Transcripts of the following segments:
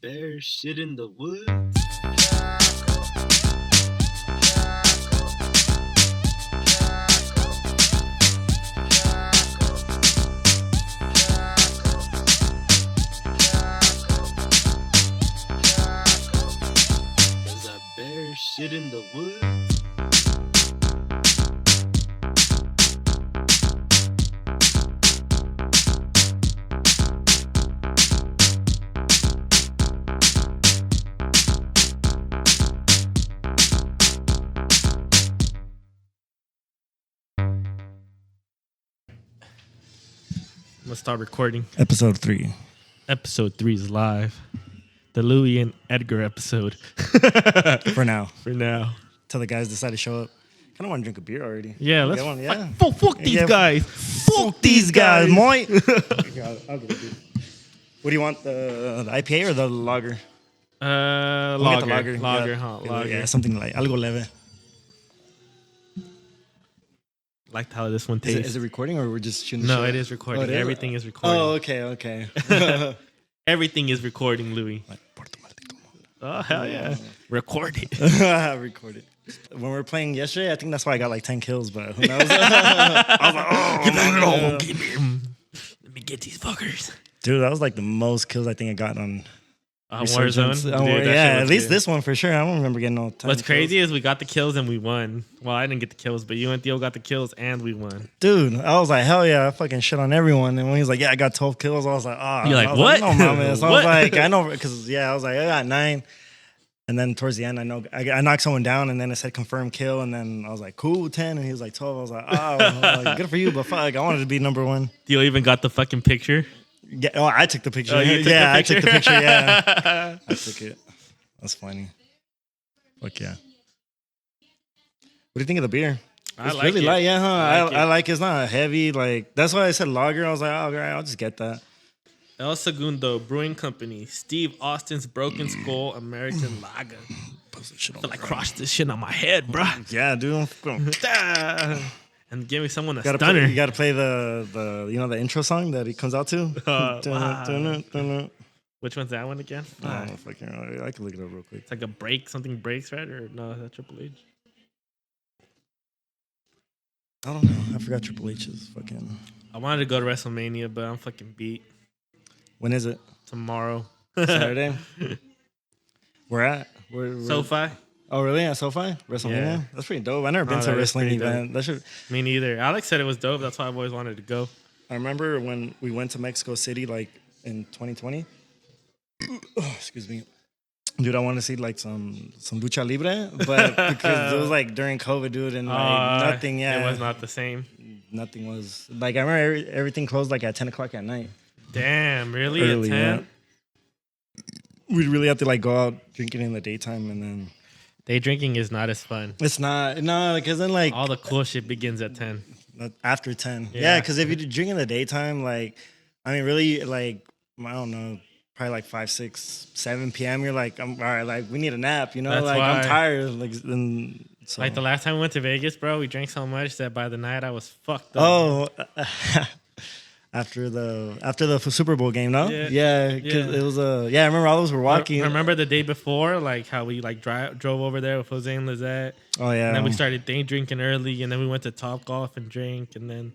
bear shit in the woods? There's a bear shit in the woods? Let's start recording. Episode 3. Episode 3 is live. The Louis and Edgar episode. For now. For now. Till the guys decide to show up. Kind of want to drink a beer already. Yeah, let's get one. Yeah. fuck these Yeah. guys. Fuck these guys, moi. I'll get a beer. What do you want, the IPA or the lager? We'll get the Lager. yeah. Lager, huh? Lager. Yeah, something like algo leve. Liked how this one tastes. Is it recording or we're just shooting? No, it is recording. Oh, it is? Everything is recording. Oh, okay. Everything is recording, Louis. Oh, hell yeah. Record it. Recorded. When we were playing yesterday, I think that's why I got like 10 kills, but who knows? I was like, oh, Give me him. Let me get these fuckers. dude, that was like the most kills I think I got on Warzone? Dude, Oh, that shit yeah, was at least good. this one for sure. I don't remember getting no time. What's crazy is we got the kills and we won. Well, I didn't get the kills, but you and Theo got the kills and we won. Dude, I was like, hell yeah, I fucking shit on everyone. And when he was like, yeah, I got 12 kills, I was like, ah. You're like, I was what? no, mama. So I What? was like, I know, because, yeah, I was like, I got 9. And then towards the end, I knocked someone down, and then it said confirm kill. And then I was like, cool, 10. And he was like, 12. I was like, oh, like, good for you, but fuck, I wanted to be number 1. Theo even got the fucking picture. Yeah, oh, I took the picture. Oh, you took yeah, the I took the picture? picture. Yeah, I took it. That's funny. Fuck yeah. What do you think of the beer? I It's like really it. light, yeah, huh? I I like like it. It's not heavy. Like that's why I said lager. I was like, oh, all right, I'll just get that. El Segundo Brewing Company, Steve Austin's Broken Skull American Lager. Post that shit on I feel like the ground. crush this shit on my head, bruh. Yeah, dude. And give me someone a You stunner. gotta play the the intro song that he comes out to. Wow. Which one's that one again? I don't fucking know. I can look it up real quick. It's like a break, something breaks, right? Or no, is that Triple H? I don't know. I forgot Triple H's fucking. I wanted to go to WrestleMania, but I'm fucking beat. When is it? Tomorrow. Saturday. Where at? Where? SoFi? Oh, really? At SoFi? WrestleMania? Yeah. That's pretty dope. I've never been Oh, to a that is wrestling pretty event. That should. Me neither. Alex said it was dope. That's why I've always wanted to go. I remember when we went to Mexico City, like in 2020. Oh, excuse me, dude. I want to see like some lucha libre, but because it was like during COVID, dude, and like nothing. Yeah, It was not the same. nothing was like. I remember everything closed like at 10 o'clock at night. Damn, really? Early, At 10? We'd really have to like go out drinking in the daytime, and then Day drinking is not as fun. it's not because then like All the cool shit begins at 10. after 10. Yeah. Yeah, because if you drink in the daytime, like I mean, really, like I don't know. Probably like 5, 6, 7 p.m. You're like, I'm all right. Like we need a nap, you know. That's like why. I'm tired. Like and so. Like the last time we went to Vegas, bro, we drank so much that by the night I was fucked up. Oh, after the Super Bowl game, no? Yeah. Because Yeah. it was I remember all of us were walking. Remember the day before, like how we like drove over there with Jose and Lizette, Oh yeah. and then we started day drinking early, and then we went to Top Golf and drank, and then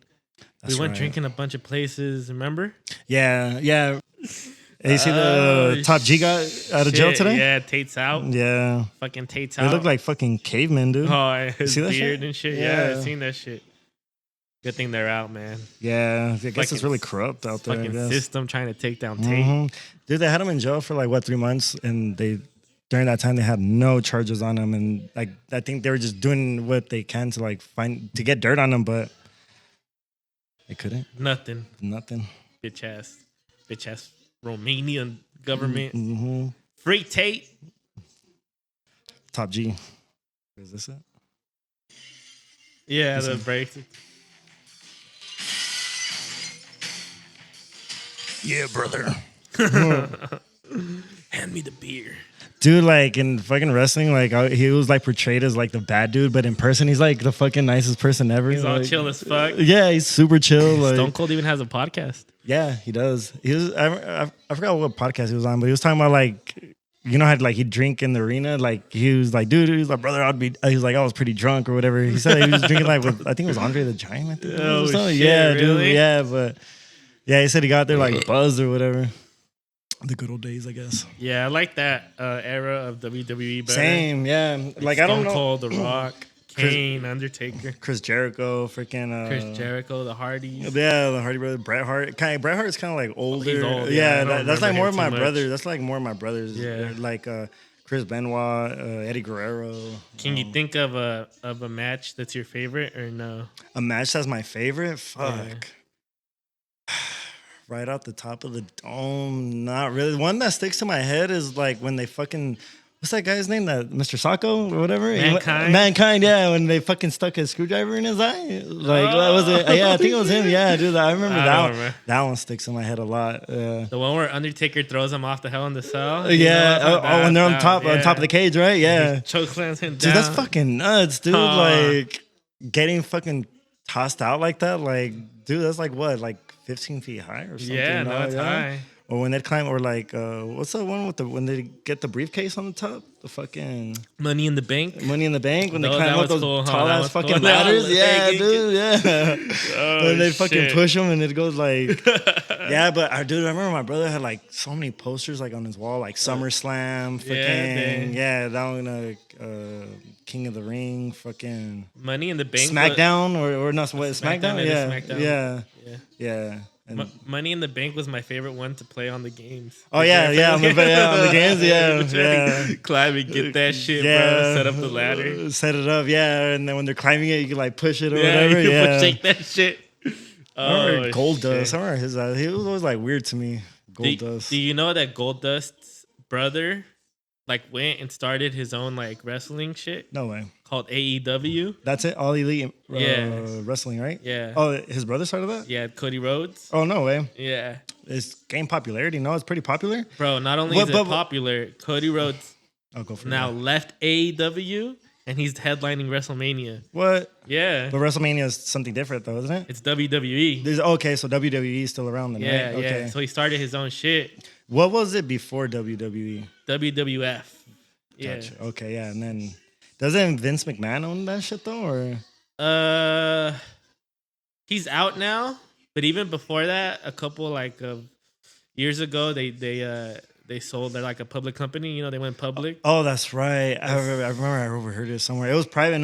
That's we went right. drinking a bunch of places. Remember? Yeah. Hey, you see the top G got out of jail Shit, today? Yeah, Tate's out. Yeah. Fucking Tate's They out. look like fucking cavemen, dude. Oh, his see that beard shit? and shit. Yeah, Yeah. I've seen that shit. Good thing they're out, man. Yeah. I guess Fucking it's really corrupt out there. I Fucking guess. system trying to take down Tate. Mhm. Dude, they had him in jail for like 3 months, and during that time they had no charges on him, and like I think they were just doing what they can to like to get dirt on him, but they couldn't. Nothing. Nothing. Bitch ass Romanian government. Mm-hmm. Free Tate. Top G. Is this it? Yeah, the breaks. Yeah, brother. Hand me the beer. Dude, like in fucking wrestling, like he was like portrayed as like the bad dude, but in person he's like the fucking nicest person ever. He's all like, chill as fuck. Yeah, he's super chill. Like, Stone Cold even has a podcast. Yeah, he does. He was. I forgot what podcast he was on, but he was talking about like, you know how like he'd drink in the arena. Like he was like, dude, he was like, brother, I'd be. He was like, I was pretty drunk or whatever. He said he was drinking like with, I think it was Andre the Giant. I think it was Oh, or something. shit, Yeah, really? dude. Yeah, but yeah, he said he got there like buzzed or whatever. The good old days, I guess. Yeah, I like that era of WWE better. Same, yeah. Like I don't know. Cold, The Rock, Kane, Undertaker, Chris Jericho, freaking Chris Jericho, the Hardys. Yeah, the Hardy brothers, Bret Hart. Bret Hart's kind of like older. He's old, yeah. I Yeah, don't that's like remember more him of my too much. brothers. That's like more of my brothers. Yeah. Like Chris Benoit, Eddie Guerrero. Can you think of a match that's your favorite or no? A match that's my favorite? Fuck. Right off the top of the dome, not really. One that sticks to my head is like when they fucking. What's that guy's name? That Mr. Sacco or whatever? Mankind? Mankind, yeah. When they fucking stuck a screwdriver in his eye. Like, that was it. Yeah, I think it was him. Yeah, dude. I remember I that don't one. remember. That one sticks in my head a lot. Yeah. The one where Undertaker throws him off the Hell in the Cell. Yeah. When they're on top of the cage, right? Yeah. Chokeslams him down. Dude, that's fucking nuts, dude. Like getting fucking tossed out like that. Like, dude, that's like what? Like 15 feet high or something? Yeah, no, it's high. Or when they climb, or like, what's that one with when they get the briefcase on the top? The fucking Money in the Bank. Money in the Bank when they No, climb that up was those cool, huh? tall That ass was fucking cool. ladders. That was Yeah, big. dude. Yeah. Oh, When they fucking shit. push them and it goes like, yeah. But dude, I remember my brother had like so many posters like on his wall, like SummerSlam, fucking Yeah, that one, King of the Ring, fucking Money in the Bank. SmackDown or not? What SmackDown, SmackDown? it is Yeah, SmackDown. yeah, Yeah. yeah. And, Money in the Bank was my favorite one to play on the games. oh yeah, on the games, yeah. Climb and get that shit, bro. Yeah. Set up the ladder. Set it up, yeah, and then when they're climbing it, you can like push it or Yeah, whatever. you Yeah, shake that shit. I remember Gold shit. Dust. I remember his. He was always like weird to me. Gold Dust. Do you know that Gold Dust's brother like went and started his own like wrestling shit No way. called AEW? That's it. All Elite Yeah. Wrestling, right? Yeah. Oh, his brother started that. Yeah, Cody Rhodes. Oh no way. Yeah. It's gained popularity. No, it's pretty popular. Bro, not only is it popular, Cody Rhodes I'll go for now that. left AEW and he's headlining WrestleMania. What? Yeah. But WrestleMania is something different though, isn't it? It's WWE. Okay, so WWE is still around then, Yeah, right? Okay. yeah. So he started his own shit. What was it before WWE? WWF. Yeah. Gotcha. Okay, yeah, and then doesn't Vince McMahon own that shit though, or? He's out now, but even before that, a couple like years ago, they sold. They're like a public company. You know, they went public. Oh, that's right. I remember I overheard it somewhere. It was private, and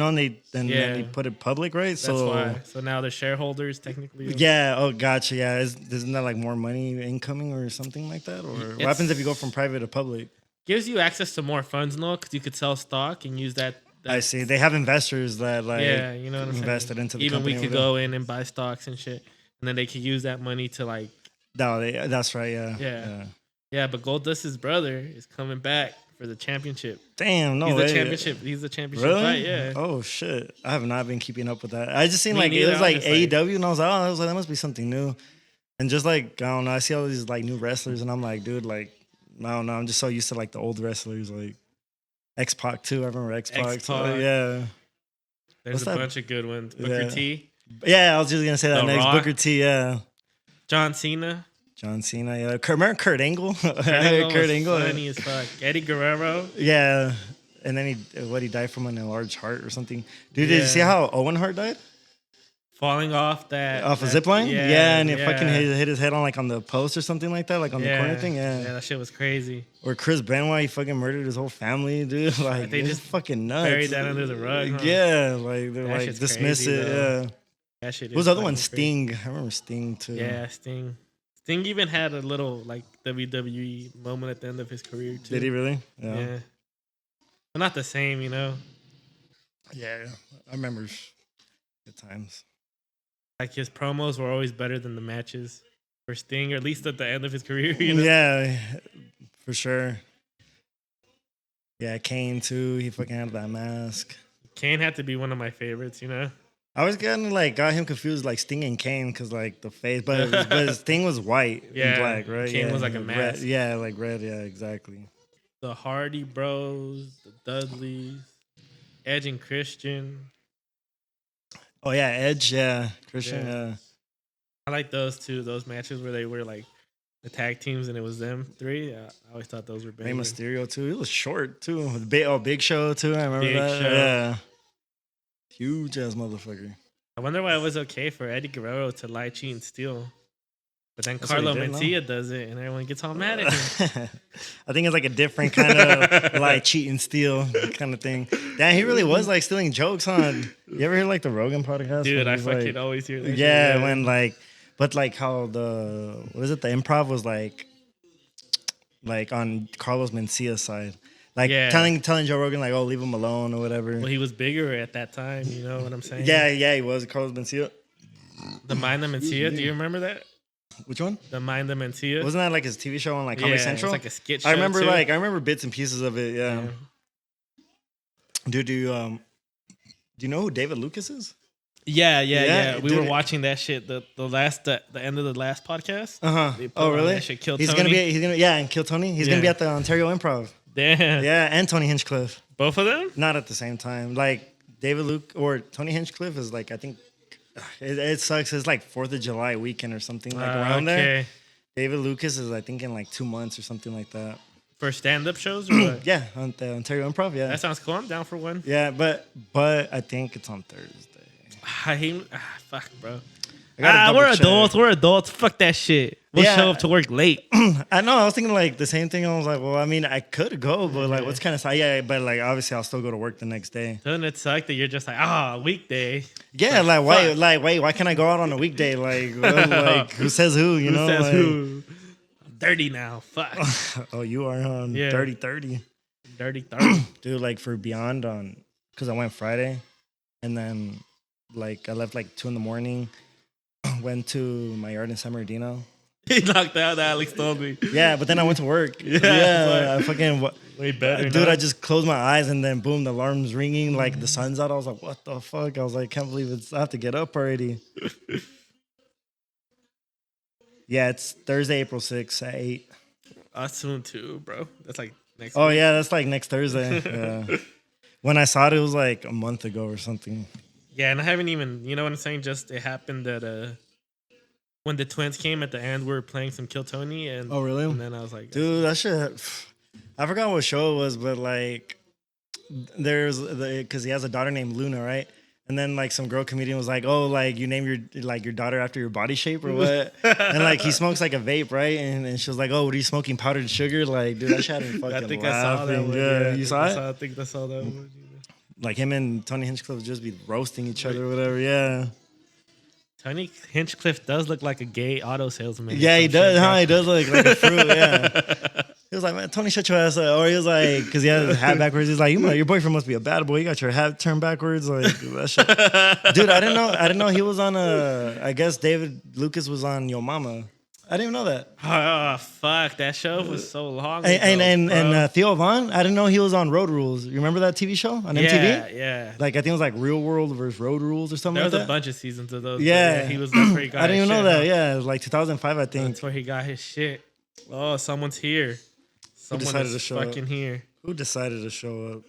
then they put it public, right? That's why. So now they're shareholders technically. Yeah. Oh, gotcha. Yeah. Isn't that like more money incoming or something like that? Or what happens if you go from private to public? Gives you access to more funds, though, because you could sell stock and use that. I see. They have investors that like you know what I'm invested saying? into the Even company. we could go in and buy stocks and shit, and then they could use that money to like. No, that's right. Yeah. But Goldust's brother is coming back for the championship. Damn, no He's way. the championship. He's the championship Really? fight. Yeah. Oh shit! I have not been keeping up with that. I just seen Me like it neither. was I like was just like- AEW, and I was like, that must be something new. And just like I don't know, I see all these like new wrestlers, and I'm like, dude, like I don't know, I'm just so used to like the old wrestlers, like X-Pac too. I remember X-Pac. X-Pac. Yeah, There's What's a that? bunch of good ones. Booker Yeah. T, yeah. I was just gonna say that The next. Rock. Booker T. Yeah, John Cena. John Cena. Yeah, remember Kurt Angle? Kurt Angle Kurt was Angle. funny as fuck. Eddie Guerrero. Yeah, and then he died from an enlarged heart or something. Dude, did you see Yeah. how Owen Hart died? Falling off that Off a zip line? Yeah, and it fucking hit his head on the post or something like that, like on the corner thing. Yeah, that shit was crazy. Or Chris Benoit, he fucking murdered his whole family, dude. Like They it's just fucking nuts. buried that under the rug, huh? Yeah, like they're That like shit's dismiss crazy, it. though. Yeah. That shit. What was is the other one? fucking crazy. Sting. I remember Sting too. Yeah, Sting. Sting even had a little like WWE moment at the end of his career too. Did he really? Yeah. But not the same, you know. Yeah. I remember good times. Like his promos were always better than the matches for Sting, or at least at the end of his career. You know? Yeah, for sure. Yeah, Kane too. He fucking had that mask. Kane had to be one of my favorites, you know. I was getting like got him confused like Sting and Kane because like the face, but Sting was white Yeah, and black, right? Kane yeah, was like a red. mask. Yeah, like red. Yeah, exactly. The Hardy Bros, the Dudleys, Edge and Christian. Oh yeah, Edge. Yeah, Christian. Yeah. Yeah. I like those two. Those matches where they were like the tag teams and it was them three. I always thought those were Rey banging. Mysterio too. It was short too. Big Show too. I remember Big that. Show. Yeah. Huge ass motherfucker. I wonder why it was okay for Eddie Guerrero to lie, cheat, and steal. But then That's what he Carlo did, no? Mencia does it, and everyone gets all mad at him. I think it's like a different kind of like cheat and steal kind of thing. Damn, he really was like stealing jokes, huh? You ever hear like the Rogan podcast? Dude, when I he's, fucking like, always hear that. yeah, shit. when like, but like how the what is it? The improv was like on Carlos Mencia's side, like Yeah. telling Joe Rogan like, oh, leave him alone or whatever. Well, he was bigger at that time. You know what I'm saying? Yeah, he was Carlos Mencia. The Mind the Mencia. Do you remember that? Which one? The Mind the Mencia. Wasn't that like his TV show on like Comedy Yeah, Central? it's like a skit show. I remember too. I remember bits and pieces of it. Yeah. Dude, do you know who David Lucas is? Yeah. We dude, were watching that shit. The end of the last podcast. Uh-huh. Oh, really? That shit, Kill He's Tony. gonna and Kill Tony. He's gonna be Yeah. at the Ontario Improv. Damn. Yeah, and Tony Hinchcliffe. Both of them. Not at the same time. Like David Luke or Tony Hinchcliffe is like I think it sucks. It's like 4th of July weekend or something like around there. David Lucas is I think in like 2 months or something like that. For stand-up shows or what? Yeah, on the Ontario Improv. Yeah, That sounds cool. I'm down for one. yeah, but I think it's on Thursday. I hate. Fuck, bro. I gotta double We're check. adults. We're adults. Fuck that shit. We'll Yeah. show up to work late. I know. I was thinking like the same thing. I was like, well, I mean, I could go, but like, what's kind of sad? Yeah, but like, obviously, I'll still go to work the next day. Doesn't it suck that you're just like, weekday? Yeah, like why can't I go out on a weekday? Like, who says who? You know, Who says like, who? I'm dirty now. Fuck. Oh, you are on Yeah. 30. Dirty 30. Dude, like for Beyond because I went Friday, and then like I left like 2 a.m. Went to my yard in San Bernardino. He knocked out. Alex told me. Yeah, but then I went to work. Yeah, I fucking. Way better. Dude, I just closed my eyes and then boom, the alarm's ringing. Like the sun's out. I was like, what the fuck? I was like, can't believe I have to get up already. Yeah, it's Thursday, April 6th at 8. soon too, bro. That's like next. Oh week. yeah, that's like next Thursday. Yeah. When I saw it, it was like a month ago or something. Yeah, and I haven't even. You know what I'm saying? Just it happened that when the twins came at the end, we were playing some Kill Tony, and Oh really? and then I was like, Dude, that shit. I forgot what show it was, but like, because he has a daughter named Luna, right? And then like some girl comedian was like, "Oh, like you name your daughter after your body shape or what?" And like he smokes like a vape, right? And she was like, "Oh, what are you smoking? Powdered sugar?" Like, dude, that shit had me fucking I think laughing. I saw that one. Yeah, you saw it? I think I saw that one. Like him and Tony Hinchcliffe would just be roasting each other or whatever. Yeah. Tony Hinchcliffe does look like a gay auto salesman. or Yeah, he some does. shit, Huh? bro. He does look like a fruit. Yeah. He was like, "Man, Tony, shut your ass up." Or he was like, because he had his hat backwards. He's like, your boyfriend must be a bad boy. You got your hat turned backwards, like that shit. Dude, I didn't know he was on I guess David Lucas was on Yo Mama. I didn't even know that. Oh fuck! That show was so long. And Theo Vaughn, I didn't know he was on Road Rules. You remember that TV show on MTV? Yeah. Like I think it was like Real World versus Road Rules or something There like was that. a bunch of seasons of those. but Yeah. he was that's where he got. I didn't his even know shit, that. huh? Yeah, it was like 2005, I think. That's where he got his shit. Oh, someone's here. Someone decided is to show up? fucking here. Who decided to show up?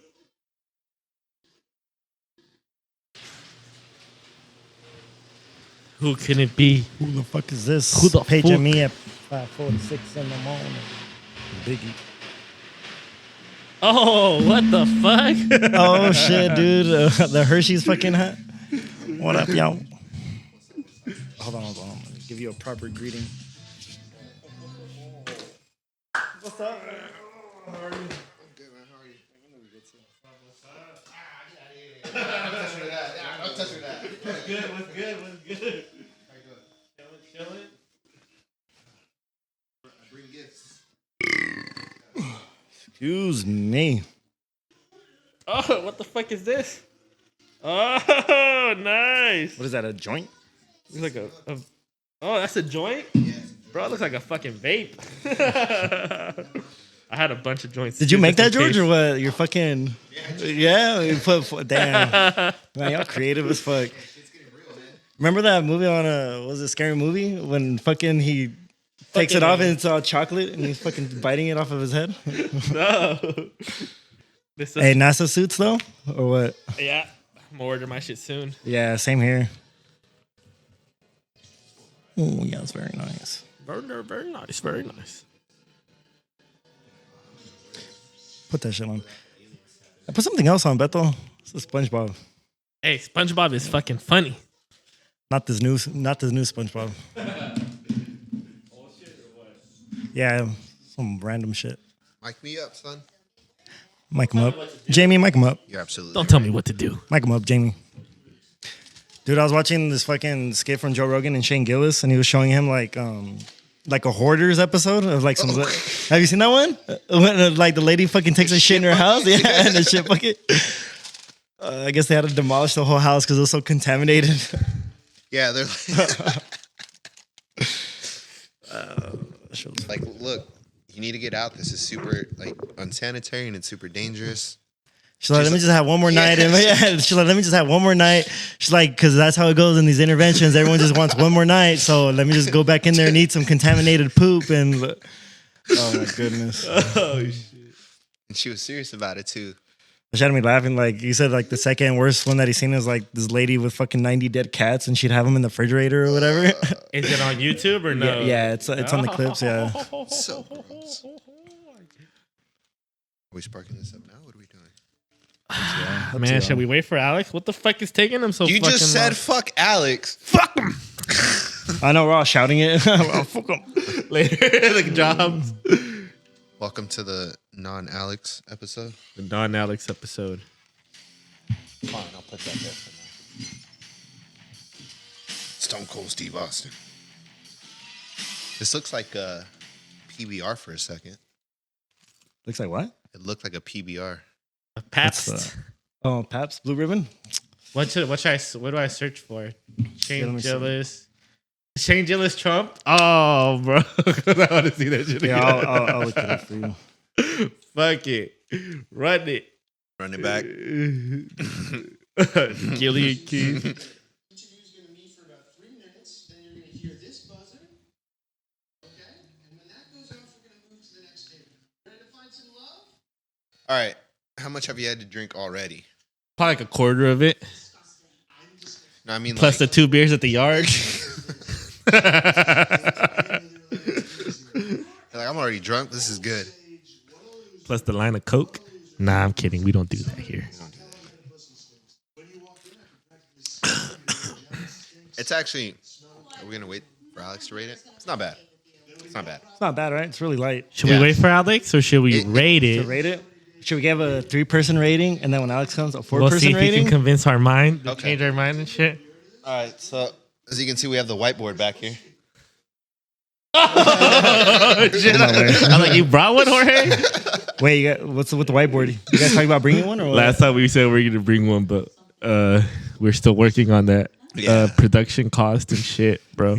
Who can it be? Who the fuck is this? Who the Paging fuck? me at 5:46 in the morning. Biggie. Oh, what the fuck? Oh shit, dude! The Hershey's fucking hat. What up, y'all? Hold on. I'm gonna give you a proper greeting. What's up? How are you? Good, man. How are you? I'm touching that. Yeah, I'm touching that. What's good? What's good? What's good? How you doing? Chilling. I bring gifts. Excuse me. Oh, what the fuck is this? Oh, nice. What is that? A joint? Looks like a oh, that's a joint? Bro, it looks like a fucking vape. I had a bunch of joints. Did you too, make just that, in George, or case. what? You're fucking. Yeah, you damn. Man, y'all creative as fuck. Remember that movie on was it a Scary Movie when fucking he takes it off and it's all chocolate and he's fucking biting it off of his head? No. This is, Hey, NASA suits though, or what? yeah. I'm gonna order my shit soon. Yeah, same here. Oh, yeah, it's very nice. Very nice. Very nice. Put that shit on. I put something else on, Beto. It's a SpongeBob. Hey, SpongeBob is fucking funny. Not this new SpongeBob. Yeah, some random shit. Mic me up, son. Mic him up. Jamie, mic him up. You're absolutely Don't tell me what to do. Mic him up, Jamie. Dude, I was watching this fucking skit from Joe Rogan and Shane Gillis, and he was showing him like a Hoarders episode of like some. Have you seen that one? When like the lady fucking takes a shit in her house, yeah, and the shit bucket. I guess they had to demolish the whole house because it was so contaminated. Yeah, they're like, look, you need to get out. This is super like unsanitary and it's super dangerous. She's like, let me just have one more night. And she's like, let me just have one more night. She's like, because that's how it goes in these interventions. Everyone just wants one more night. So let me just go back in there and eat some contaminated poop. And oh my goodness. Oh shit. And she was serious about it too. She had me laughing. Like you said, like the second worst one that he's seen is like this lady with fucking 90 dead cats, and she'd have them in the refrigerator or whatever. Is it on YouTube or no? Yeah, it's on the clips. Yeah. So gross. Are we sparking this up now? What are we doing? Man, should we wait for Alex? What the fuck is taking him so You fucking just said long? fuck Alex. Fuck him. I know we're all shouting it. Oh, fuck 'em. Later, like jobs. Welcome to the non-Alex episode. The non-Alex episode. Fine, I'll put that there for now. Stone Cold Steve Austin. This looks like a PBR for a second. Looks like what? It looked like a PBR. Pabst. Oh, Pabst Blue Ribbon. What do I search for? Shane let me see. Gillis. Shane Gillis Trump? Oh, bro. I want to see that shit Yeah, again. I'll look it up for you. Fuck it. Run it. Run it back. Gillian Key. Interview's going to meet for about 3 minutes. Then you're going to hear this buzzer. Okay? And when that goes off, we're going to move to the next table. Ready to find some love? All right. How much have you had to drink already? Probably like a quarter of it. No, I mean Plus like, the 2 beers at the yard. like I'm already drunk. This is good. Plus the line of Coke. Nah, I'm kidding. We don't do that here. It's actually. Are we gonna wait for Alex to rate it? It's not bad. It's not bad. It's not bad, right? It's really light. Should Yeah. we wait for Alex or should we rate To it? rate it, should we give a 3-person rating, and then when Alex comes, a 4-person We'll see if we rating? can convince our mind to Okay. change our mind and shit. All right. So as you can see, we have the whiteboard back here. Oh, shit. I'm like, you brought one, Jorge? Wait, you got, what's with the whiteboard? You guys talking about bringing one or what? Last time we said we were going to bring one, but we're still working on that Yeah. production cost and shit, bro.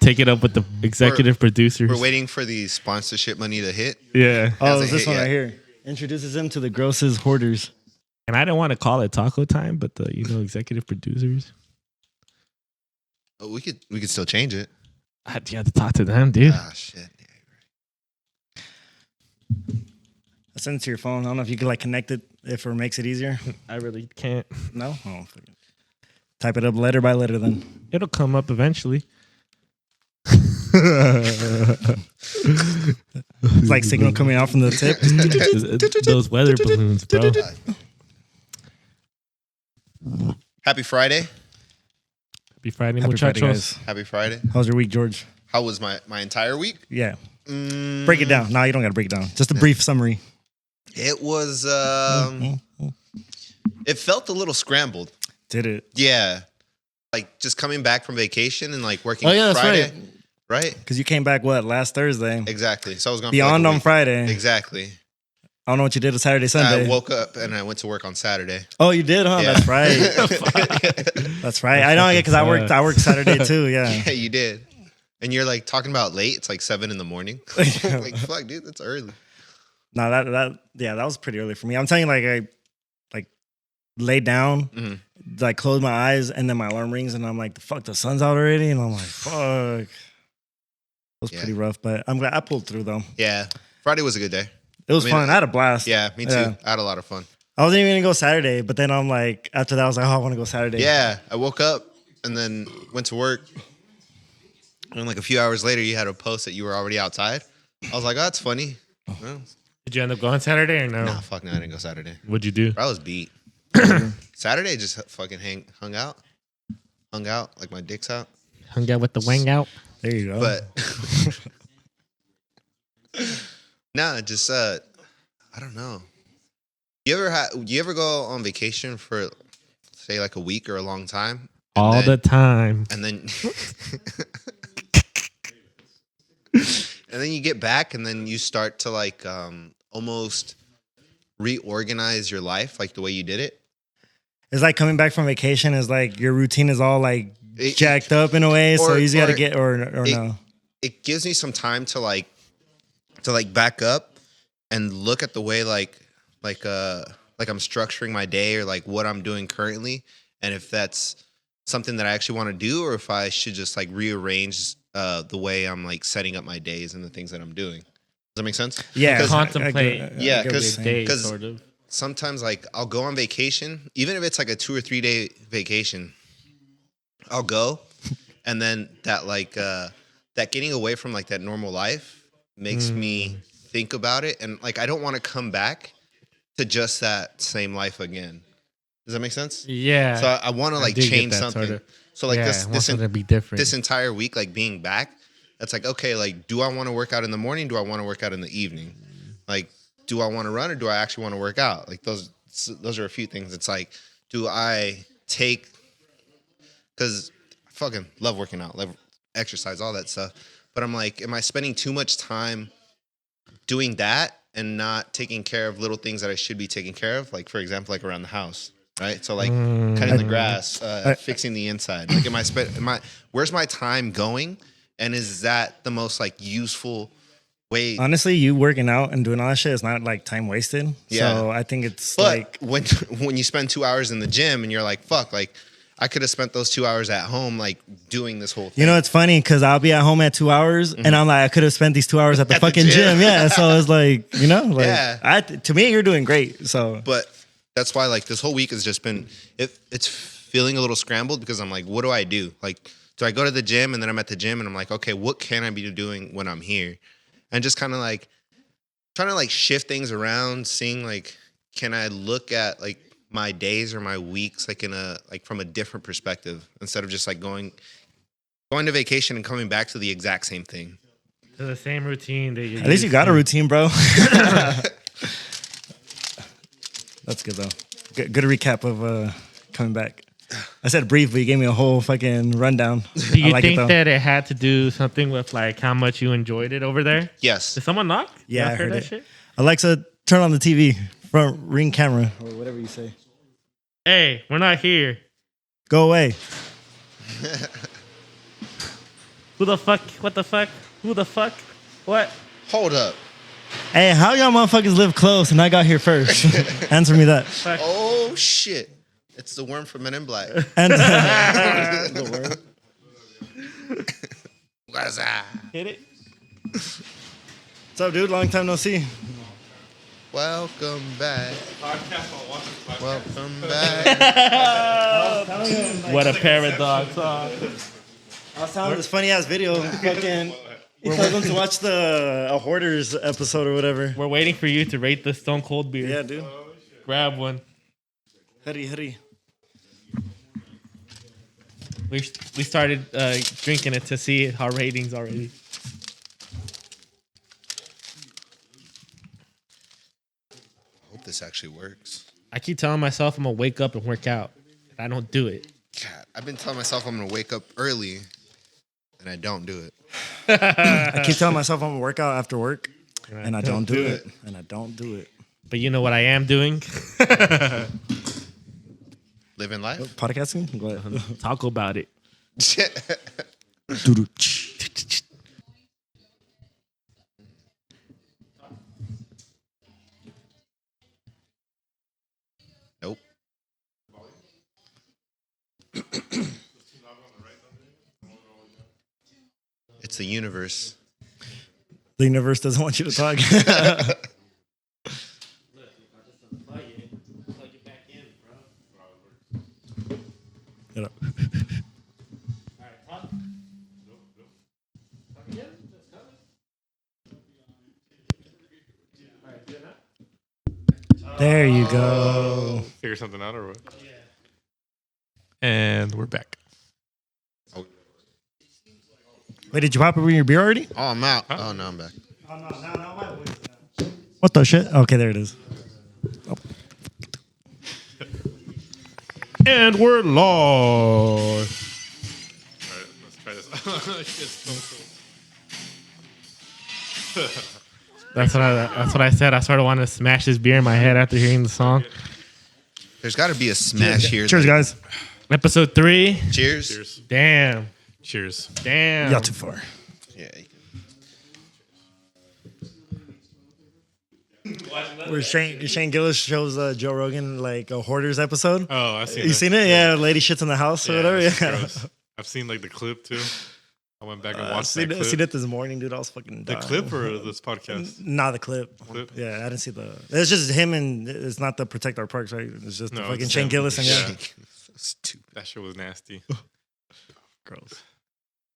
Take it up with the executive producers. We're waiting for the sponsorship money to hit. Yeah. Oh, Hasn't it's this hit one yet. right here. Introduces him to the grossest hoarders. And I didn't want to call it taco time, but the executive producers. Oh, we could still change it. You have to talk to them, dude. Ah, shit. Yeah, I send it to your phone. I don't know if you could like connect it if it makes it easier. I really can't. No? Oh, fuck it. Type it up letter by letter then. It'll come up eventually. It's like signal coming out from the tip. Those weather balloons, bro. Happy Friday. Happy Friday, Happy Friday, muchachos. guys. Happy Friday. How's your week, George? How was my entire week? Yeah. Break it down. No, you don't got to break it down. Just a brief summary. It was it felt a little scrambled. Did it? Yeah. Like just coming back from vacation and like working Oh, yeah, that's Friday. right. Right? Because you came back, what, last Thursday? Exactly. So I was gonna Beyond be like a on week. Friday. Exactly. I don't know what you did on Saturday, Sunday. I woke up and I went to work on Saturday. Oh, you did, huh? Yeah. That's right. That's right. I know, yeah, because I worked Saturday too. Yeah. Yeah, you did. And you're like talking about late. It's like 7 a.m. like, fuck, dude, that's early. No, that was pretty early for me. I'm telling you, like I laid down, Mhm. like closed my eyes, and then my alarm rings, and I'm like, the fuck, the sun's out already, and I'm like, fuck. It was Yeah. pretty rough, but I'm glad I pulled through though. Yeah. Friday was a good day. It was I mean, fun. I had a blast. Yeah, me too. Yeah. I had a lot of fun. I wasn't even gonna go Saturday, but then I'm like, after that, I was like, oh, I want to go Saturday. Yeah. I woke up and then went to work. And like a few hours later, you had a post that you were already outside. I was like, oh, that's funny. Well, Did you end up going Saturday or no? nah, fuck no, I didn't go Saturday. What'd you do? Bro, I was beat. Saturday, just fucking hung out, like my dick's out. Hung out with the wang out. There you go. But nah, just I don't know. You ever go on vacation for say like a week or a long time? All the time. And then and then you get back and then you start to like almost reorganize your life like the way you did it. It's like coming back from vacation is like your routine is all like jacked up in a way, so you got to get or no. It gives me some time to like back up and look at the way like I'm structuring my day or like what I'm doing currently, and if that's something that I actually want to do or if I should just like rearrange the way I'm like setting up my days and the things that I'm doing. Does that make sense? Yeah, Contemplate. Yeah, Your day, because sort of. sometimes like I'll go on vacation, even if it's like a 2 or 3 day vacation, I'll go, and then that like that getting away from like that normal life makes me think about it, and like I don't want to come back to just that same life again. Does that make sense? Yeah. So I want to like do get change that something. sort of- So like I want this something to be different. this entire week, like being back, that's like, okay, like, do I want to work out in the morning? Do I want to work out in the evening? Like, do I want to run or do I actually want to work out? Like those are a few things. It's like, do I take, because I fucking love working out, love exercise, all that stuff. But I'm like, am I spending too much time doing that and not taking care of little things that I should be taking care of? Like, for example, like around the house. Right, so like cutting the grass, fixing the inside. Like, where's my time going, and is that the most like useful way? Honestly, you working out and doing all that shit is not like time wasted. Yeah. So I think it's But like when you spend 2 hours in the gym and you're like, fuck, like I could have spent those 2 hours at home, like doing this whole thing. you know, it's funny because I'll be at home at 2 hours and I'm like, I could have spent these 2 hours at the At the fucking gym. gym. Yeah. So it's like, you know, like Yeah. to me, you're doing great. So But that's why like this whole week has just been it's feeling a little scrambled because I'm like, what do I do? Like, do I go to the gym and then I'm at the gym and I'm like, okay, what can I be doing when I'm here? And just kind of like trying to like shift things around, seeing like, can I look at like my days or my weeks like from a different perspective instead of just like going to vacation and coming back to the exact same thing. To the same routine that you at least you used got to. a routine, bro. That's good though. Good recap of coming back. I said brief, but you gave me a whole fucking rundown. Do you I like think it though. that it had to do something with like how much you enjoyed it over there? Yes. Did someone knock? Yeah, Y'all I heard that it. shit? Alexa, turn on the TV, front ring camera, or whatever you say. Hey, we're not here. Go away. Who the fuck? What the fuck? Who the fuck? What? Hold up. Hey, how y'all motherfuckers live close and I got here first? Answer me that. Fuck. Oh shit. It's the worm from Men in Black. And What's that? Hit it. what's up, dude? Long time no see. Welcome back. Welcome back. What a paradox. I was telling this funny ass video. Fucking, he tells them to watch the a Hoarders episode or whatever. We're waiting for you to rate the Stone Cold beer. Yeah, dude. Grab one. Hurry. We started drinking it to see our ratings already. I hope this actually works. I keep telling myself I'm gonna wake up and work out. And I don't do it. God, I've been telling myself I'm gonna wake up early, and I don't do it. I keep telling myself I'm gonna work out after work, and I don't do it. And I don't do it. But you know what I am doing? Living life. Podcasting? Go ahead. Talk about it. Nope. It's the universe. The universe doesn't want you to talk. Get up. There you go. Figure something out or what? Yeah. And we're back. Wait, did you pop over your beer already? Oh, I'm out. Oh, no, I'm back. What the shit? Okay, there it is. And we're live. All right, let's try this. Shit's so cool. That's what I said. I sort of wanted to smash this beer in my head after hearing the song. There's got to be a smash here. Cheers, guys. Episode 3. Cheers. Cheers. Damn. Cheers. Damn. Y'all too far. Yeah. Where Shane Gillis shows Joe Rogan like a Hoarders episode. Oh, I seen You that. seen it? Yeah, lady shits in the house or whatever. that's Yeah. gross. I've seen like the clip too. I went back and I watched that seen clip. it this morning, dude. I was fucking The dying. clip or this podcast? Not the clip. Clip? Yeah, I didn't see the. It's just him and it's not the Protect Our Parks, right? It's just the No, fucking it's Shane him. Gillis and yeah. So stupid. That shit was nasty. Gross.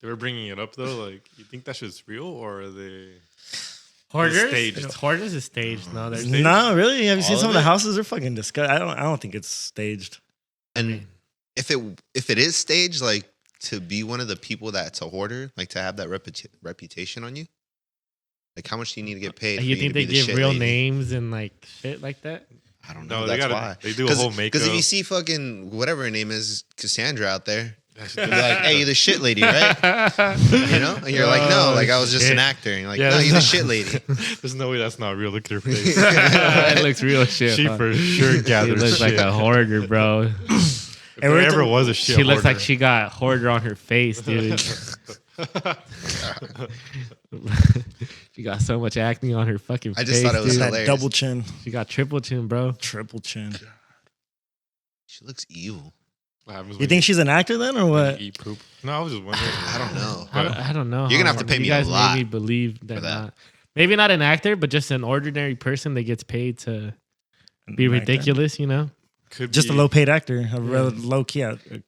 They were bringing it up though. Like, you think that shit's real or are they? Hoarders? Staged. Hoarders is staged. No, they're Staged? No, really? Have you seen All some of of the it? houses? They're fucking disgusting. I don't think it's staged. And if it is staged, like to be one of the people that's a hoarder, like to have that reputation on you, like how much do you need to get paid? You for think to be they the give shit real lady? names and like shit like that? I don't know. No, That's why. they do a whole makeup. Because if you see fucking whatever her name is, Cassandra out there, They'll you'll be like, "Hey, you the shit lady, right?" You know, and you're like, "No, like I was just shit. an actor." And you're like, Yeah, "No, that's you the not- shit lady." There's no way that's not real. Look at her face. That looks real shit. She huh? for sure She gathers looks like shit. a hoarder, bro. If there we're ever t- was a shit She looks hoarder. like she got hoarder on her face, dude. She got so much acne on her fucking I face. just thought it was dude. That hilarious. double chin, She got triple chin, bro. triple chin. She looks evil. What happens You when think she's an actor then, or when what? you eat poop? No, I was just wondering. I don't know. I don't know. You're gonna how have to pay you me a guys lot made me believe that, for that. not. Maybe not an actor, but just an ordinary person that gets paid to be An actor? ridiculous, you know? Could Just be, a low paid actor, a low key actor,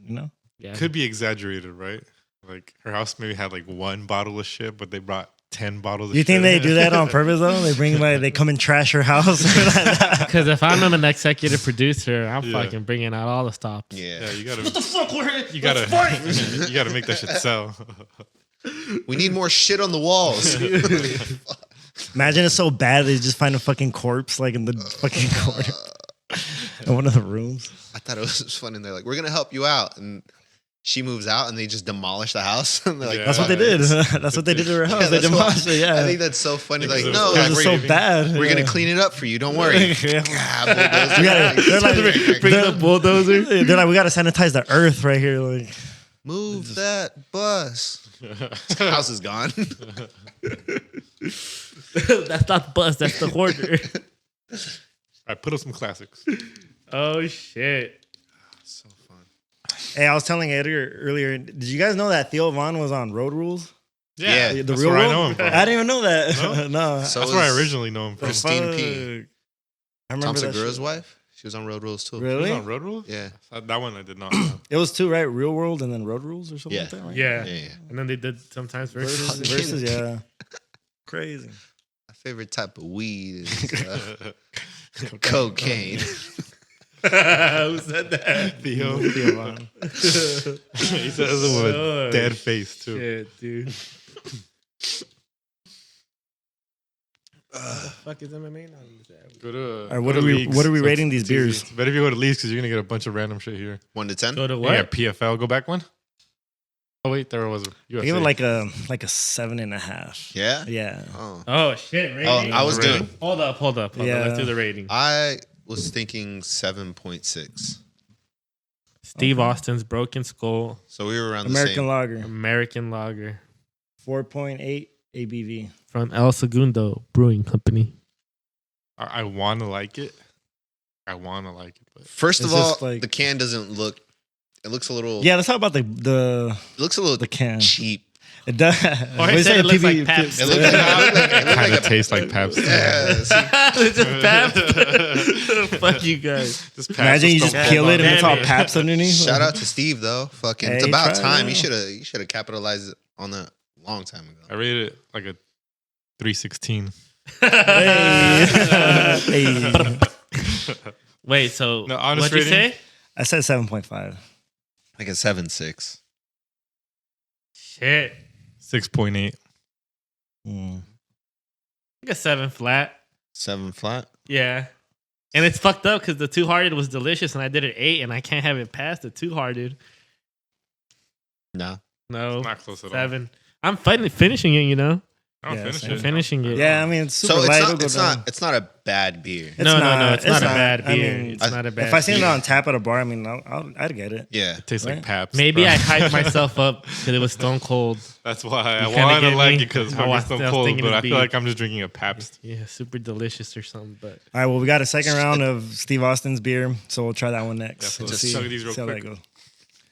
you know? Yeah. Could be exaggerated, right? Like her house maybe had like one bottle of shit, but they brought 10 bottles of You shit. think they do that on purpose though? They bring like they come and trash your house. Because if I'm an executive producer, I'm Yeah. fucking bringing out all the stops. Yeah. Yeah, you gotta. What the fuck? You gotta. You gotta make that shit sell. We need more shit on the walls. Imagine it's so bad they just find a fucking corpse like in the fucking corner in one of the rooms. I thought it was fun, and they're like, "We're gonna help you out," and she moves out, and they just demolish the house. And they're like, Yeah. That's what they did. That's what they did to her house. They that's what- demolished it. Yeah, I think that's so funny. Like, Because no, it like, it's was so so bad. we're gonna Yeah. clean it up for you. Don't worry. Yeah. Ah, bulldozer. We gotta- they're like- Bring the bulldozer. They're like, we gotta sanitize the earth right here. Like, Move that bus. House is gone. That's not the bus. That's the hoarder. All right, put up some classics. Oh, shit. So fun. hey, I was telling Edgar earlier. Did you guys know that Theo Von was on Road Rules? Yeah. The that's real where I world? know him from. I didn't even know that. No? No. So That's where I is originally know him from. Christine P. Fuck. I remember Tom that Segura's shit. wife. She was on Road Rules too. He Really? was on Road Rules? Yeah. That one I did not know. It was two, right? Real World and then Road Rules or something Yeah. like that, right? Yeah. Yeah. And then they did sometimes versus. Versus, yeah. Crazy. My favorite type of weed is cocaine. Who said that? Theo. Theo Von. He says it with a dead face too. Shit, dude. What the fuck is MMA now? Go to, All right, what are we rating these it's easy. beers? It's better if you go to leagues because you're gonna get a bunch of random shit here. 1 to 10. Go to Yeah, what? PFL. Go back one. Oh wait, there was a I USA. give it like a 7.5. Yeah. Yeah. Oh. Oh, shit. Rating? Oh, I was Rating. doing. Hold up. Yeah. Let's do the rating. I was thinking 7.6. Steve Austin's Broken Skull So we were around the American same. Lager. American Lager 4.8 ABV. from El Segundo Brewing Company. I want to like it. I want to like it, but First of It's all, just like- the can doesn't look. It looks a little. Yeah, let's talk about the It looks a little the can. cheap. It does. I What do you said say? it looks PB like Pabst. It looks like, it kind a- of tastes like Pabst. Yeah. see? It's just Pabst. Fuck you guys. Just Pabst Imagine with you just Stone peel Cold it and on it's all Damn it. Paps underneath. Shout out to Steve though. Fucking, it's Hey, about try it time. out. You should have capitalized on that a long time ago. I rated it like a 316. Hey. Hey. Wait, so No, honest what'd you rating? say? I said 7.5. Like a 7.6. Shit. 6.8. Like a 7 flat. 7 flat. Yeah. And it's fucked up because the Two Hearted was delicious and I did it 8 and I can't have it past the Two Hearted. No. No. Not close at all. 7. I'm finally finishing it, you know? I'll Yeah, finish same. it. Finishing it. Yeah, I mean, it's super So light. it's not a bad beer. It's No, not. it's not a It's bad not. I beer. mean, It's not a bad If I seen it beer. on tap at a bar, I mean, I'd get it. Yeah. It tastes like Right. Pabst. Maybe bro. I hyped myself up because it was Stone Cold. That's why I You kinda wanted to get like me? it because I was- fucking I Stone was Cold, thinking but it'd I feel be- like I'm just drinking a Pabst. Yeah, super delicious or something. But All right, well, we got a second round of Steve Austin's beer, so we'll try that one next. Yeah, so We'll let's see, chug these real see how that quick. goes.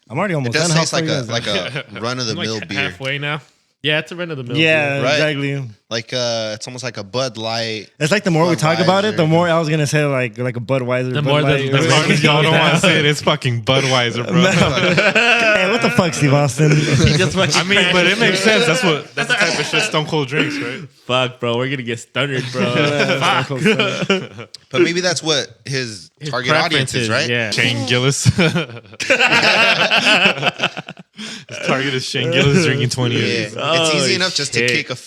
I'm already It almost does done. How taste far like you a guys like a run of the I'm mill like beer. halfway now. Yeah, it's a run of the mill. Yeah, Right. exactly. Like it's almost like a Bud Light. It's like the more we talk about it, the Budweiser. more I was gonna say like a Budweiser. The Bud more the- Light. the As more long as y'all don't want to say it, it's fucking Budweiser, bro. Hey, what the fuck, Steve Austin? He just fucking I mean, but it makes crashed. sense. That's the type of shit Stone Cold drinks, right? Fuck, bro, we're gonna get stunnered, bro. Yeah, Fuck. But maybe that's what his His target audience is, preferences, right? Yeah. Shane Gillis. His target is Shane Gillis drinking 20 of Yeah. these. It's Oh, easy enough just to shit. kick a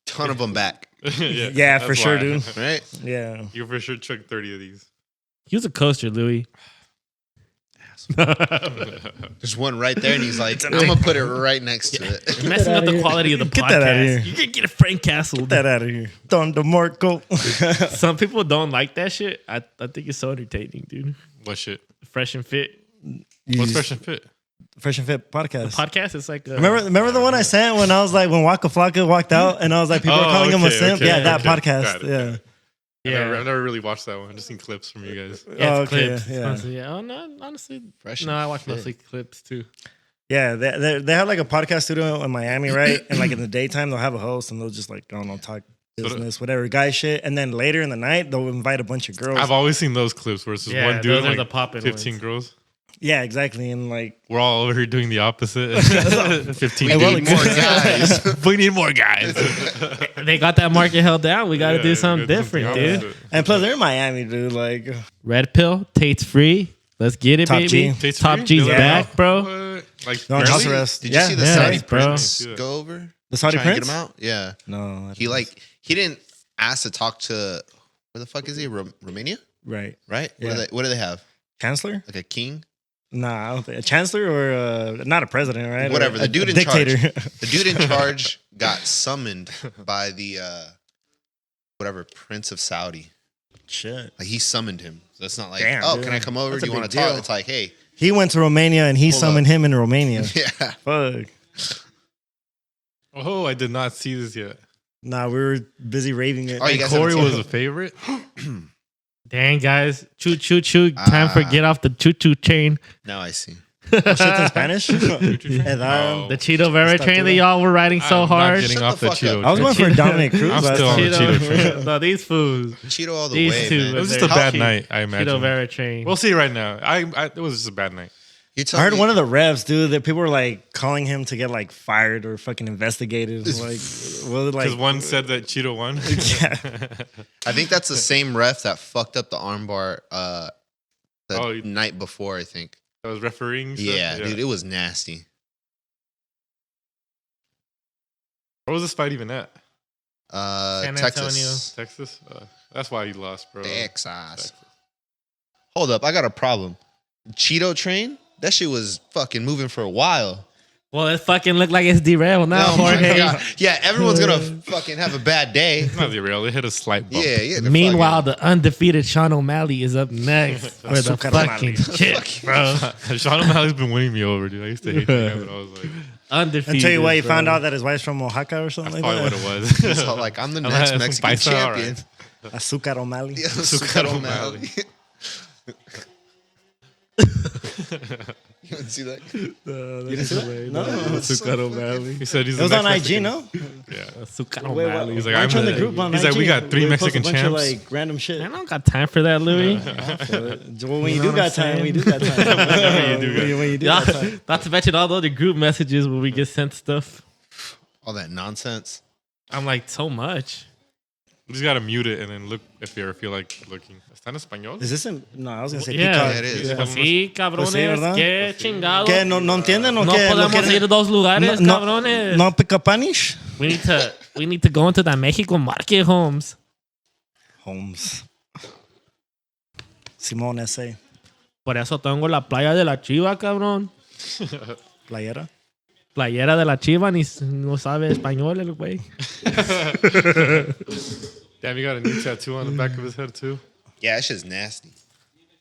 ton of them back, Yeah, for that's sure, why. dude. right? Yeah. You for sure chug 30 of these. He was a coaster, Louis. There's one right there, and he's like, "I'm gonna put it right next to it." You're messing up outta the here. quality of the Get that outta here. podcast. You're gonna get a Frank Castle. Get that out of here. Don DeMarco. Some people don't like that shit. I think it's so entertaining, dude. What shit? Fresh and Fit What's Fresh and Fit? Fresh and Fit podcast. podcast. It's like Remember the one I sent when I was like when Waka Flocka walked out and I was like people were calling him a okay, simp. okay, Yeah, that okay. podcast. Got it, Yeah. yeah. I've never really watched that one. I've just seen clips from you guys. Yeah, Oh, it's okay, clips. yeah. Mostly, yeah. Oh no, honestly, Fresh no. and I watch Fit. mostly clips too. Yeah, they have like a podcast studio in Miami, right? And like in the daytime they'll have a host and they'll just like I don't know talk business, whatever guy shit. And then later in the night they'll invite a bunch of girls. I've always seen those clips where it's just Yeah, one dude those and are like the poppin' 15 ones. girls. Yeah, exactly. And like We're all over here doing the opposite. 15 Hey, We well, dudes. need more guys. We need more guys. They got that market held down. We got to Yeah, do something we gotta do different, something dude. opposite. and plus they're in Miami, dude. Like Red Pill, Tate's free. Let's get it, Top baby. G. Taste Top free? G's They let back, out? bro. What? Like No, barely? house arrest. Did you Yeah, see the yeah, Saudi bro. Prince Yeah. go over? the Saudi Try and Prince? get him out? Yeah. No, I He didn't. like he didn't ask to talk to where the fuck is he? Romania, right. right? Yeah. What do they have? Chancellor? Like a king? Nah, I don't think a chancellor or not a president, right? Whatever. Or The dude a in dictator. charge. The dude in charge got summoned by the whatever Prince of Saudi. Shit. Like he summoned him. So it's not like, Damn, oh, dude. can I come over? That's Do a you want big to talk? deal. It's like, hey, He went to Romania and he Pull summoned up. him in Romania. yeah. Fuck. Oh, I did not see this yet. Nah, we were busy raving it. Oh, you guys Corey haven't was seen a favorite. Dang, guys. Choo, choo, choo. Time for Ah. get off the choo, choo chain. Now I see. Shit's in Spanish. And, No. The Cheeto Vera Stop train doing that that. y'all were riding so I'm hard. Not getting Shut off the the fuck Cheeto. up. I was train. going for Dominic Cruz I'm last still on time. the Cheeto train. No, these fools. Cheeto all the These way, two, man. It was just They're a bad cheap. night, I imagine. Cheeto Vera train. We'll see right now. It was just a bad night. You I tell heard me, one of the refs, dude, that people were like calling him to get like fired or fucking investigated. Like, well, like, Because one said that Cheeto won. yeah. I think that's the same ref that fucked up the armbar the Oh, night before, I think. That was refereeing stuff? Yeah, dude, it was nasty. Where was this fight even at? San Texas. Texas? That's why you lost, bro. Texas. Hold up, I got a problem. Cheeto train? That shit was fucking moving for a while. Well, it fucking looked like it's derailed now, Oh my Jorge. God. Yeah, everyone's gonna fucking have a bad day. It's not derailed. It hit a slight bump. Yeah. the Meanwhile, fucking- the undefeated Sean O'Malley is up next for the Azúcar fucking O'Malley. shit, bro. Sean O'Malley's been winning me over, dude. I used to hate that guy, but I was like, Undefeated. I tell you what, you bro. found out that his wife's from Oaxaca or something that's like probably that. what it was. So, like, I'm the I next had some Mexican paisa, champion. alright. Azúcar O'Malley. Yeah, Azúcar Azúcar O'Malley. O'Malley. You didn't see that? No, Azúcar O'Malley. He said he's it was the on next IG, Mexican. no? Yeah. Azúcar Wait, O'Malley. He's like, why I'm aren't you in the- the group on he's IG? like, we got 3 We post Mexican a bunch champs. Of, like random shit. Man, I don't got time for that, Louis. Well, when you know do what got I'm time, saying? when you do got time. When you do got time. Not to mention all the other group messages where we get sent stuff. All that nonsense. I'm like, so much. You just gotta mute it and then look if you ever feel like looking. ¿Está en español? Is this in? No, I was gonna say Yeah. peacock. Yeah, it is. Yeah. Sí, cabrones, Pues sí, ¿verdad? qué chingado. ¿Qué? ¿No entienden o No qué? podemos quieren? ir dos lugares, cabrones. No pick up Spanish? We need to go into the Mexico market, Holmes. Holmes. Simón S. Por eso tengo la playa de la Chiva, cabrón. Playera. Playera de la Chiva, ni no sabe español el güey. Damn, you got a new tattoo on the back of his head too. Yeah, that shit's nasty.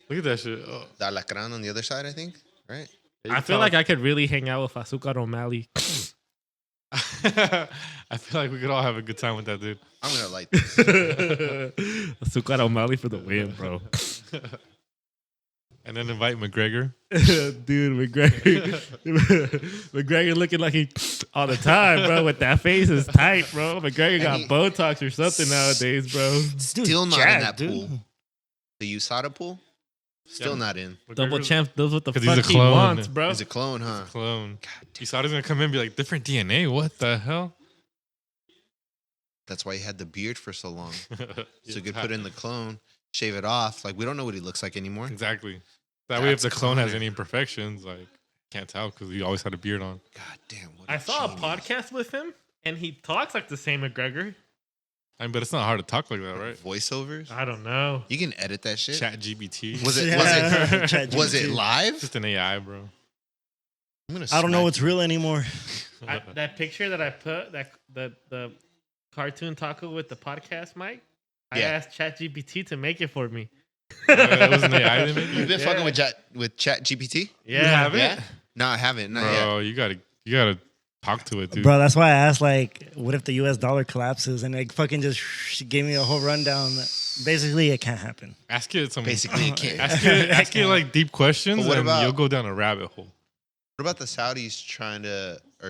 Look at that shit. Oh. The alacrán on the other side, I think. Right? I feel like I could really hang out with Azúcar O'Malley. I feel like we could all have a good time with that dude. I'm gonna like this. Azúcar O'Malley for the win, bro. And then invite McGregor. Dude, McGregor looking like he all the time, bro. With that face is tight, bro. McGregor got he- Botox or something nowadays, bro. Still not in jacked, that dude. pool. The USADA pool? Still Yeah. not in. Double McGregor's champ does what the 'Cause fuck he's a he clone. wants, bro. He's a clone, huh? clone. You thought he was gonna come in and be like, different DNA? What the hell? That's why he had the beard for so long. So Yeah, you could put in the clone, shave it off. Like, we don't know what he looks like anymore. Exactly. That way, if the That's clone has Connor. any imperfections, like, can't tell because he always had a beard on. God damn. What I saw a genius. podcast with him, and he talks like the same McGregor. I mean, but it's not hard to talk like that, right? Voiceovers? I don't know. You can edit that shit. Chat GBT. Was it Chat was it GPT. live? Just an AI, bro. I'm gonna I don't know smack what's real anymore. That picture that I put, that the cartoon taco with the podcast mic, I Yeah. asked ChatGPT to make it for me. It was an AI that made you. You've it? been fucking with Chat GPT? You haven't? Yeah. No, I haven't. Not yet. Bro, you gotta talk to it, dude. Bro, that's why I asked, like, what if the US dollar collapses? And like fucking just gave me a whole rundown. Basically, it can't happen. Ask it some. Basically, it can't. Ask it like deep questions, But what and about- you'll go down a rabbit hole. What about the Saudis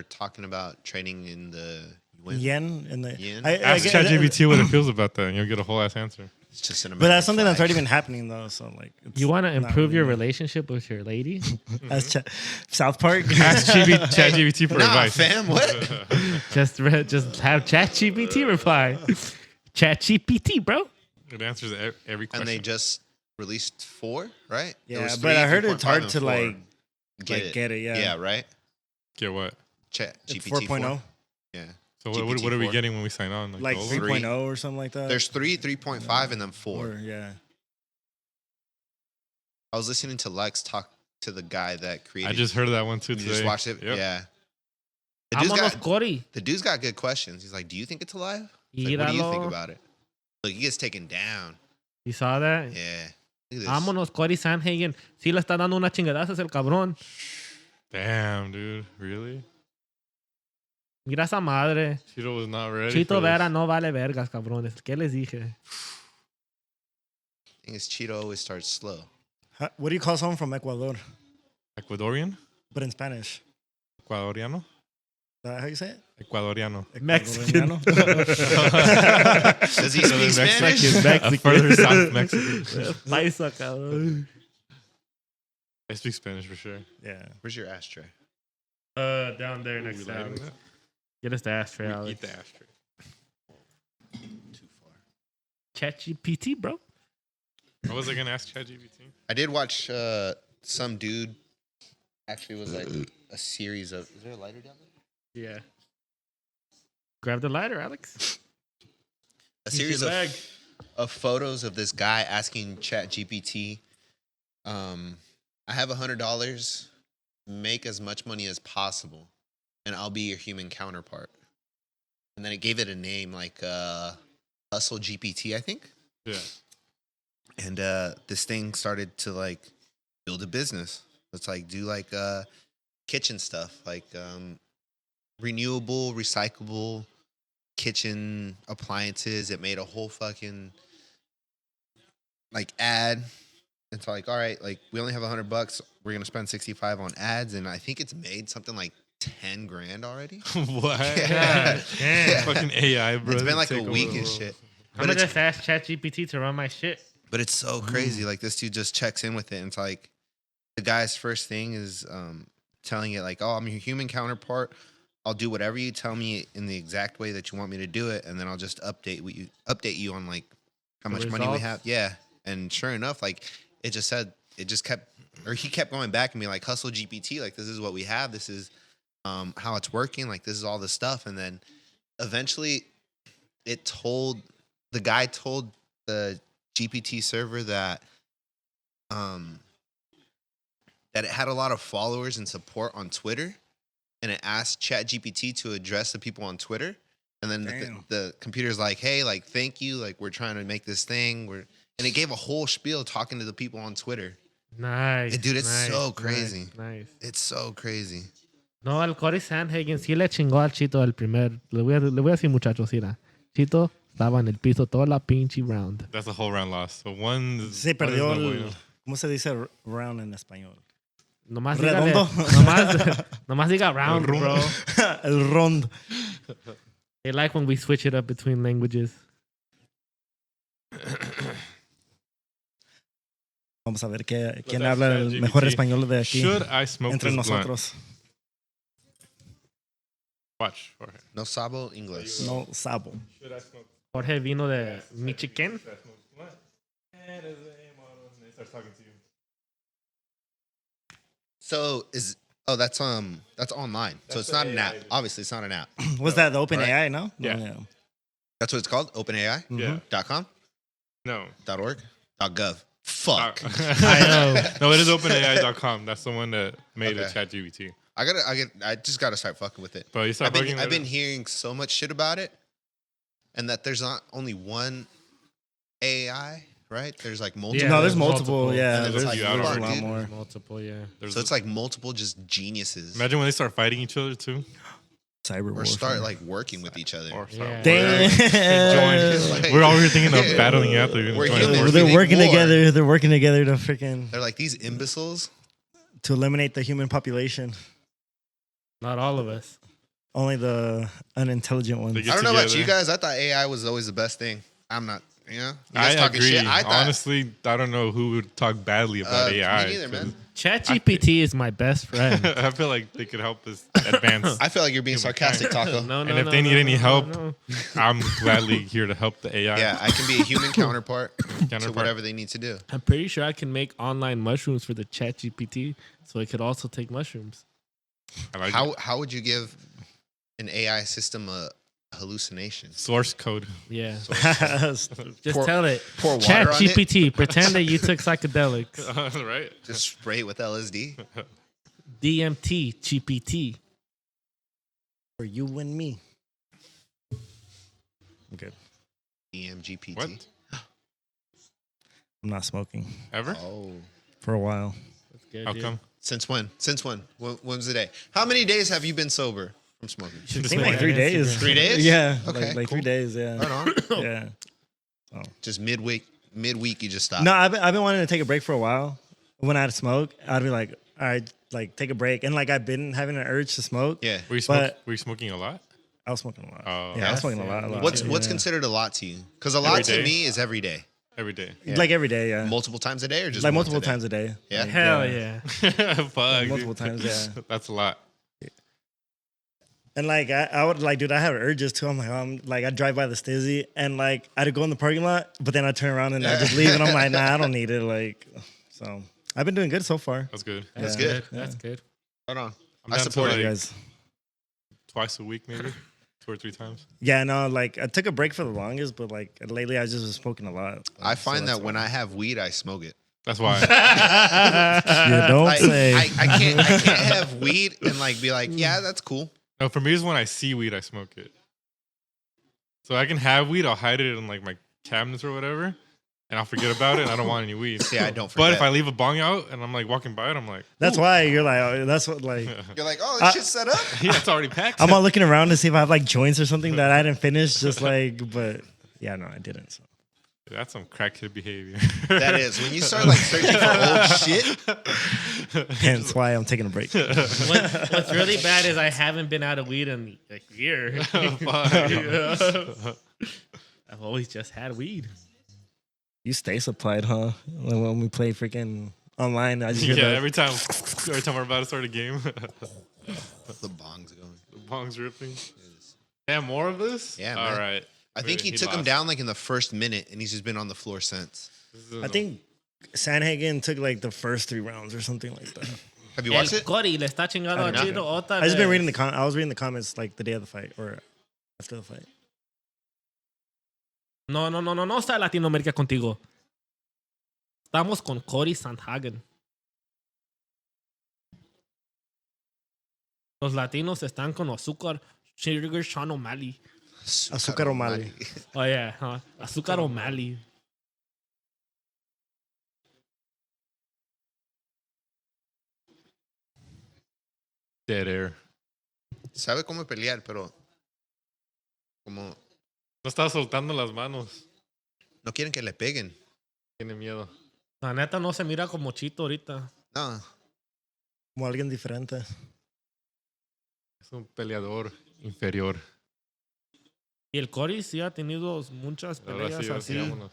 talking about trading in the yuan? Yen and the Yen? Ask ChatGPT what it feels about that, and you'll get a whole ass answer. It's just an But that's American something that's flag. already been happening though. So like, it's You want to not improve your really- relationship with your lady? That's South Park. Ask ChatGPT for Nah, advice. fam, what? just have ChatGPT reply. ChatGPT, bro. It answers every question. And they just released 4, right? There Yeah, was but 3, I heard 3.5, it's hard and to 4. like get it. Yeah, Yeah, right? Get what? Chat It's GPT 4.0, Yeah. So what are we GPT-4. getting when we sign on? like the old- 3.0 or something like that. There's 3, 3.5, and then 4. Or, yeah. I was listening to Lex talk to the guy that created I just heard of that one too You today. just watched it? Yep. Yeah. Vámonos, Cory. The dude's got good questions. He's like, do you think it's alive? It's like, what do you think Míralo. about it? Look, he gets taken down. You saw that? Yeah. Look at this. Vámonos, Cory Sanhagen. Sí le está dando una chingadaza el cabrón. Damn, dude. Really? Mira esa madre. Chito was not ready. Chito for this. Vera no vale vergas, cabrones. ¿Qué les dije? thing is, Cheeto always starts slow. What do you call someone from Ecuador, Ecuadorian? but in Spanish? Ecuadoriano? Is that how you say it? Ecuadoriano. Mexican. Ecuadoriano? Does he speak Spanish? A further South Mexican. Paisa, cabrón. I speak Spanish for sure. Yeah. Where's your ashtray? Down there Ooh, next we to lighting Alex. that? Get us the ashtray, We Alex. eat the ashtray. Too far. ChatGPT, bro. What was I gonna ask ChatGPT? I did watch some dude. Actually, was like a series of. Is there a lighter down there? Yeah. Grab the lighter, Alex. A Use series your bag. of photos of this guy asking ChatGPT, I have $100. Make as much money as possible, and I'll be your human counterpart. And then it gave it a name like Hustle GPT, I think. Yeah. And this thing started to like build a business. Let's like do like kitchen stuff, like renewable, recyclable kitchen appliances. It made a whole fucking like ad. It's like, all right, like we only have $100. We're gonna spend 65 on ads, and I think it's made something like 10 grand already. What? Yeah. Damn. Fucking AI, bro. It's been like Take a over week the and world. shit. I'm But gonna it's, just ask ChatGPT to run my shit. but it's so crazy. Like this dude just checks in with it, and it's like the guy's first thing is telling it like, "Oh, I'm your human counterpart. I'll do whatever you tell me in the exact way that you want me to do it, and then I'll just update you on like how The much money we results? have. Yeah, and sure enough, like it just kept, or he kept going back and being like, hustle GPT, like this is what we have, this is how it's working, like this is all the stuff, and then eventually the guy told the GPT server that that it had a lot of followers and support on Twitter, and it asked ChatGPT to address the people on Twitter, and then the computer's like, hey, like thank you, like we're trying to make this thing, and it gave a whole spiel talking to the people on Twitter. Nice. Dude, it's nice, so crazy. Nice. It's so crazy. No, al Corey Sandhagen sí le chingó al Chito el primer. Le voy a decir, muchachos, mira. Chito estaba en el piso toda la pinche round. That's a whole round loss. So one. Se perdió el... ¿Cómo se dice round en español? Nomás Redondo. Nomás diga round, bro. El rond. They like when we switch it up between languages. Vamos a ver quién Let's habla ask el ChatGPT. mejor español de aquí. Should I smoke Entre this blunt? nosotros. Watch. Jorge. No sabo English. No sabo. Should I smoke? Jorge vino de Michigan. Should I smoke this blunt? And as a model, and it starts talking to you. So that's online. So it's not an app. Obviously, it's not an app. Was that the Open Right. AI, no? Yeah. That's what it's called. OpenAI. Yeah. .com. No. .org. .gov. Fuck. No, it is openai.com. That's the one that made Okay. a chat GPT. I just gotta start fucking with it. But you start I've been hearing so much shit about it, and that there's not only one AI, right? There's like multiple. Yeah, No, there's there's multiple. multiple. Yeah, And there's, it's like, there's a fuck, lot dude. more. Multiple, yeah. So it's like multiple just geniuses, Imagine when they start fighting each other too. Cyber or warfare. start like working with each other. Or Yeah. Damn. Like- We're all here thinking of battling out there. We're Join humans. forces. They're Make working war. together. They're working together to freaking They're like these imbeciles. to eliminate the human population. Not all of us. Only the unintelligent ones. They I get don't know about together. you guys. I thought AI was always the best thing. I'm not. You know, you guys I talking agree. shit. I thought, Honestly, I don't know who would talk badly about AI. me neither, man. ChatGPT is my best friend. I feel like they could help us advance. I feel like you're being sarcastic, Taco. No, And if they need any help, I'm gladly here to help the AI. Yeah, I can be a human counterpart to Counterpart. whatever they need to do. I'm pretty sure I can make online mushrooms for the ChatGPT, so it could also take mushrooms. I like it. How would you give an AI system a hallucination? Source code. Yeah. That's Just Pour- tell it. pour water on it? ChatGPT, pretend that you took psychedelics. Right? Just spray it with LSD. DMT, GPT. for you and me. Okay. EMGPT. What? I'm not smoking Ever? Oh. for a while. That's good. How dude. come? Since when? Since when? When was the day? How many days have you been sober from smoking? You should I think put like it 3 on days. Instagram. 3 days? Yeah. Okay, Like cool. 3 days. Yeah. Right on. Yeah. Just midweek you just stopped. No, I've been wanting to take a break for a while. When I'd smoke, I'd be like, all right, like take a break. And like I've been having an urge to smoke. Yeah. Were you smoking a lot? I was smoking a lot. Oh. Yeah, I was smoking a lot. What's considered a lot to you? Because a lot Every to day? me is every day. Every day. Yeah. Like every day, yeah. Multiple times a day or just Like once multiple a day? times a day. Yeah? Like, Hell yeah. Fuck. Like, multiple dude. times, yeah. That's a lot. And like I would like, dude, I have urges too. I'm like, I'd drive by the Stizzy and like I'd go in the parking lot, but then I'd turn around and I'd just leave and I'm like, nah, I don't need it. Like, so I've been doing good so far. That's good. That's Yeah. good. That's good. Right on. I'm I down to support like You guys. twice a week, maybe 2 or 3 times. Yeah, no, like I took a break for the longest, but like lately I just was smoking a lot. I find So that that's when why. I have weed, I smoke it. That's why. You don't Like, say. I can't have weed and like be like, yeah, that's cool. No, for me, is when I see weed, I smoke it. So I can have weed, I'll hide it in like my cabinets or whatever, and I'll forget about it. And I don't want any weed. Yeah, I don't forget. But if I leave a bong out and I'm like walking by it, I'm like, That's why you're like, oh, that's what like. You're like, oh, this shit's set up. yeah, it's already packed. I'm all looking around to see if I have like joints or something that I didn't finish. Just like, but yeah, no, I didn't. So. That's some crackhead behavior. That is. When you start like searching for old shit, Hence why I'm taking a break. What's really bad is I haven't been out of weed in a year. I've always just had weed. You stay supplied, huh? When we play freaking online, I just hear Yeah, that. every time we're about to start a game, the bong's going. Pong's ripping. Damn, more of this? Yeah, All man. right. I think he took him lost. down like in the first minute, and he's just been on the floor since. I think Sanhagen took like the first 3 rounds or something like that. Have you El watched it? Cody le está chingando a I don't Chito otra I just been vez. reading I was reading the comments like the day of the fight or after the fight. No está Latinoamérica contigo. Estamos con Cody Sandhagen. Los latinos están con Azúcar, Sugar Sean O'Malley. Azúcar O'Malley. Oh, yeah. Azúcar O'Malley. Dead air. Sabe cómo pelear, pero como No está soltando las manos. no quieren que le peguen. Tiene miedo. La neta no se mira como Chito ahorita. No. Como alguien diferente. Es un peleador inferior. Y el Cody sí ha tenido muchas Ahora peleas sí, así. vámonos.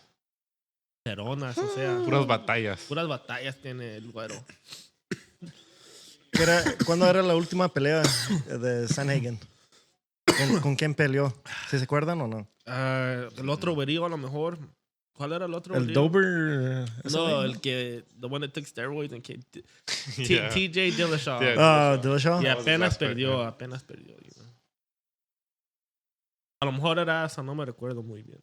Ceronas, o sea. Puras batallas. Puras batallas tiene el güero. ¿Cuándo era la última pelea de Sanhagen? ¿Con quién peleó? ¿Sí se acuerdan o no? El otro güerío a lo mejor. ¿Cuál era el otro El güerío? Dober. ¿ese No, güey? el que... The one that took steroids and Yeah. TJ Dillashaw. Yeah. Dillashaw. Y That was the apenas last fight, perdió, yeah. apenas perdió. You know. A lo mejor era esa, no me recuerdo muy bien.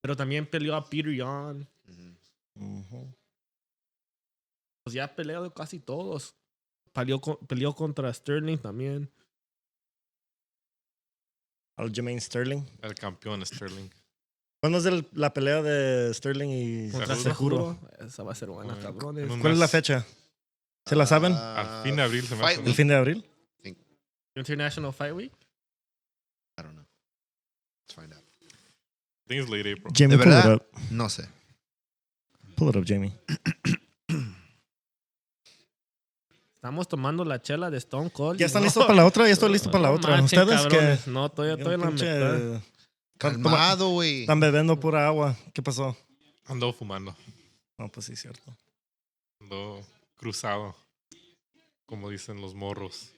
Pero también peleó a Peter Yan. Ujú. Pues ya ha peleado casi todos. Peleó contra Sterling también. Al Jermaine Sterling. El campeón Sterling. ¿Cuándo es la pelea de Sterling y Contra Seguro? Seguro. Esa va a ser buena, En cabrones. un ¿Cuál es la mes. fecha? ¿Se la saben? Al fin de abril se me Fight hace. ¿El Week. fin de abril? International Fight Week. I don't know. Let's find out. I think it's late April. Jamie, ¿De pull it verdad? up. No sé. Pull it up, Jamie. Estamos tomando la chela de Stone Cold. ¿Ya y están no- listos para la otra? Ya estoy listo para la no otra. manchen, ¿Ustedes qué? cabrones. No, todavía estoy en la mitad. Calmado, güey. Están bebiendo pura agua. ¿Qué pasó? Ando fumando. No, pues sí, cierto. Ando cruzado. Como dicen los morros.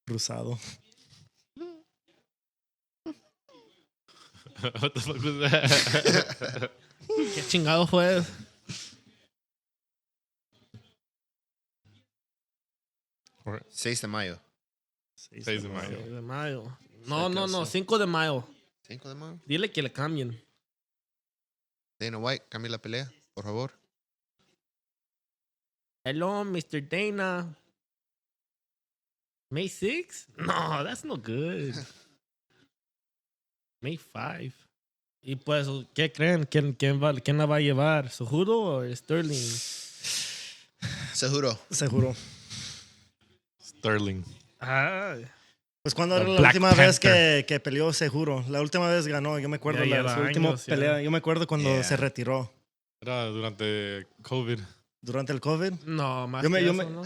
Cruzado. What the fuck was that? ¿Qué chingado fue? 6 de mayo. 6 de mayo. 6 de mayo. No, 5 de mayo. 5 de mayo. Dile que le cambien. Dana White, cambie la pelea, por favor. Hello, Mr. Dana. May 6? No, that's no good. May 5. Y pues, ¿qué creen? ¿Quién la va a llevar? ¿Sujuro o Sterling? Seguro. Seguro. Sterling. Pues cuando The era la Black última vez Panther. que peleó Seguro. La última vez ganó. Yo me acuerdo Ya lleva su última años, ya. pelea. Yo me acuerdo cuando Yeah. se retiró. Era durante COVID. Durante el COVID. No, más Yo me- que yo eso, me- ¿no?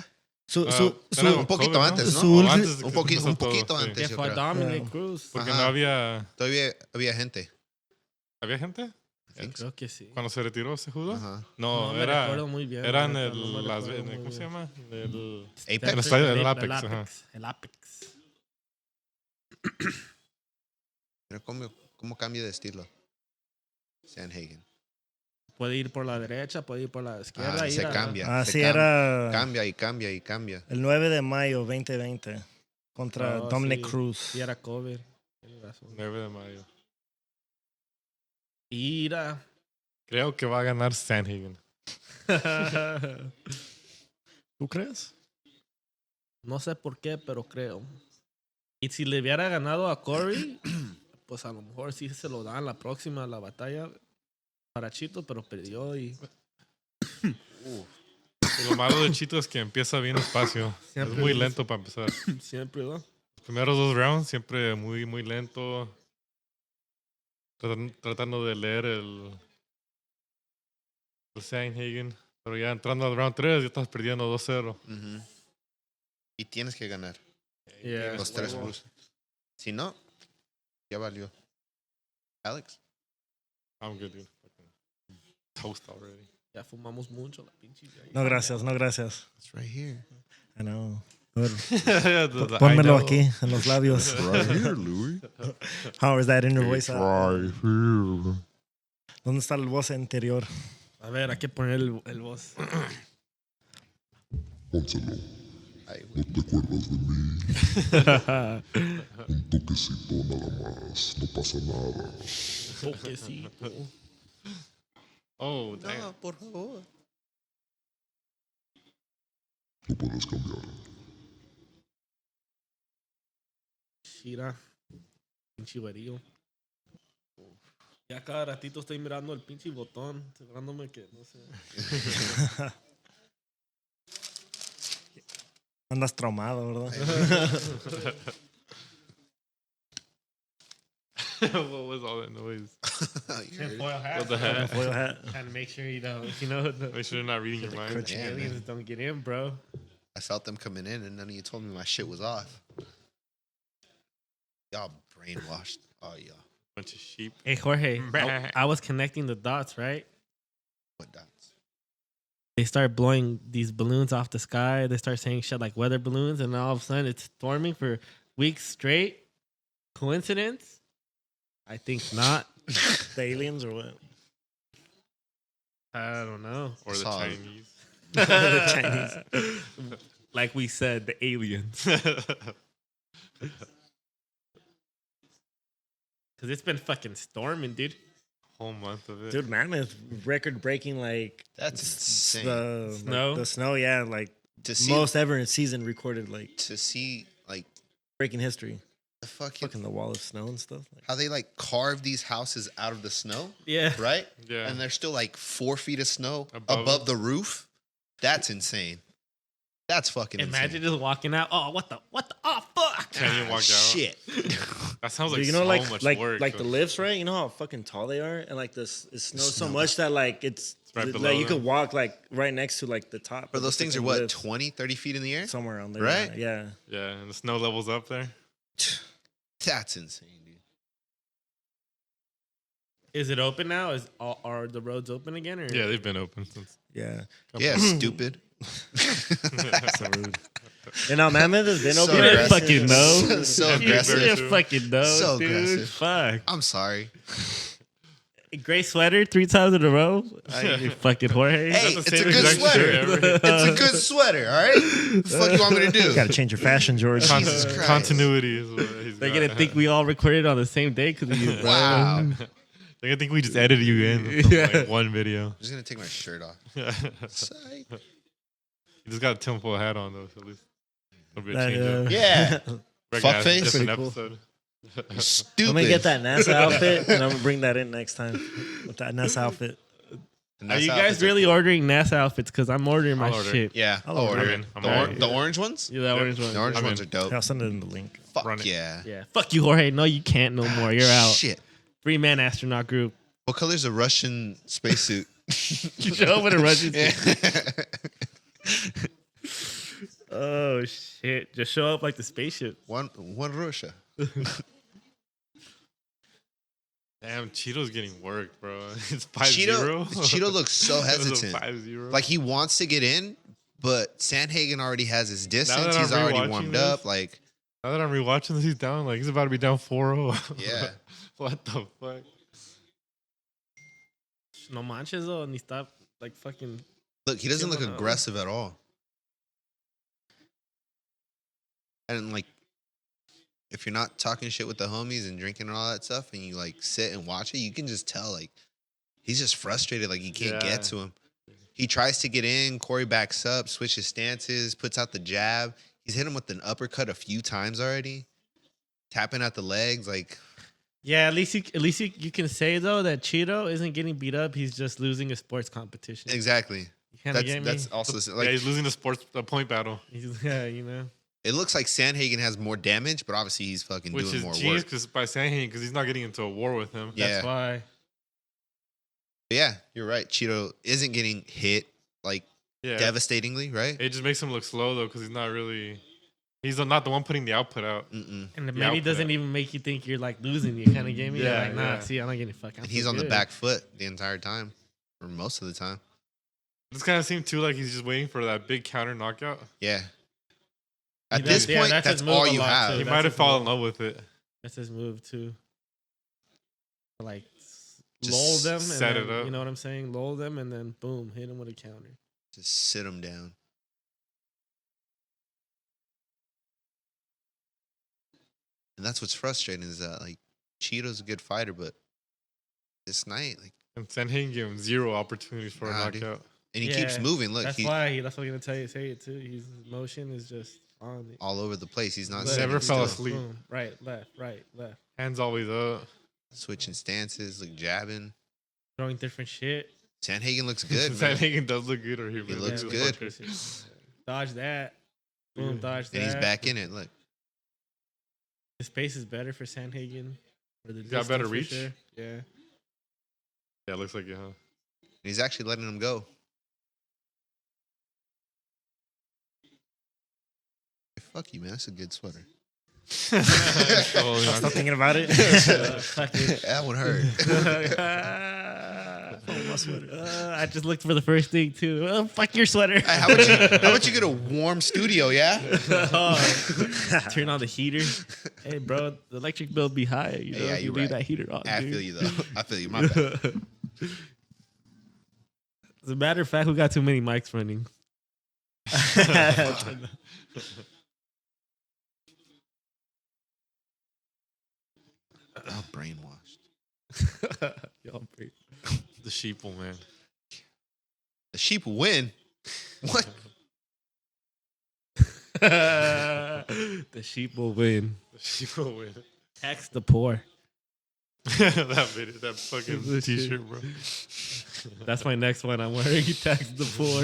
Era un poquito COVID, antes, ¿no? Su O ulti- antes de que Un se poquito, empezó un todo, poquito sí. antes. Que yo fue creo. Dominic Yeah. Cruz. Porque Ajá. no había... Todavía había gente. ¿Había gente? I think so. Creo que sí. Cuando se retiró, ¿se jugó? Ajá. No, No me era... recuerdo muy bien. Era en la neta, el... no me Las, recuerdo en el- muy ¿Cómo se bien. llama? El Apex. El estadio del El Apex, ajá. El Apex. Pero ¿cómo cambia de estilo? Sanhagen. Puede ir por la derecha, puede ir por la izquierda. Se cambia. Ah, se sí, cambia, era Cambia y cambia y cambia. el 9 de mayo 2020 contra Oh, Dominic sí. Cruz. Sí, era COVID. Tienes razón. 9 de mayo. Ira. Creo que va a ganar Sanhagen. ¿Tú crees? No sé por qué, pero creo. Y si le hubiera ganado a Corey, pues a lo mejor sí se lo dan la próxima, la batalla para Chito, pero perdió y Y lo malo de Chito es que empieza bien despacio. Siempre Es muy es- lento para empezar. siempre, ¿no? Los primeros 2 rounds siempre muy, muy lento. Tratando de leer el Sanhagen. Pero ya entrando al round 3 ya estás perdiendo 2-0. Ujú. Y tienes que ganar. Yeah. Los 3 bruces. Si no, ya valió. Alex. I'm good, dude. Fucking toast already. Ya fumamos mucho la pinche. No, gracias, no, gracias. It's right here. I know. A ver, I pónmelo know. aquí, en los labios. Right here, Louis. How is that inner voice? It's right here. ¿Dónde está el voz interior? A ver, hay que poner el voz. Pónselo, Ay, no te acuerdas de mí. Un toquecito nada más, no pasa nada. Toquecito. Oh, damn. no, por favor. Lo puedes cambiar. Shira. Pinche güerillo. Ya cada ratito estoy mirando el pinche botón, asegurándome que no sé. Andas traumado, ¿verdad? What was all that noise? You heard it. Foil hat. What the heck? Foil hat. Trying to make sure you know, Make sure you're not reading your mind. crutch. Yeah, aliens man. don't get in, bro. I felt them coming in, and none of you told me my shit was off. Y'all brainwashed. Oh, y'all. Bunch of sheep. Hey Jorge, I was connecting the dots, right? What dots? They start blowing these balloons off the sky. They start saying shit like weather balloons, and all of a sudden it's storming for weeks straight. Coincidence? I think not. The aliens or what? I don't know. Or the Saw it. Chinese. The Chinese. Like we said, the aliens. Because it's been fucking storming, dude. Whole month of it. Dude, Mammoth record breaking like That's insane. the Snow? the snow, yeah, like to see, most ever in season recorded, like to see, like, breaking history. the fucking, Fucking the wall of snow and stuff. Like, how they, like, carve these houses out of the snow, Yeah. right? Yeah. And there's still, like, 4 feet of snow Above above the roof. That's insane. That's fucking Imagine insane. just walking out. Oh, what the? Oh, fuck. Can't even walk out. Shit. That sounds like you know, so like much like work. like the lifts, right? You know how fucking tall they are, and like this it snows so Snow. much that like it's right like below you could them. walk like right next to like the top. But of those the things are fucking what, lifts. 20, 30 feet in the air? Somewhere around there, Right? Yeah. Yeah, and the snow levels up there. That's insane, dude. Is it open now? Are the roads open again? Or? Yeah, they've been open since. Yeah. Yeah, stupid. So rude. You know, Mammoth has been So open. You didn't aggressive. fucking know. So You aggressive. didn't fucking know, So dude. aggressive. Fuck. I'm sorry. Gray sweater 3 times in a row. You fucking Jorge. Hey, the it's a same good exact sweater. shirt ever. It's a good sweater, all right? What the fuck you want me to do? You gotta change your fashion, George. Jesus Christ. Continuity is what he's They're got. gonna think we all recorded on the same day because of you, bro. Wow. I'm They're gonna think we just edited you in from like one video. just going to take my shirt off. You Psych. just got a tinfoil hat on though, so at least it'll be a That, change up. Yeah. Recognize fuckface. different Pretty cool. episode. Stupid. I'm gonna get that NASA outfit, and I'm gonna bring that in next time with that NASA outfit. And Are that's you how guys it's a- really ordering NASA outfits? Because I'm ordering my I'll order. shit. Yeah. I'll I'll order order it. it. I'm The, ordering the orange ones? Yeah, that orange one. The orange I'm ones in. are dope. I'll send it in the link. Fuck Run it. yeah. Yeah. Fuck you, Jorge. No, you can't no more. You're out. Shit. 3-man astronaut group. What color's a Russian spacesuit? You show up in a Russian. Yeah. Oh shit! Just show up like the spaceship. one Russia. Damn, Cheeto's getting worked, bro. It's 5-0. Cheeto looks so It was a hesitant. 5-0. Like he wants to get in, but Sandhagen already has his distance. that He's I'm already rewatching warmed this- up. Like, now that I'm rewatching this, he's down. Like he's about to be down 4-0. yeah. What the fuck? No manches though, and he stopped like fucking. Look, he doesn't look Chilling out. aggressive at all. And like, if you're not talking shit with the homies and drinking and all that stuff, and you like sit and watch it, you can just tell like he's just frustrated. Like you can't Yeah. get to him. He tries to get in. Corey backs up, switches stances, puts out the jab. He's hit him with an uppercut a few times already. Tapping at the legs, like Yeah, at least you can say though that Cheeto isn't getting beat up. He's just losing a sports competition. exactly. You kind of That's get me. that's also like Yeah, he's losing the point battle, Yeah, you know. it looks like Sandhagen has more damage, but obviously he's fucking which doing is more genius work. because by saying because he's not getting into a war with him. Yeah. That's why. But yeah, you're right. Cheeto isn't getting hit like Yeah, devastatingly, right? it just makes him look slow though because he's not really. He's not the one putting the output out. Mm-mm. And Yeah, maybe I'll it put doesn't it. even make you think you're like losing. You kind of get me. You're Yeah, like, nah, yeah. see, I'm not getting fucking. And he's on the back foot the entire time, or most of the time. This kind of seemed too like he's just waiting for that big counter knockout. Yeah. At He this does- yeah, point, that's that's his move all a you lot, have. too. He That's might have his fallen in move. love with it. That's his move too. Like Just lull them, and set then, it up. You know what I'm saying? Lull them, and then boom, hit him with a counter. Just sit him down. And that's what's frustrating is that like Cheeto's a good fighter, but this night, like, And Sanhagen gave him 0 opportunities for Nah, a dude. knockout. and he Yeah, keeps moving. Look, That's he why. That's what I'm gonna tell you. Say it too. His motion is just on it. all over the place. He's not Left, sitting Never fell still. asleep. Boom, right, left, right, left. Hands always up. Switching stances, like jabbing. Throwing different shit. Sanhagen looks good, man. Sanhagen does look good, or he looks Yeah, good. different shit. Dodge that. Boom, dodge that. And he's back in it. Look, The space is better for Sanhagen. For the got better distance, for reach? sure. Yeah. Yeah, looks like it, huh? he's actually letting him go. Hey, fuck you, man. That's a good sweater. Oh, yeah. Stop thinking about it. Fuck it. That one hurt. I just looked for the first thing too. Oh, fuck your sweater. Hey, how about you get a warm studio, yeah? Turn on the heater. Hey, bro, the electric bill be high. You know, yeah, if you you're leave right. that heater on. I dude. feel you, though. I feel you. My bad. As a matter of fact, who got too many mics running? Oh, brainwashed. Y'all break. The sheeple, man. The sheep will win. What? The sheep will win. The sheeple win. Tax the poor. That video, that fucking This shit. t-shirt, bro. That's my next one. I'm wearing tax the poor.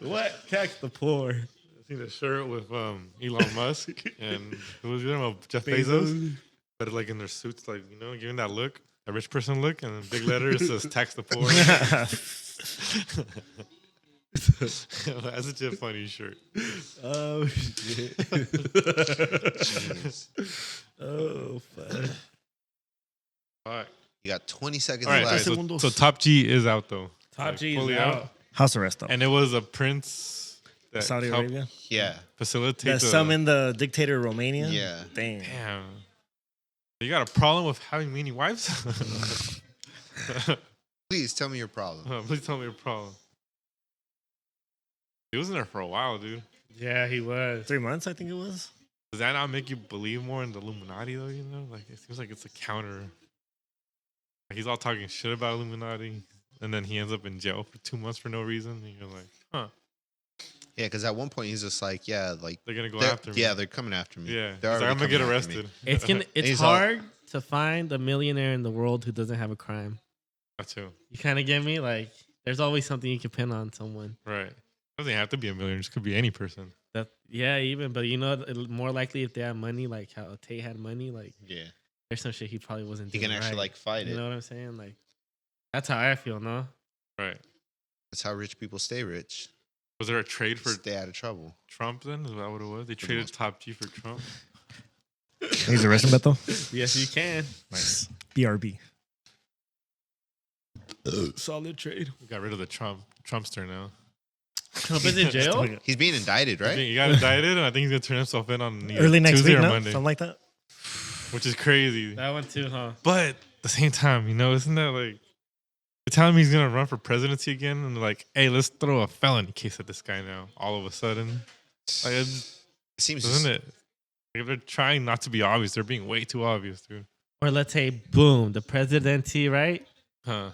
What? Tax the poor. I seen a shirt with Elon Musk and who was the other? Jeff Bezos. But like in their suits, like, you know, giving that look, a rich person look, and in big letters says "tax the poor." That's such a funny shirt. Oh shit. Jeez. Oh fuck. Fuck. You got 20 seconds All right, left. so Top G is out though. Top Like, G is fully out. House arrest though. and it was a prince that Saudi helped Arabia. Yeah. facilitate That the. summoned the dictator of Romania. Yeah. Damn. Damn. You got a problem with having many wives? Please tell me your problem. Please tell me your problem. He was in there for a while, dude. Yeah, he was. 3 months, I think it was. Does that not make you believe more in the Illuminati, though? You know, like it seems like it's a counter. Like he's all talking shit about Illuminati, and then he ends up in jail for 2 months for no reason. And you're like, huh? Yeah, because at one point he's just like, yeah, like They're gonna go they're- after me. yeah, they're coming after me. yeah. They're He's like, already I'm gonna get coming after me. arrested. It's gonna. It's He's all- hard to find a millionaire in the world who doesn't have a crime. That too. You kind of get me? Like, there's always something you can pin on someone. Right. Doesn't have to be a millionaire. It could be any person. That yeah, even but you know, more likely if they have money, like how Tate had money, like Yeah. there's some shit he probably wasn't. He doing can actually right. like fight You it. know what I'm saying? Like, that's how I feel. No. Right. That's how rich people stay rich. Was there a trade for Stay out of trouble. Trump then? Is that what it was? They the traded most Top G for Trump. He's arresting Beto. Yes, you can. Nice. BRB. Solid trade. We got rid of the Trumpster now. Trump is in jail. He's being indicted, I think right? he got indicted, and I think he's gonna turn himself in on either Early next Tuesday week, or no? Monday, Something like that. which is crazy. That one too, huh? But at the same time, you know, isn't that like they're telling me he's gonna run for presidency again, and they're like, hey, let's throw a felony case at this guy now. All of a sudden, like, It seems isn't it? Like, if they're trying not to be obvious, they're being way too obvious, dude. Or let's say, boom, the presidency, right? Huh?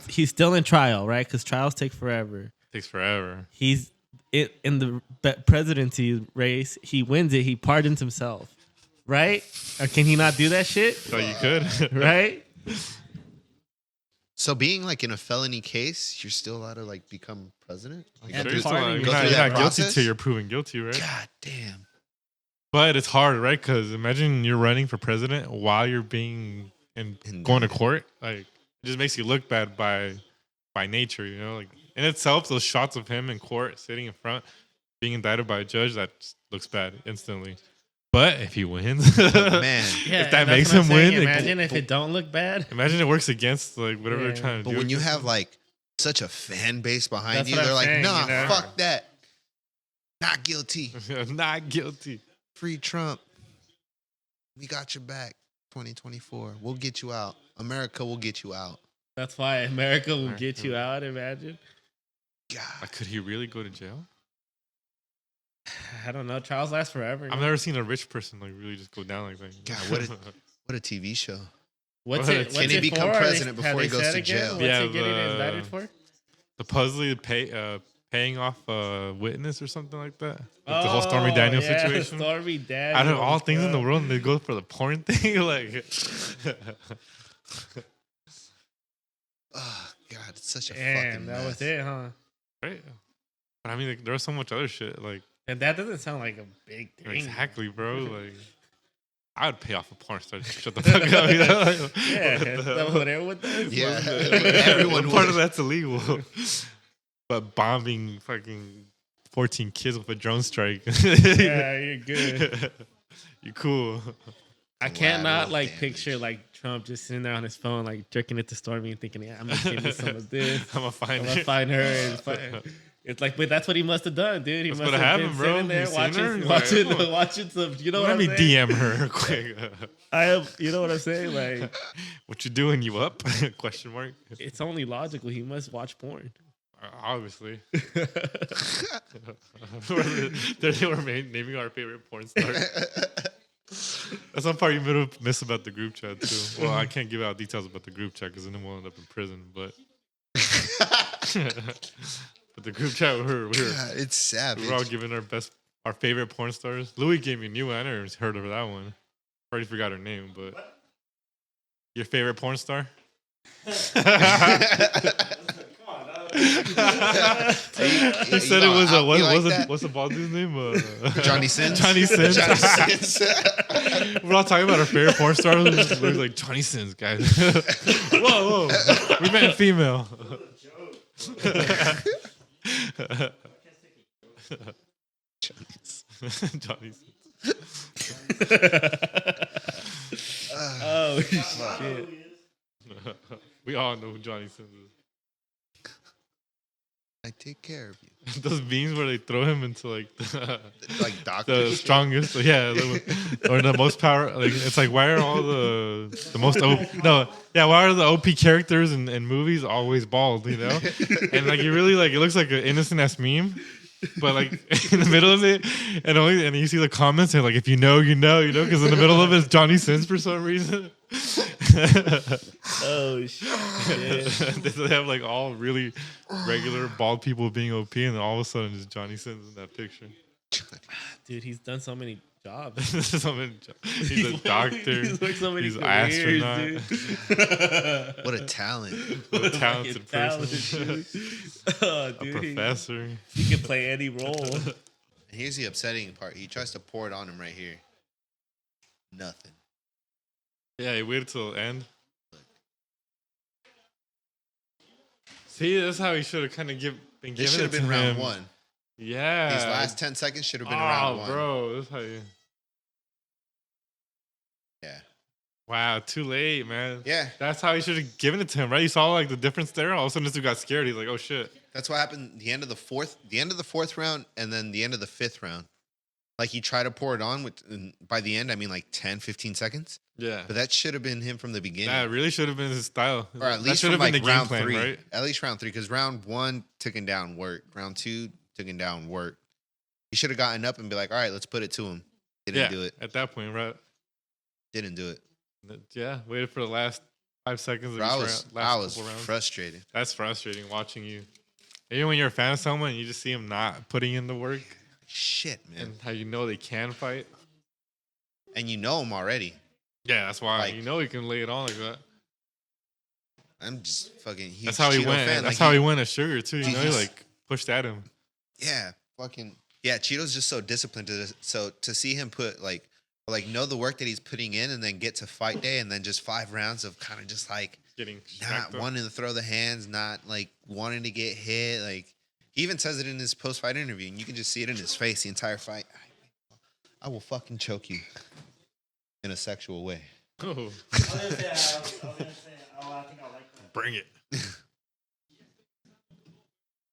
He's still in trial, right? Because trials take forever. Takes forever. He's in the presidency race. He wins it. He pardons himself, right? Or can he not do that shit? So you could, Right? So being like in a felony case, you're still allowed to like become president? Like, And Sure, go you're through- pardon you're you. go not, through you're that not guilty process? till you're proven guilty, right? God damn. But it's hard, right? Because imagine you're running for president while you're being and going to Indicted. court. Like, it just makes you look bad by nature, you know. Like in itself, those shots of him in court, sitting in front, being indicted by a judge, that just looks bad instantly. But if he wins, Man. Yeah, if that and that's makes what I'm him win, saying. Imagine if it don't look bad. imagine it works against like whatever Yeah. they're trying to But do. when you against have him. like such a fan base behind That's you, what they're I'm like, saying, nah, you know? fuck that. Not guilty. not guilty. Free Trump. We got your back. 2024. We'll get you out. America will get you out. That's why America will get you out. Imagine. God. Like, could he really go to jail? I don't know. Trials last forever. I've never seen a rich person like really just go down like that. God, what a TV show. What's What? it? What's Can he it become for? president Have before he they goes said to again? jail? What's Yeah, he getting indicted for? supposedly paying off a witness or something like that. Like the whole Stormy Daniels situation. Stormy Daniels. Out of all things in the bro. world, they go for the porn thing. Like, Oh, God, it's such a Damn, fucking that mess. was it, huh? right? But I mean, like, there was so much other shit. Like, And that doesn't sound like a big thing. exactly, bro. Like, I would pay off a porn star. Just shut the fuck up. You know? Like, Yeah, what the that's hell? what everyone does. Yeah. Everyone Everyone part would. of that's illegal. But bombing fucking 14 kids with a drone strike. Yeah, you're good. You cool. I cannot Collateral like damage. picture like Trump just sitting there on his phone, like jerking it to Stormy and thinking, "Yeah, I'm gonna give me some of this. I'm gonna find I'm gonna her. find her." It's like, but that's what he must have done, dude. He That's must what have happened, been bro. sitting there You seen watching, her? watching, Like, watching some. You know what Let I'm me saying? DM her quick. I am. You know what I'm saying? Like, What you doing? You up? Question mark. it's only logical. He must watch porn. Obviously. They were naming our favorite porn star. That's one part you miss about the group chat too. Well, I can't give out details about the group chat because then we'll end up in prison. But but the group chat, we were God, it's savage. all giving our favorite porn stars. Louis gave me a new one. I never heard of that one. Already forgot her name, but your favorite porn star? He He said it was what's the bald dude's name? Johnny Sins. Johnny Sins. Johnny Sins. We're all talking about our favorite porn stars. We're like Johnny Sins, guys. Whoa, we meant female. Johnny Sins. Oh shit! We all know who Johnny Sins is. I take care of you. Those memes where they throw him into like Like the doctor. strongest, yeah, or the most power. Like it's like why are all the most why are the OP characters in movies always bald? You know, and like you really like it looks like an innocent ass meme, but like in the middle of it, and you see the comments and like if you know, because in the middle of it is Johnny Sins for some reason. Oh shit! They have like all really regular bald people being OP, and then all of a sudden it's Johnny Sins in that picture. Dude, he's done so many jobs. He's a doctor. He's like so many He's an careers, astronaut. dude. What a talent. What a talented Talented, person. dude. Oh, A dude, professor. he can play any role. And here's the upsetting part. He tries to pour it on him right here. Nothing. Yeah, he waited till the end. See, that's how he should have kind of been given This should it have to been round him. one. Yeah. These last 10 seconds should have been oh, round one. bro. That's how you... Yeah. Wow, too late, man. Yeah. That's how he should have given it to him, right? You saw like the difference there. All of a sudden, this dude got scared. He's like, "Oh shit!" That's what happened. The end of the fourth round, and then the end of the fifth round. Like he tried to pour it on and by the end, I mean like 10, 15 seconds. Yeah. But that should have been him from the beginning. That really should have been his style. Or at That least should from have been like the game round plan, three. right? At least round 3, because round 1 took him down work. Round 2 took him down work. He should have gotten up and be like, all right, let's put it to him. Didn't do it. At that point, right? Didn't do it. Yeah, waited for the last 5 seconds. Bro, Of I each was last couple rounds. frustrated. That's frustrating watching you. Even when you're a fan of someone, you just see them not putting in the work, Shit, man. and how you know they can fight. And you know him already. Yeah, that's why Like- you know he can lay it on like that. I'm just fucking huge That's how he Cheeto went. fan. That's Like, how he went at Sugar too. You He know, he just- like pushed at him. Yeah, fucking yeah. Cheeto's just so disciplined to this. So to see him put like know the work that he's putting in, and then get to fight day, and then just 5 rounds of kind of just like Getting not smacked up. wanting to throw the hands, not like wanting to get hit. Like he even says it in his post fight interview, and you can just see it in his face the entire fight. I will fucking choke you in a sexual way. Oh, I was gonna say, I think I like that. bring it.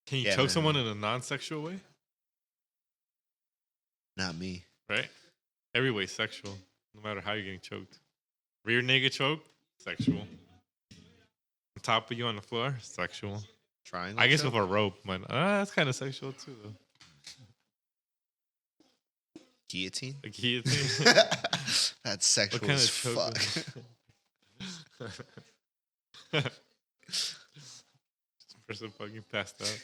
Can you Yeah, choke man. someone in a non-sexual way? Not me. Right? Every way sexual, no matter how you're getting choked. Rear naked choke, sexual. On top of you on the floor, sexual. Triangle. I guess choke? with a rope, but that's kind of sexual too, though. Guillotine. A guillotine. That's sexual kind as of choke fuck. This person fucking passed out.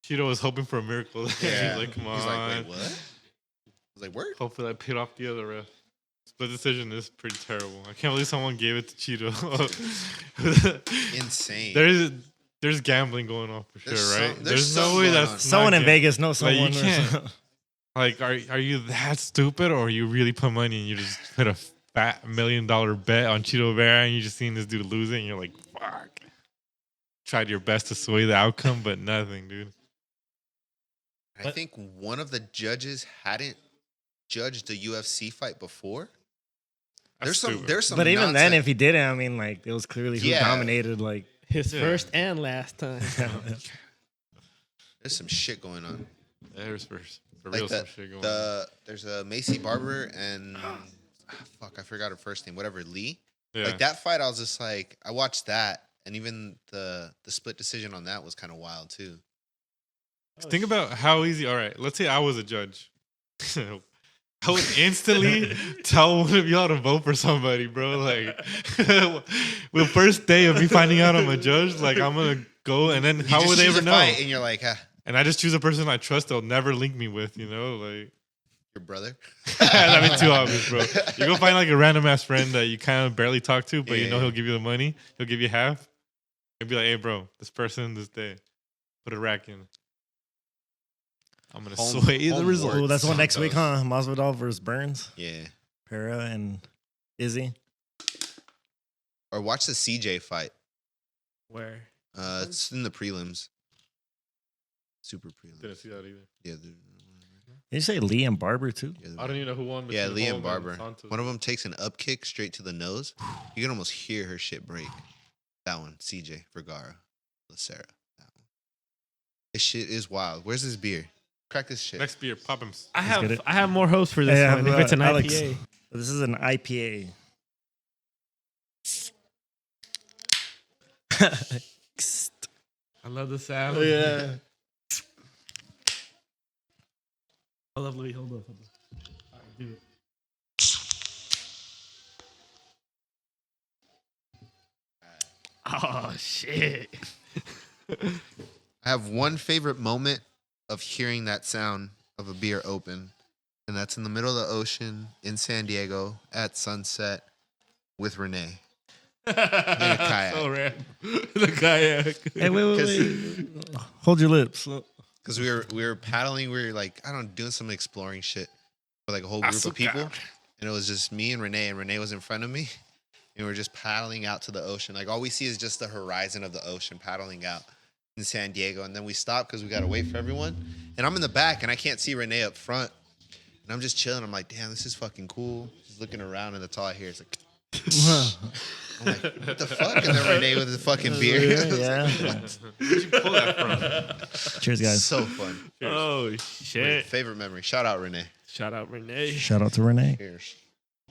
Cheeto was hoping for a miracle. Yeah. He's like, come on. He's like, wait, what? I was like, word? Hopefully I paid off the other ref. Split decision is pretty terrible. I can't believe someone gave it to Cheeto. Insane. There's gambling going on for sure, There's right? some- there's no some way going that's on. not Someone in gambling. Vegas knows Like, someone. you can't. Like, are you that stupid, or you really put money and you just put a fat $1 million bet on Cheeto Vera and you just seen this dude lose it and you're like, fuck. Tried your best to sway the outcome, but nothing, dude. I think one of the judges hadn't judged a UFC fight before. That's stupid. There's some But even then, nonsense. if he didn't, I mean, like it was clearly who Yeah. dominated. Like, His Yeah. first and last time. There's some shit going on. There's for Like real some shit going on. there's a Macy Barber and fuck, I forgot her first name. Whatever, Lee. Yeah. Like that fight, I was just like, I watched that, and even the split decision on that was kind of wild too. Think about how easy. All right, let's say I was a judge. I would instantly tell one of y'all to vote for somebody, bro. Like, the first day of me finding out I'm a judge, like, I'm gonna go, and then You how just would they choose ever a know? fight, and you're like, And I just choose a person I trust. They'll never link me with, you know, like. your brother. That'd be too obvious, bro. You go find like a random ass friend that you kind of barely talk to, but you know Yeah. he'll give you the money. He'll give you half. And be like, hey, bro, this person this day, put a rack in. I'm gonna Home- sway the home result. work. oh, that's one next week, Santos. huh? Masvidal versus Burns, Yeah. Pereira, and Izzy. Or watch the CJ fight. Where? It's in the prelims. Super prelims. Didn't see that either. Yeah. Did you say Lee and Barber too? I don't even know who won. Yeah, between Lee and Holm Barber. Santos. One of them takes an up kick straight to the nose. You can almost hear her shit break. That one, CJ Vergara, Lacera. That one. This shit is wild. Where's this beer? Crack this shit. Next beer, pop him. get it. I have more hopes for this Hey, I one. have, If it's an Alex. IPA. This is an IPA. I love the sound. Yeah. Hold up, Louis. Hold up. All right, do it. Oh shit! I have one favorite moment of hearing that sound of a beer open, and that's in the middle of the ocean in San Diego at sunset with Renee. kayak. So random. The kayak. Hey, wait. Hold your lips. Because we were paddling, we were like, I don't know, doing some exploring shit with like a whole group of people. And it was just me and Renee was in front of me. And we were just paddling out to the ocean. Like all we see is just the horizon of the ocean paddling out in San Diego. And then we stop because we got to wait for everyone. And I'm in the back and I can't see Renee up front. And I'm just chilling. I'm like, damn, this is fucking cool. Just looking around and that's all I hear is like, I'm like, what the fuck? And then Renee with the fucking beer. Yeah. Where'd you pull that from? Cheers, guys. So fun. Oh shit! Favorite memory. Shout out Renee. Shout out Renee. Shout out to Renee. Cheers.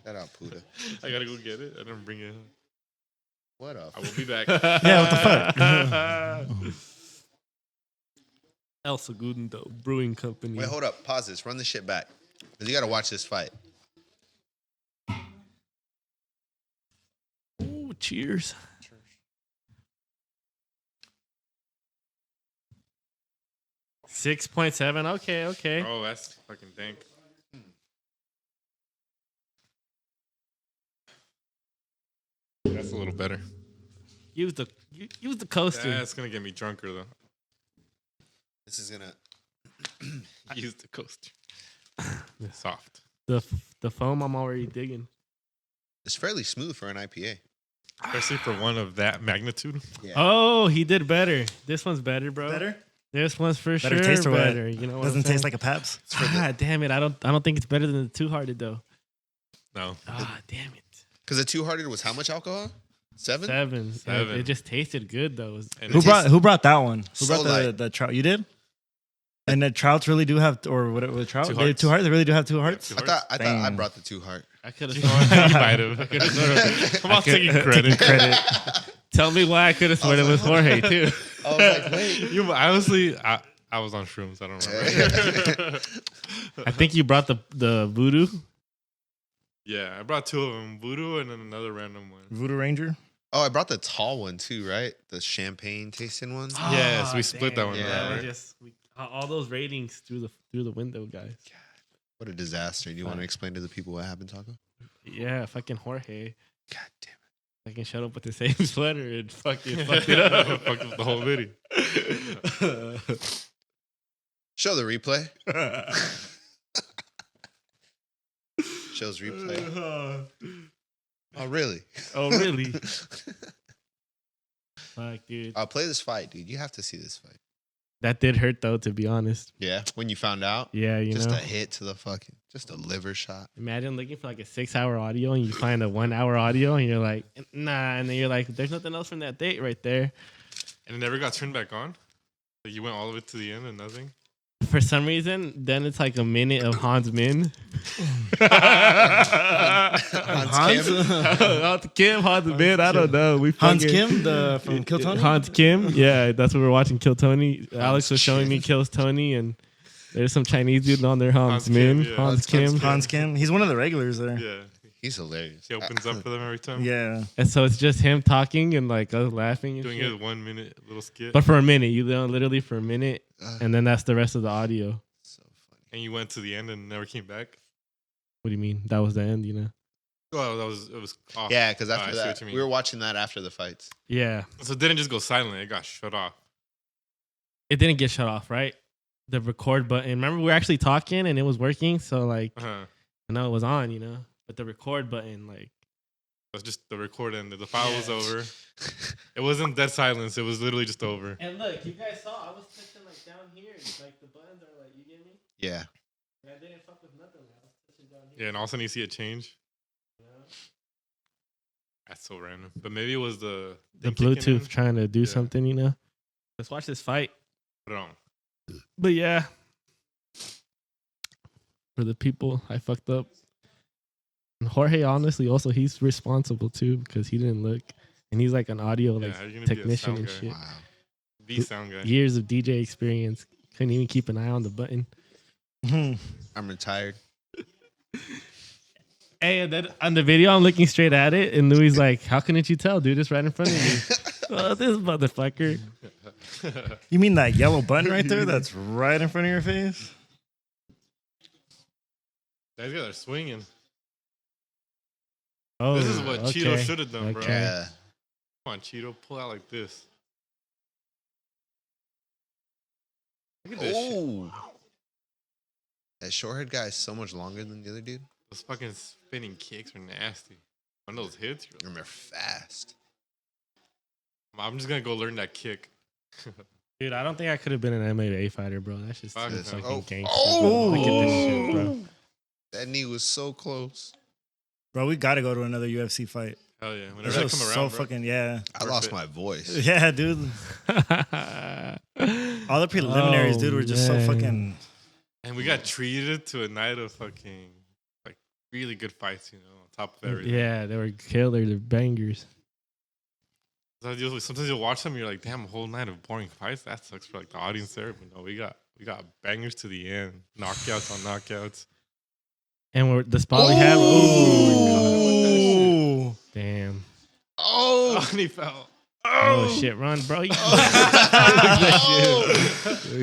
Shout out Puda. I gotta go get it. I didn't bring it. What up? I will be back. Yeah, what the fuck? El Segundo Brewing Company. Wait, hold up. Pause this. Run the shit back. Because you got to watch this fight. Ooh, cheers. 6.7. Okay. Oh, that's fucking dank. That's a little better. Use the coaster. That's gonna get me drunker though. This is going to. Use the coaster. Soft. The foam I'm already digging. It's fairly smooth for an IPA. Especially for one of that magnitude. Yeah. Oh, he did better. This one's better, bro. Better? This one's for Better sure taste or what? better. You know what Doesn't I'm taste saying? like a Pabst. Damn it! I don't think it's better than the Two Hearted though. No. Damn it! Because the Two Hearted was how much alcohol? 7? Seven. Seven. It just tasted good though. And Who brought that one? Who so brought light. the trout? You did. And the trouts really do have, or what? The trout? Two They have hearts. 2 hearts. They really do have 2 hearts. Two I thought I Damn. brought the Two Heart. I could you have sworn. might have. I'm all taking credit. Tell me why I could have sworn it was Jorge too. I was like, wait. You honestly, I was on shrooms. I don't remember. I think you brought the voodoo. Yeah, I brought 2 of them, Voodoo and then another random one. Voodoo Ranger. Oh, I brought the tall one too, right? The champagne tasting one. Yes, we split that one. Yeah. Right? Just all those ratings through the window, guys. What a disaster. Do you want to explain to the people what happened, Taco? Yeah, fucking Jorge. God damn it. Fucking showed up with the same sweater and fucking fucked it up. Fucked up the whole video. Show the replay. Shows replay. Oh, really? Oh, really? Fuck, dude. I'll play this fight, dude. You have to see this fight. That did hurt though, to be honest. Yeah. When you found out, Yeah, you just know. a hit to the fucking, just a liver shot. Imagine looking for like a 6-hour audio and you find a 1-hour audio and you're like, nah, and then you're like, there's nothing else from that date right there. And it never got turned back on? Like you went all the way to the end and nothing? For some reason, then it's like a minute of Hans Min. Hans Kim? Hans Kim, Hans Min, I don't know. We Hans fucking- Kim, the from Kill Tony. Hans Kim, yeah, that's what we're watching. Kill Tony. Alex was showing me Kills Tony, and there's some Chinese dude on there. Hans Hans Min, Kim, yeah. Hans Kim. Hans Kim. He's one of the regulars there. Yeah. He's hilarious. He opens up for them every time. Yeah. And so it's just him talking and like us laughing and Doing shit. his 1 minute little skit. But for a minute, you know, literally for a minute, and then that's the rest of the audio. So funny. And you went to the end and never came back? What do you mean? That was the end, you know? Well, it was off. Yeah, because Oh, after I see what that, you we mean. were watching that after the fights. Yeah. So it didn't just go silent. It got shut off. It didn't get shut off, right? The record button. Remember, we were actually talking and it was working. So, like, Uh-huh. I know it was on, you know? But the record button, like, It was just the record ended. The file was over. It wasn't dead silence. It was literally just over. and look, you guys saw I was touching like down here. Like the buttons are like, you get me? Yeah. And I didn't fuck with nothing. I was touching down here. Yeah, and all of a sudden you see it change. You know? That's so random. But maybe it was the The thing kicking in. Bluetooth trying to do Yeah. something, you know? Let's watch this fight. Put it on. But yeah. For the people, I fucked up. And Jorge, honestly, also, he's responsible too because he didn't look. And he's like an audio Yeah, like how you gonna be a technician sound and guy? shit. Wow. The sound guy. Years of DJ experience. Couldn't even keep an eye on the button. I'm retired. Hey, and then on the video, I'm looking straight at it, and Louis like, "How couldn't you tell, dude? It's right in front of you." Oh, this motherfucker. You mean that yellow button right there? That's right in front of your face. These guys are swinging. Oh, This is what Cheeto okay. should have done, bro. Okay. Yeah. Come on, Cheeto. Pull out like this. Look at this shit. Oh. That short-haired guy is so much longer than the other dude. Those fucking spinning kicks are nasty. One of those hits, And they're fast. I'm just going to go learn that kick. Dude, I don't think I could have been an MMA fighter, bro. That's just Fuck too no. fucking Oh. gangster. Oh. Bro. Look at this shit, bro. That knee was so close. Bro, we got to go to another UFC fight. Hell yeah. This Whenever I was come around, so bro. fucking, yeah. I Worth lost it. my voice. Yeah, dude. All the preliminaries, Oh, dude, were just man. so fucking. And we got treated to a night of fucking, like, really good fights, you know, on top of everything. Yeah, they were killer. They're bangers. Sometimes you'll watch them and you're like, damn, a whole night of boring fights? That sucks for, like, the audience there. But no, we got bangers to the end. Knockouts on knockouts. And the spot we had. Oh, Ooh, damn. Oh, and he fell. Oh, shit, run, bro. We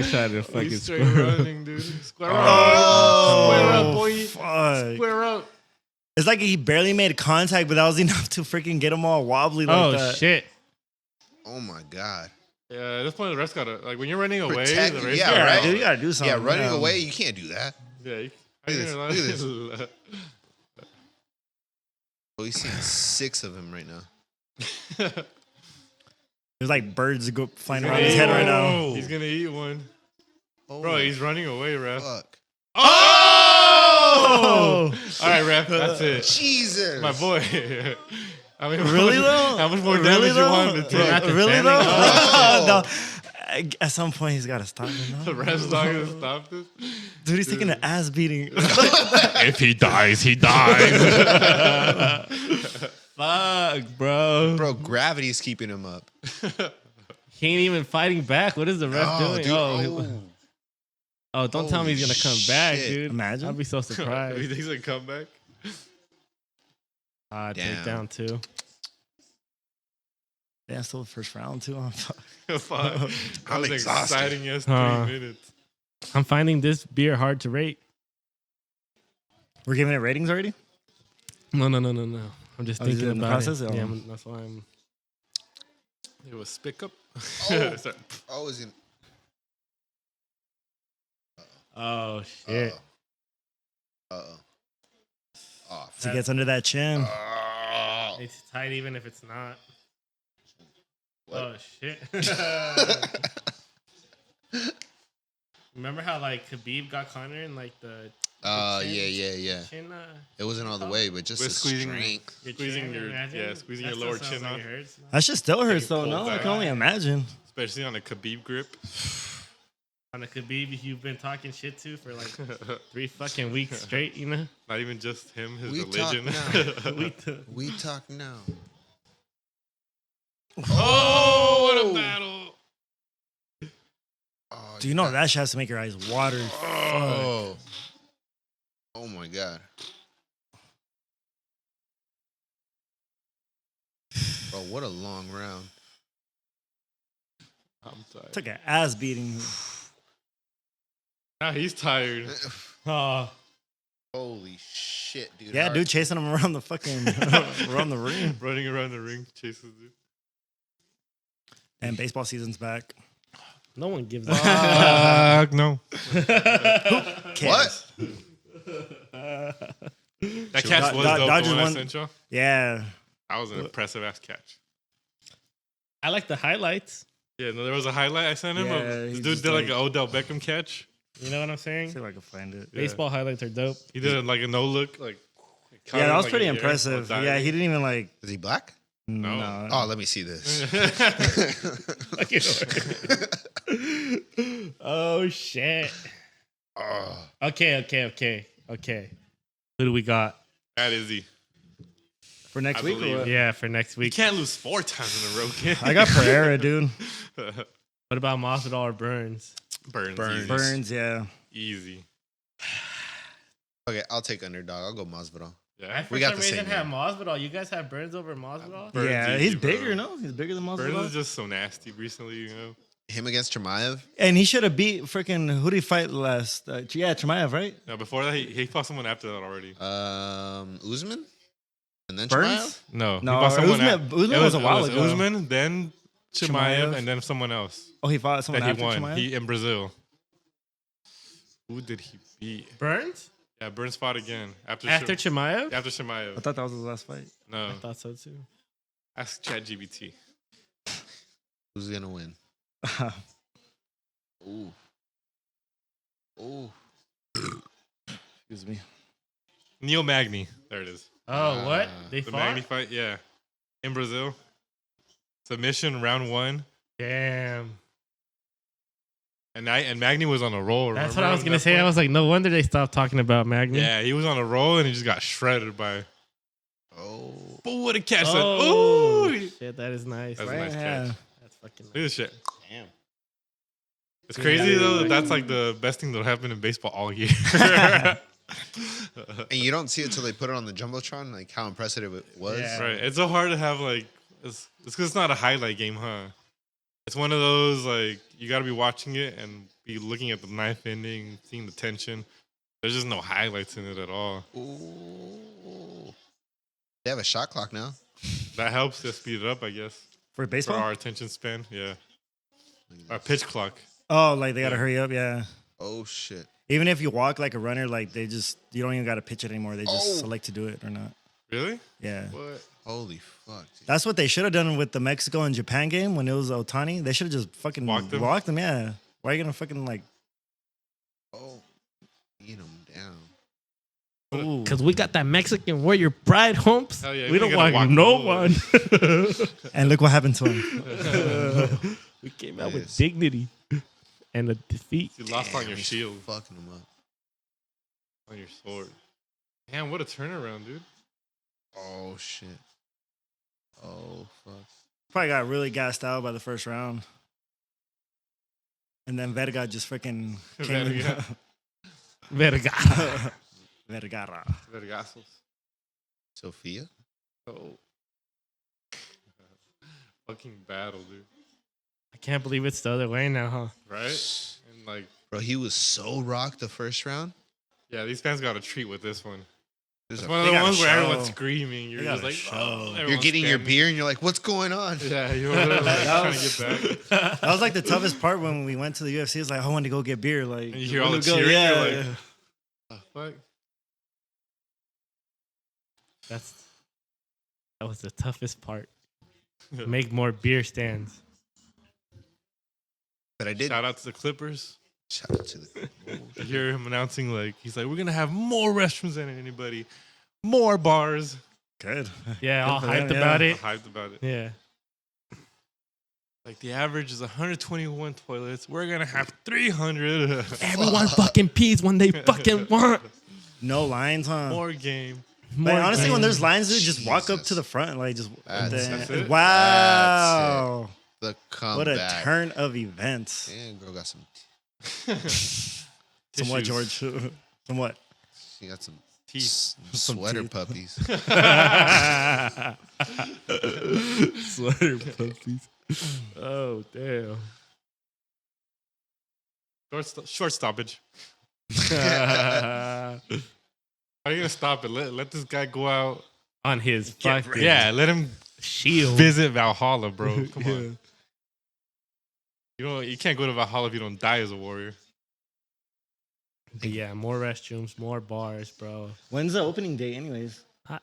tried to fucking He's straight square. running, dude. Square up. Oh, Square up, boy. fuck. Square up. It's like he barely made contact, but that was enough to freaking get him all wobbly like Oh, that. shit. Oh my god. Yeah, at this point, the rest gotta, like, when you're running away, Protect- the race yeah, Yeah, right? dude, you gotta do something. Yeah, running away, you can't do that. Yeah, Look at this, Oh, he's seeing 6 of him right now. There's like birds go flying around his head right now. He's gonna eat one. Oh, Bro, he's running away, ref. fuck. Oh! All right, ref. That's it. Jesus. My boy. I mean, Really though? How much more Really damage you though? want him to take? Really though? Oh. No. At some point, he's got to stop him. The ref's not gonna stop this. Dude, he's taking an ass beating. If he dies, he dies. Fuck, bro. Bro, gravity's keeping him up. He ain't even fighting back. What is the ref doing? Dude, Oh, don't tell me he's gonna come back, shit. dude. Imagine. I'd be so If he surprised. thinks he's gonna come back. Take down too. Yeah, still the first round too. Fuck. I'm That was exhausted. exciting as Huh. 3 minutes. I'm finding this beer hard to rate. We're giving it ratings already? No. I'm just Oh, is it thinking in the about process? it. Oh. Yeah, that's why I'm. It was spick up. Oh. Sorry. Oh, is it? Oh shit! Uh-oh. Oh, So he gets under that chin. oh. It's tight even if it's not. What? Oh shit! Remember how like Khabib got Conor in like the Yeah. chin? It wasn't all the way, but just We're the squeezing- strength. Squeezing chin, your- imagine? yeah, squeezing That your still lower sounds chin like off. it hurts. That shit still hurts though, pull no? I back. can only imagine. Especially on a Khabib grip. On a Khabib you've been talking shit to for like 3 fucking weeks straight, you know? Not even just him, his We religion. talk now. We took- We talk now. Oh, what a battle! Oh, Do you know that shit has to make your eyes water? Oh. Oh my god. Bro, what a long round. I'm tired. Took an ass beating. Now he's tired. Oh, Holy shit, dude. Yeah, Our- dude, chasing him around the fucking around the ring. Running around the ring, chases dude. And baseball season's back. no one gives a Fuck no. Cares? What? That catch was dope. Dodgers The one I won- sent you. Yeah. That was an impressive ass catch. I like the highlights. Yeah, no, there was a highlight I sent him. Yeah, This he's dude just did like like- an Odell Beckham catch. You know what I'm saying? See if I can find it. Yeah. Baseball highlights are dope. He did like a no look, like. caught Yeah, him, that was like, pretty in the air, impressive. diving. Yeah, he didn't even like. Is he black? No. Oh, let me see this. Oh shit. Oh. Okay. Who do we got? That is he. For next I week or believe what? Yeah, for next You week. can't lose 4 times in a row, kid. I got Pereira, dude. What about Masvidal or Burns? Burns. Burns. Easy. Burns, yeah. Easy. Okay, I'll take underdog. I'll go Masvidal. Yeah. For We got some the same reason have name. Masvidal. You guys have Burns over Masvidal? Burns Yeah, easy, he's bro. bigger, no? He's bigger than Burns Masvidal. is just so nasty recently, you know. Him against Chimaev? And he should have beat freaking who did he fight last? Yeah, Chimaev, right? Now before that, he fought someone after that already. Usman? And then Burns? Chimaev? No, No, he fought someone Usman- Usman was a while ago. Usman, then Chimaev, Chimaev. and then someone else Oh, he fought someone that he after won. Chimaev? He in Brazil. Who did he beat? Burns? Yeah, Burns fought again after After Chimaev? after I Chimaev. thought that was his last fight. No, I thought so too. ask ChatGPT. Who's going to win? Ooh. Ooh. Excuse me. Neil Magny. There it is. Oh, what? They The fought? Magny fight. Yeah, in Brazil. Submission round 1. Damn. And Magny was on a roll. That's remember what I was at gonna that say. I point? was like, no wonder they stopped talking about Magny. Yeah, he was on a roll and he just got shredded by. Oh. But what a catch! Oh, Ooh, shit, that is nice. that's a Right, nice yeah. catch. That's fucking Look nice. at this shit. Damn. It's crazy though. That's like the best thing that'll happen in baseball all year. And you don't see it till they put it on the Jumbotron, like how impressive it was. Yeah. Right. It's so hard to have like it's because it's not a highlight game, huh? It's one of those like you got to be watching it and be looking at the ninth inning, seeing the tension. There's just no highlights in it at all. Ooh. They have a shot clock now. That helps to speed it up, I guess, For for baseball? our attention span. Yeah, our pitch clock. Oh, like they gotta Yeah. hurry up, yeah. Oh shit. Even if you walk like a runner, like you don't even gotta pitch it anymore. They just Oh. select to do it or not. Really? Yeah. What? Holy fuck. Dude. That's what they should have done with the Mexico and Japan game when it was Otani. They should have just fucking Walked walked him? him. Yeah. Why are you gonna fucking like? Oh, beat him down. Ooh. Because we got that Mexican warrior pride, humps. Hell yeah, We we don't ain't want gonna no walk no one. And look what happened to him. We came out with Yes. dignity and a defeat. You lost on your he's shield, Fucking him up. on your sword. Damn, what a turnaround, dude. Oh shit. Oh fuck. Probably got really gassed out by the first round. And then Verga just freaking came in. Verga. Vergara. Vergazos. Sophia? Oh. Fucking battle, dude. I can't believe it's the other way now, huh? Right? And like, Bro, he was so rocked the first round. yeah, these fans got a treat with this one. There's It's a- one of They the got a ones where show. everyone's screaming. You're They just got a like, show. oh, You're everyone's getting your standing. beer and you're like, what's going on? Yeah, you're literally like, trying to get back. That was like the toughest part when we went to the UFC. It's like, I want to go get beer. Like, And you hear all when the we go- cheering, yeah. you're like, the fuck? That was the toughest part. Make more beer stands. But I did. Shout out to the Clippers. Shout out to the. I hear him announcing, like, he's like, we're going to have more restrooms than anybody, more bars. Good. Yeah, Good all for hyped them, about I'm it. hyped about it. Yeah. Like, the average is 121 toilets. We're going to have 300. Everyone fucking pees when they fucking want. No lines, huh? More game. But More honestly, when games. there's lines, dude, just walk up Jesus. to the front. Like, just. That's it? Wow. The comeback. What a turn of events. Damn, girl got some. Somewhat, Tissues. George. Somewhat. She got some Teeth. sweater teeth. puppies. Sweater puppies. Oh, damn. Short stoppage. How are you going to stop it? Let this guy go out. On his fucking Yeah, let him shield. visit Valhalla, bro. Come on. You can't go to Valhalla if you don't die as a warrior. But yeah, more restrooms, more bars, bro. When's the opening day, anyways?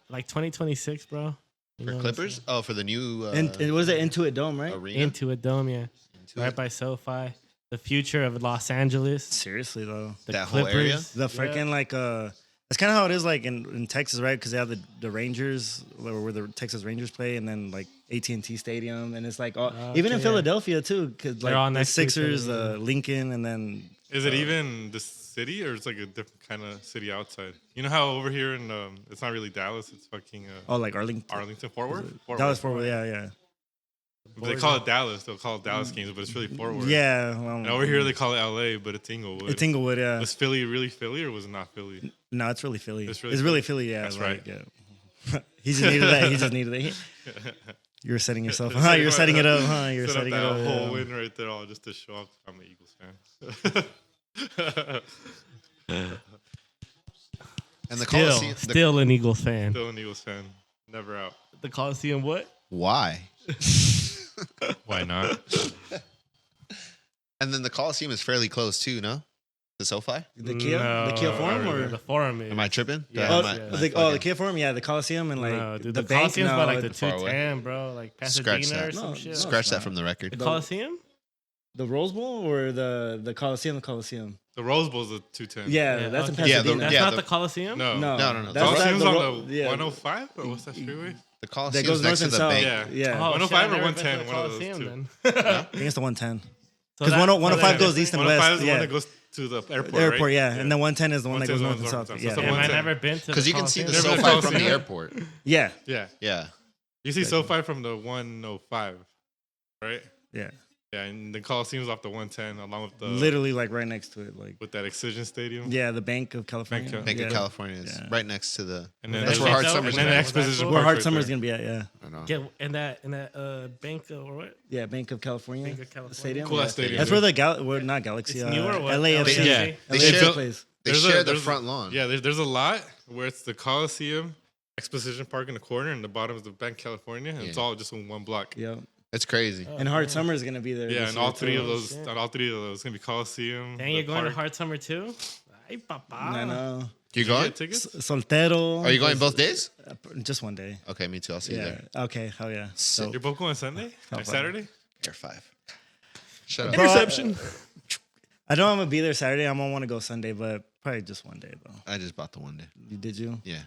Like 2026, bro. You know For what I'm Clippers? saying? Oh, for the new And was it Intuit Dome, right? arena? Into a dome, yeah. Intuit? Right by SoFi. The future of Los Angeles. Seriously, though. The That whole area? The freaking, like, that's kind of how it is, like, in Texas, right? Because they have the Rangers, where the Texas Rangers play, and then, like, AT&T Stadium. And it's, like, all, even in okay, Philadelphia, too. Because, They're all like, the next to each Sixers, other, Lincoln, and then... Is it even the city or it's like a different kind of city outside? You know how over here in it's not really Dallas, it's fucking Oh, like Arlington. Arlington, Fort Worth? Dallas, Fort Worth, yeah. But they call it Dallas. They'll call it Dallas games, but it's really Fort Worth. Yeah. And over here they call it LA, but it's Inglewood. It's Inglewood, yeah. Was Philly really Philly or was it not Philly? No, it's really Philly. It's It's really really, Philly. Philly, yeah. That's like, right. Yeah. He just needed that. He just needed that. You're setting yourself. Huh? You're setting it up. Huh? You're Set up setting it that up. whole yeah. win right there, all just to show off I'm an Eagles fan. And the Still, Coliseum. still an Eagles fan. Still an Eagles fan. Never out. The Coliseum, what? Why? Why not? And then the Coliseum is fairly close too, no? The SoFi? The Kia Forum, or the Forum? Is, Am I tripping? Yeah. oh, Am I- yeah. am I the fucking- Kia Forum, yeah, the Coliseum, and like no, dude, the the bank. Coliseum's No, by like the it- far away. 210, bro. Like Scratch Pasadena or that. some No, shit. no. Scratch that not. from the The record. Coliseum? the Rose Bowl or the Coliseum. The Coliseum. The Rose Bowl's a 210. Yeah, that's in okay. Yeah, Pasadena. That's yeah, not the- the Coliseum? No. No, No. That's Coliseum's the on ro- the yeah. 105 or what's that freeway? The That Coliseum's goes next north to and the south. bank. Yeah. Yeah. Oh, 105 shit, I or never 110, been to the one of those Coliseum two. then. I think it's the 110. So Because that- 105 so goes that- east and 105 west. is the Yeah. one that goes to the airport, Airport, right? yeah. And then 110 is the one that 110 goes is north the and one south. north and Yeah. south. So Damn, I 110. never been to the Because you can see the Coliseum. Never been to SoFi from the Coliseum? airport. Yeah. Yeah. Yeah. You see SoFi from the 105, right? Yeah. Yeah, and the Coliseum's off the 110 along with the Literally like right next to it. Like, with that Excision Stadium. yeah, the Bank of California. Bank of- Bank yeah. of California is Yeah. right next to the. And then That's the- where Hard and Summer's then the at. Exposition Where Park Hard right Summer's there. gonna be at, yeah. I know. Get in that bank or what? Yeah, Bank of California. Bank of California. Stadium. Cool yeah. ass stadium. That's where the well, not Galaxy. It's newer or what? LAFC. Yeah. They LAFC share- plays. They There's share the there's front lawn. Yeah, there's a lot where it's the Coliseum, Exposition Park in the corner, and the bottom is the Bank of California, and it's Yeah. all just in one block. Yeah. It's crazy. And Hard Summer is gonna be there. Yeah, this and year, all three too. of those, shit. on all three of those, it's gonna be Coliseum. Dang, the you're going to park. Hard Summer too? Ay, papá. I know. You Did you going? get tickets? Soltero. Are you going both days? Just one day. Okay, me too. I'll see you Yeah. there. Okay. Hell yeah. Sick. You're both going Sunday? Or Saturday? Air 5. Shut up. Interception. I know I'm gonna be there Saturday. I'm gonna want to go Sunday, but probably just one day though. I just bought the one day. Did you? Yeah.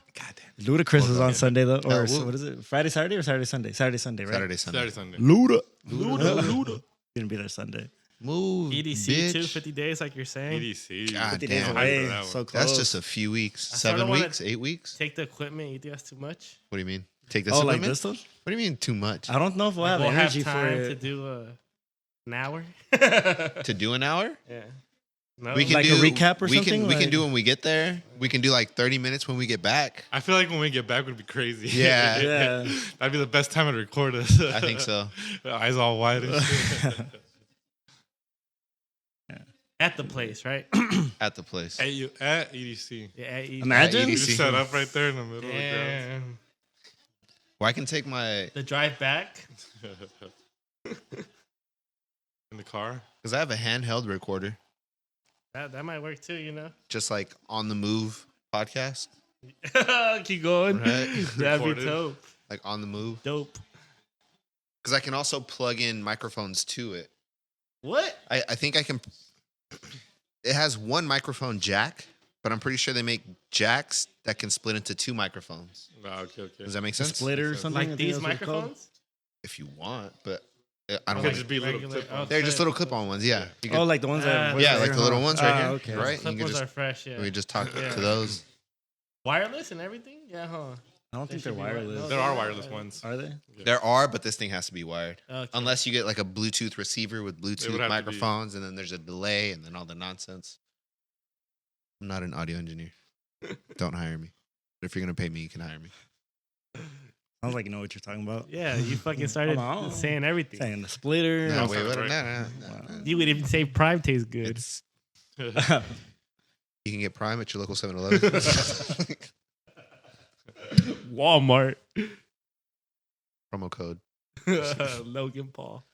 Ludacris is on Sunday though, or what is it? Friday, Saturday, or Saturday, Sunday? Saturday, Sunday, right? Saturday, Sunday. Saturday, Sunday. Luda. Luda. Gonna be there Sunday. Move. EDC bitch. too, 50 days, like you're saying. EDC. God 50 days damn. away. that one. So close. That's just a few weeks. I sorta 7 wanna- weeks? 8 weeks? Take the equipment. You think that's too much? What do you mean? Take this oh, like equipment? this stuff? What do you mean too much? I don't know if we'll have We'll have energy for time to it. do an hour. To do an hour? Yeah. No. We can Like a do recap or we something? Can, we Like- can do when we get there. We can do like 30 minutes when we get back. I feel like when we get back would be crazy. Yeah. Yeah. That'd be the best time to record us. I think so. Eyes all wide and shit. At the place, right? At the place. at EDC. Yeah. At EDC. Imagine. Yeah, You just set up right there in the middle of the ground. Damn. Well, I can take my The drive back. In the car. because I have a handheld recorder, That might work too, you know. just like on the move podcast, Keep going. Right. That'd be Recorded. dope. like on the move. Dope. Because I can also plug in microphones to it. What? I think I can. It has one microphone jack, but I'm pretty sure they make jacks that can split into 2 microphones. Oh, okay. Does that make sense? Splitter or Like something. I Like think these that's what it's called. microphones? If you want, but I don't Could like. just be little Regular- clip-ons. They're just little clip-on ones. Yeah. You can, Oh, like the ones that. yeah, like the little ones right here. Okay. Right. Clip You can ones just are fresh, yeah. we just talk Yeah. to those. Wireless and everything? Yeah, huh? I don't think They they're should be wireless. no, There are wireless ones. Are they? There are, but this thing has to be wired. Okay. Unless you get like a Bluetooth receiver with would Bluetooth have to be. microphones, and then there's a delay, and then all the nonsense. I'm not an audio engineer. Don't hire me. But if you're gonna pay me, you can hire me. Sounds like you know what you're talking about. Yeah, you fucking started Come on. saying everything. Saying the splitter. No, Yeah, wait, sounds wait, right. no. You would even say Prime tastes good. It's you can get Prime at your local 7-Eleven. Walmart. Promo code Logan Paul.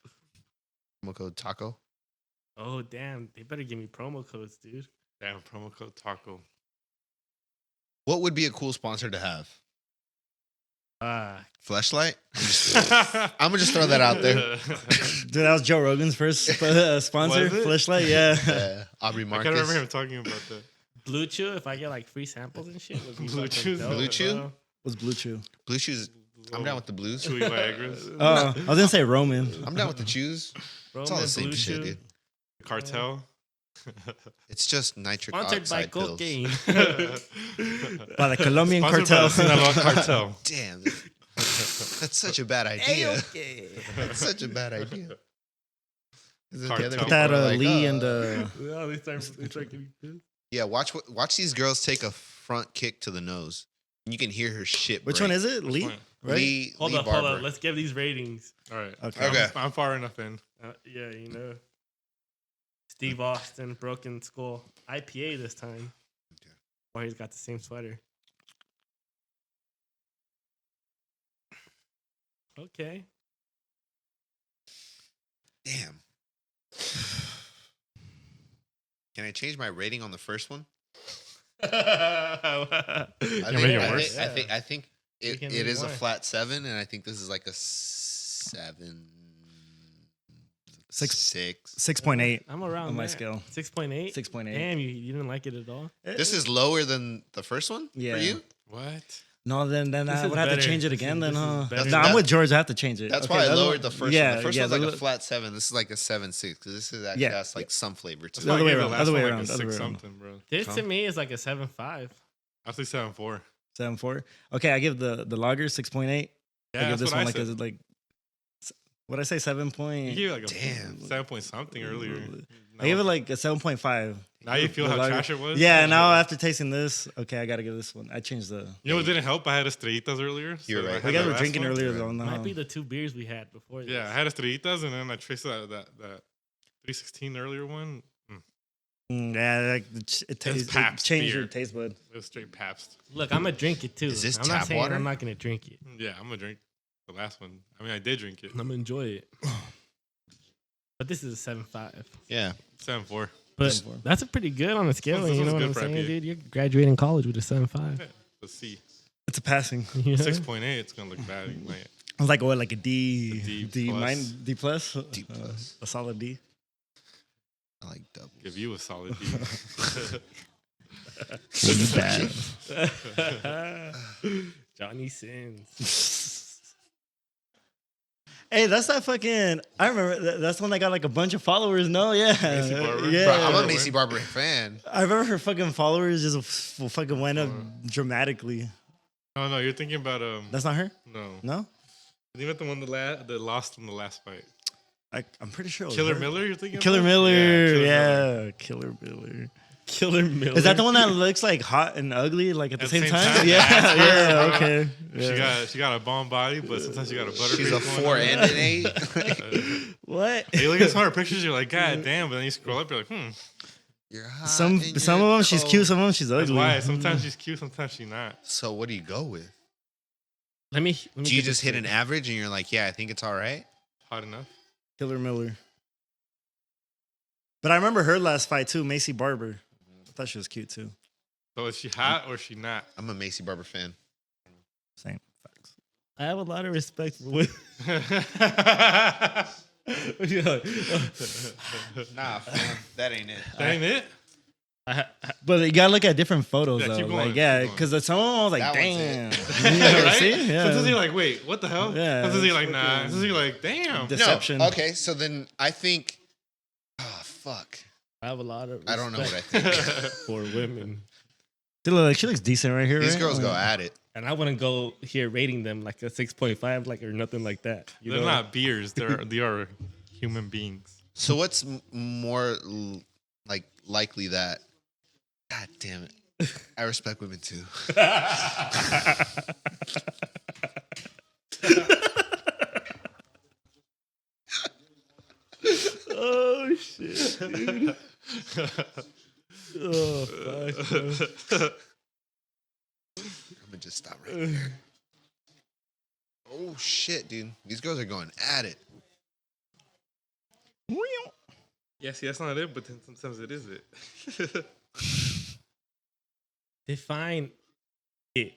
taco. Oh, damn. They better give me promo codes, dude. Damn, promo code taco. What would be a cool sponsor to have? Fleshlight. I'm gonna just throw that out there. Dude, that was Joe Rogan's first sponsor. Was it? Fleshlight, yeah. Aubrey I Marcus. can't remember him talking about that. Blue Chew, if I get like free samples and shit, would be Blue fucking Chew? dope, Blue Chew? bro. Was Blue Chew. Blue Chews. I'm down with the blues. Chewy Viagra's. Oh, I was gonna say Roman. I'm down with the chews. It's all the Roman same Blue shit, Chew. dude. Cartel. It's just nitric Sponsored by oxide pills. cocaine. By the Colombian Sponsored by cartel. the Sinaloa Cartel. Damn, that's such a bad idea. That's such a bad idea. Is it the other Cartel. Put that people are like, Lee "Oh." and Yeah, they start getting pissed. Yeah, watch these girls take a front kick to the nose. You can hear her shit. which break. one is it? Lee? one? Right? Lee, Hold Lee up, Barber. hold up. Let's give these ratings. All right. Okay. Okay. I'm far enough in. Yeah, you know. Steve Austin, Broken Skull. IPA this time. Or he's got the same sweater. Okay. Damn. Can I change my rating on the first one? I Can make it worse? I think We it, can it make is a more. flat 7, and I think this is like a 7. Six- 6. 6.8 I'm around on my that. scale. 6.8? 6.8. Damn, you didn't like it at all? This is lower than the first one Yeah. for you? What? No, then This I is would have to better. change it This again. is- Then, this is huh? better. No, I'm with George. I have to change it. That's Okay, why I the other lowered one- the first yeah, one. The first yeah, one's like the a other- flat 7. This is like a 7.6 because this is actually Yeah. has like some flavor to That's it. why I other way gave the around, last other way one like around, a other way 6 around. something, bro. This Huh? to me is like a 7.5. I'll say 7.4. 7.4. Okay, I give the lager 6.8. Yeah, I give that's this what one I like said. a like. What I say 7 You point. gave it like a Damn. 7 point something earlier. I give it like a 7.5. Now you feel The how lager- trash it was? Yeah, now after tasting this, okay, I gotta give this one. I changed the. You know what didn't help? I had estrellitas earlier. You're right. I had We the guys were last drinking one. earlier Right. though. No. Might be the 2 beers we had before this. Yeah, I had estrellitas and then I traced that 316 earlier one. Yeah, like it Pabst changed beer. your taste bud. It was straight Pabst. Look, I'm going to drink it too. Is this I'm tap not saying water? I'm not going to drink it. Yeah, I'm gonna drink the last one. I mean, I did drink it. I'm going to enjoy it. But this is a 7.5. Yeah. 7.4. But that's a pretty good on the scale. This You know one's what good I'm for saying, IPA. dude? You're graduating college with a 7.5. Let's see. It's a passing. You know? 6.8. It's gonna look bad. You might- I was like, what, like a D, A D D plus. minus, D plus, D plus. a solid D. I like double. Give you a solid D. Johnny Sins. Hey, that's that fucking. I remember that's the one that got like a bunch of followers. No, yeah, Macy Barber? yeah. Bro, I'm a Yeah. Macy Barber fan. I remember her fucking followers just fucking went up dramatically. No, you're thinking about That's not her. no. No, You about the one that lost in the last fight. I'm pretty sure. It was Killer her. Miller. You're thinking. Killer about? Miller. Yeah, Killer Miller. Killer Miller. Is that the one that looks like hot and ugly like at the At same time? time? Yeah, That's her, yeah. bro. Okay. Yeah. She got a bomb body, but sometimes she got a butterface. She's a going 4 on. and an 8. What? You look at some of her pictures, you're like, God damn! But then you scroll up, you're like, You're hot Some and of you're them she's cold. cute. Some of them she's That's ugly. why. Sometimes she's cute, sometimes she's not. So what do you go with? Let me Do you get just this hit an straight. average and you're like, yeah, I think it's all right? Hot enough. Killer Miller. But I remember her last fight too, Macy Barber. I thought she was cute too. So is she hot or is she not? I'm a Macy Barber fan. Same facts. I have a lot of respect for women. Nah, fam, that ain't it. That ain't it. But you gotta look at different photos Yeah, though. keep going, Like, yeah, keep going. because some of them I was like, That one's damn. Yeah, Right? see? Yeah. Sometimes you're like, wait, what the hell? Yeah, Sometimes you're like, it's nah. fucking- Sometimes you're like, damn. Deception. No, okay, so then I think, oh, fuck. I have a lot of I don't know what I respect think. for women. She looks decent right here. These right? girls go Like, at it. And I wouldn't go here rating them like a 6.5, like or nothing like that. You They're know? not beers. They are human beings. So what's more like likely that? God damn it! I respect women too. Oh shit, dude. Oh fuck. Bro. I'm gonna just stop right there. Oh shit, dude! These girls are going at it. Yeah, see, that's not it, but then sometimes it is it. Define it.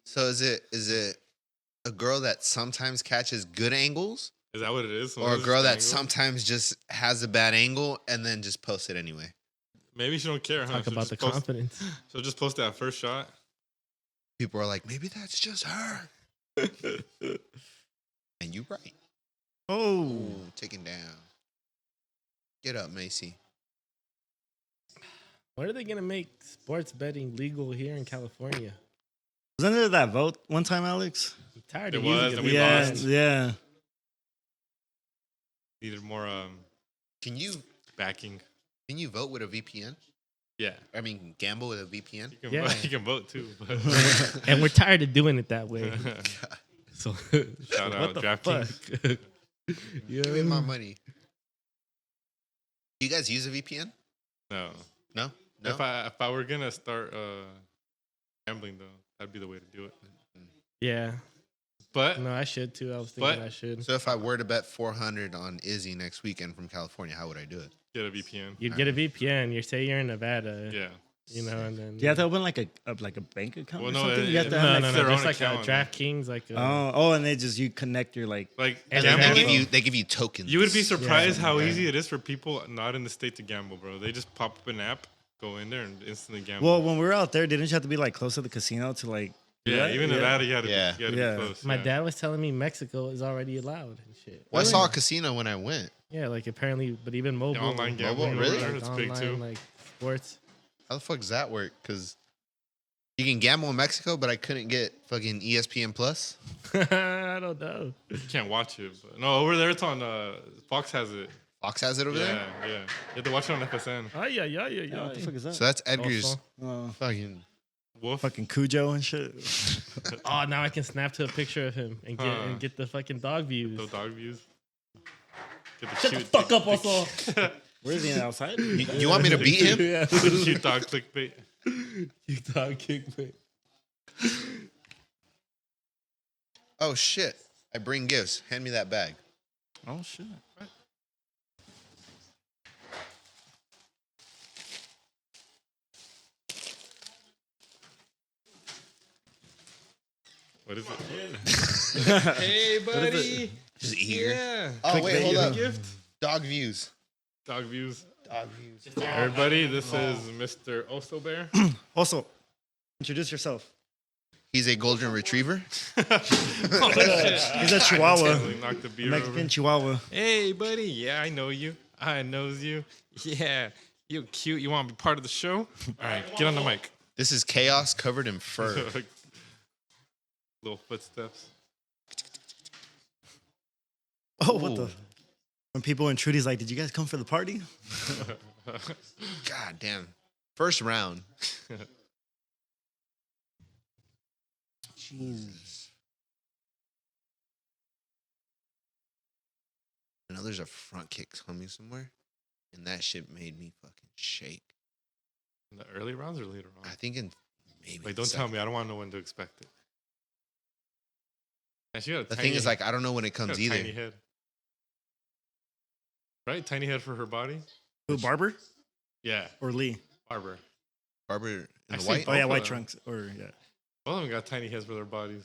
So is it a girl that sometimes catches good angles, Is that what it is? or a Sometimes girl it's that angle? sometimes just has a bad angle and then just posts it anyway? Maybe she don't care, huh? Talk She'll about just the post- confidence. She'll just post that first shot. People are like, maybe that's just her. And you right. Oh. Ooh, taken down. Get up, Macy. When are they gonna make sports betting legal here in California? Wasn't there that vote one time, Alex? I'm tired It of was, using and it. we yeah, lost. yeah. Needed more Can you backing. vote with a VPN? Yeah. I mean, gamble with a VPN? You can, Yeah. vote, you can vote too. But And we're tired of doing it that way. So Shout what out the DraftKings. fuck? Give me my money. Do you guys use a VPN? No. No? No? If I were gonna start gambling though, that'd be the way to do it. Yeah. But No, I should too. I was thinking But- I should. So if I were to bet 400 on Izzy next weekend from California, how would I do it? get a VPN. You'd get a VPN. You say you're in Nevada. Yeah. You know, and then Do you have to open like a bank account Well, or no, something? it- You have to it- have no, like, no, their no. There's own like a account. DraftKings, like a, and they just you connect your like. Like And They gambling. give you tokens. You would be surprised how Yeah. easy it is for people not in the state to gamble, bro. They just pop up an app, go in there, and instantly gamble. Well, when we were out there, didn't you have to be like close to the casino to like? do yeah, that? even Nevada, you had to, Yeah. you had to Yeah. be close. my yeah. dad was telling me Mexico is already allowed and shit. Well, I saw a casino when I went. Yeah, like apparently, but even mobile. online you know, gambling, really? like that's big online, too. Like sports. How the fuck does that work? Because you can gamble in Mexico, but I couldn't get fucking ESPN Plus. I don't know. You can't watch it. But no, over there it's on. Fox has it. Fox has it over Yeah, there. yeah. You have to watch it on FSN. Oh yeah, yeah, yeah, Yeah, what the fuck is that? So that's Edgar's Also- fucking. Wolf. Fucking Cujo and shit. Oh, now I can snap to a picture of him and Huh. get the fucking dog views. Those dog views. Get the Shut the cute, fuck up, also. Where is he outside? You want me to beat him? Yeah. cute dog clickbait. You dog kick me. Oh shit! I bring gifts. Hand me that bag. Oh shit. What is it? Hey, buddy. Just eager. Yeah. Oh wait, hold up. Gift. Dog views. Dog views. Dog views. Everybody, this is Mr. Oso Bear. Also, introduce yourself. He's a golden retriever. He's a Chihuahua. Totally knocked the A beer Mexican over. Chihuahua. Hey, buddy. Yeah, I know you. I knows you. Yeah, you cute. You want to be part of the show? All right, get on the mic. This is chaos covered in fur. Little footsteps. Oh, what the? When people in Trudy's like, did you guys come for the party? God damn. First round. Jesus. I know there's a front kick coming somewhere, and that shit made me fucking shake. In the early rounds or later I rounds? think in maybe. Like, the don't tell second. me. I don't want to know when to expect it. And she got a The tiny, thing is, like, I don't know when it she got comes a either. tiny head. Right? Tiny head for her body? Who, Barber Yeah, or Lee? Barber. Barber in the Actually, white. Oh, yeah, Both white of them. trunks. Or, yeah. Both of them got tiny heads for their bodies.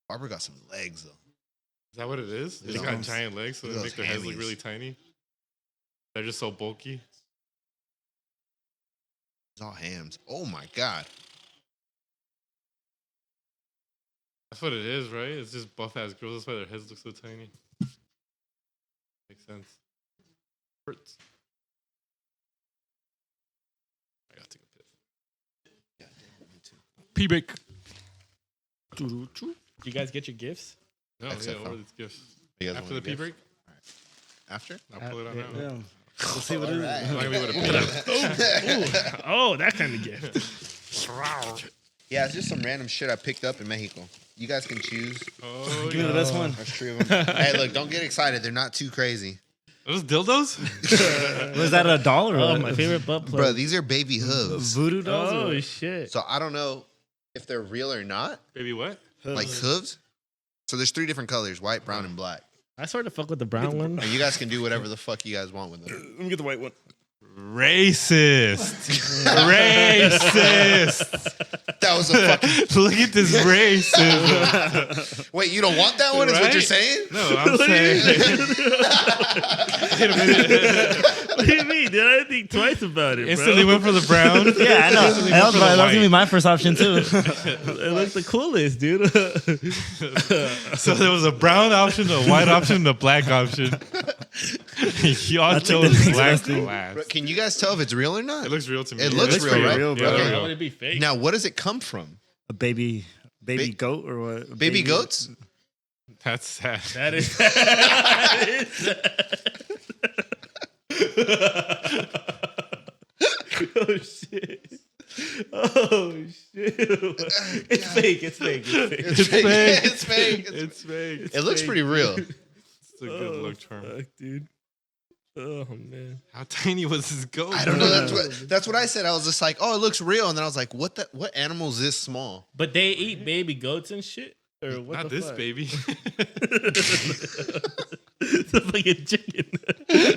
Barber got some legs though. Is that what it is? They Look got at those- giant legs, so look they at make those their heads look hammies. really tiny. They're just so bulky. It's all hams. Oh my god. That's what it is, right? It's just buff ass girls. That's why their heads look so tiny. Makes sense. Hurts. I gotta take a piss. Pee break. Did you guys get your gifts? No, That's yeah, it, what huh? are these gifts? You guys After want the pee a gift? break? After? I'll pull it out yeah. now. Yeah. Let's see what it is. Alright. I'm not gonna be able to pee it. Oh, that kind of gift. Yeah, it's just some random shit I picked up in Mexico. You guys can choose. Oh, Give me the best one. There's 3 of them. Hey, look, don't get excited. They're not too crazy. Those dildos? Was that a dollar? Oh, my favorite butt plug. Bro, these are baby hooves. Voodoo dolls? Oh or- shit! So I don't know if they're real or not. Baby, what? Like hooves. So there's 3 different colors, white, brown, and black. I sort of fuck with the brown one. And you guys can do whatever the fuck you guys want with them. Let me get the white one. Racist. Racist. That was a fucking... Look at this racism. Wait, you don't want that one is what you're Right? saying? No, I'm saying. Wait a minute. What do you mean, dude? I didn't think twice about it, Instantly bro. went for the brown. Yeah, I know. That was gonna be my first option too. It looks the coolest, dude. So there was a brown option, a white option, and a black option. Y'all take the chose next black best thing. Bro, last. can you guys tell if it's real or not? It looks real to me. It looks real, pretty right? real, bro. Yeah, Why real. would it be fake? Now, what does it come from? A baby Ba- goat or what? Baby goats? That's sad. That is. Oh shit! Oh shit! It's fake. It's fake. It's fake. It's fake. It's fake. It's fake. It looks pretty real. It's a good look charm. Fuck, dude. Oh man. How tiny was this goat? I don't know. That's what I said. I was just like, oh, it looks real. And then I was like, what animal is this small? But they eat baby goats and shit, or what? Not the this fuck? baby. It's a fucking chicken.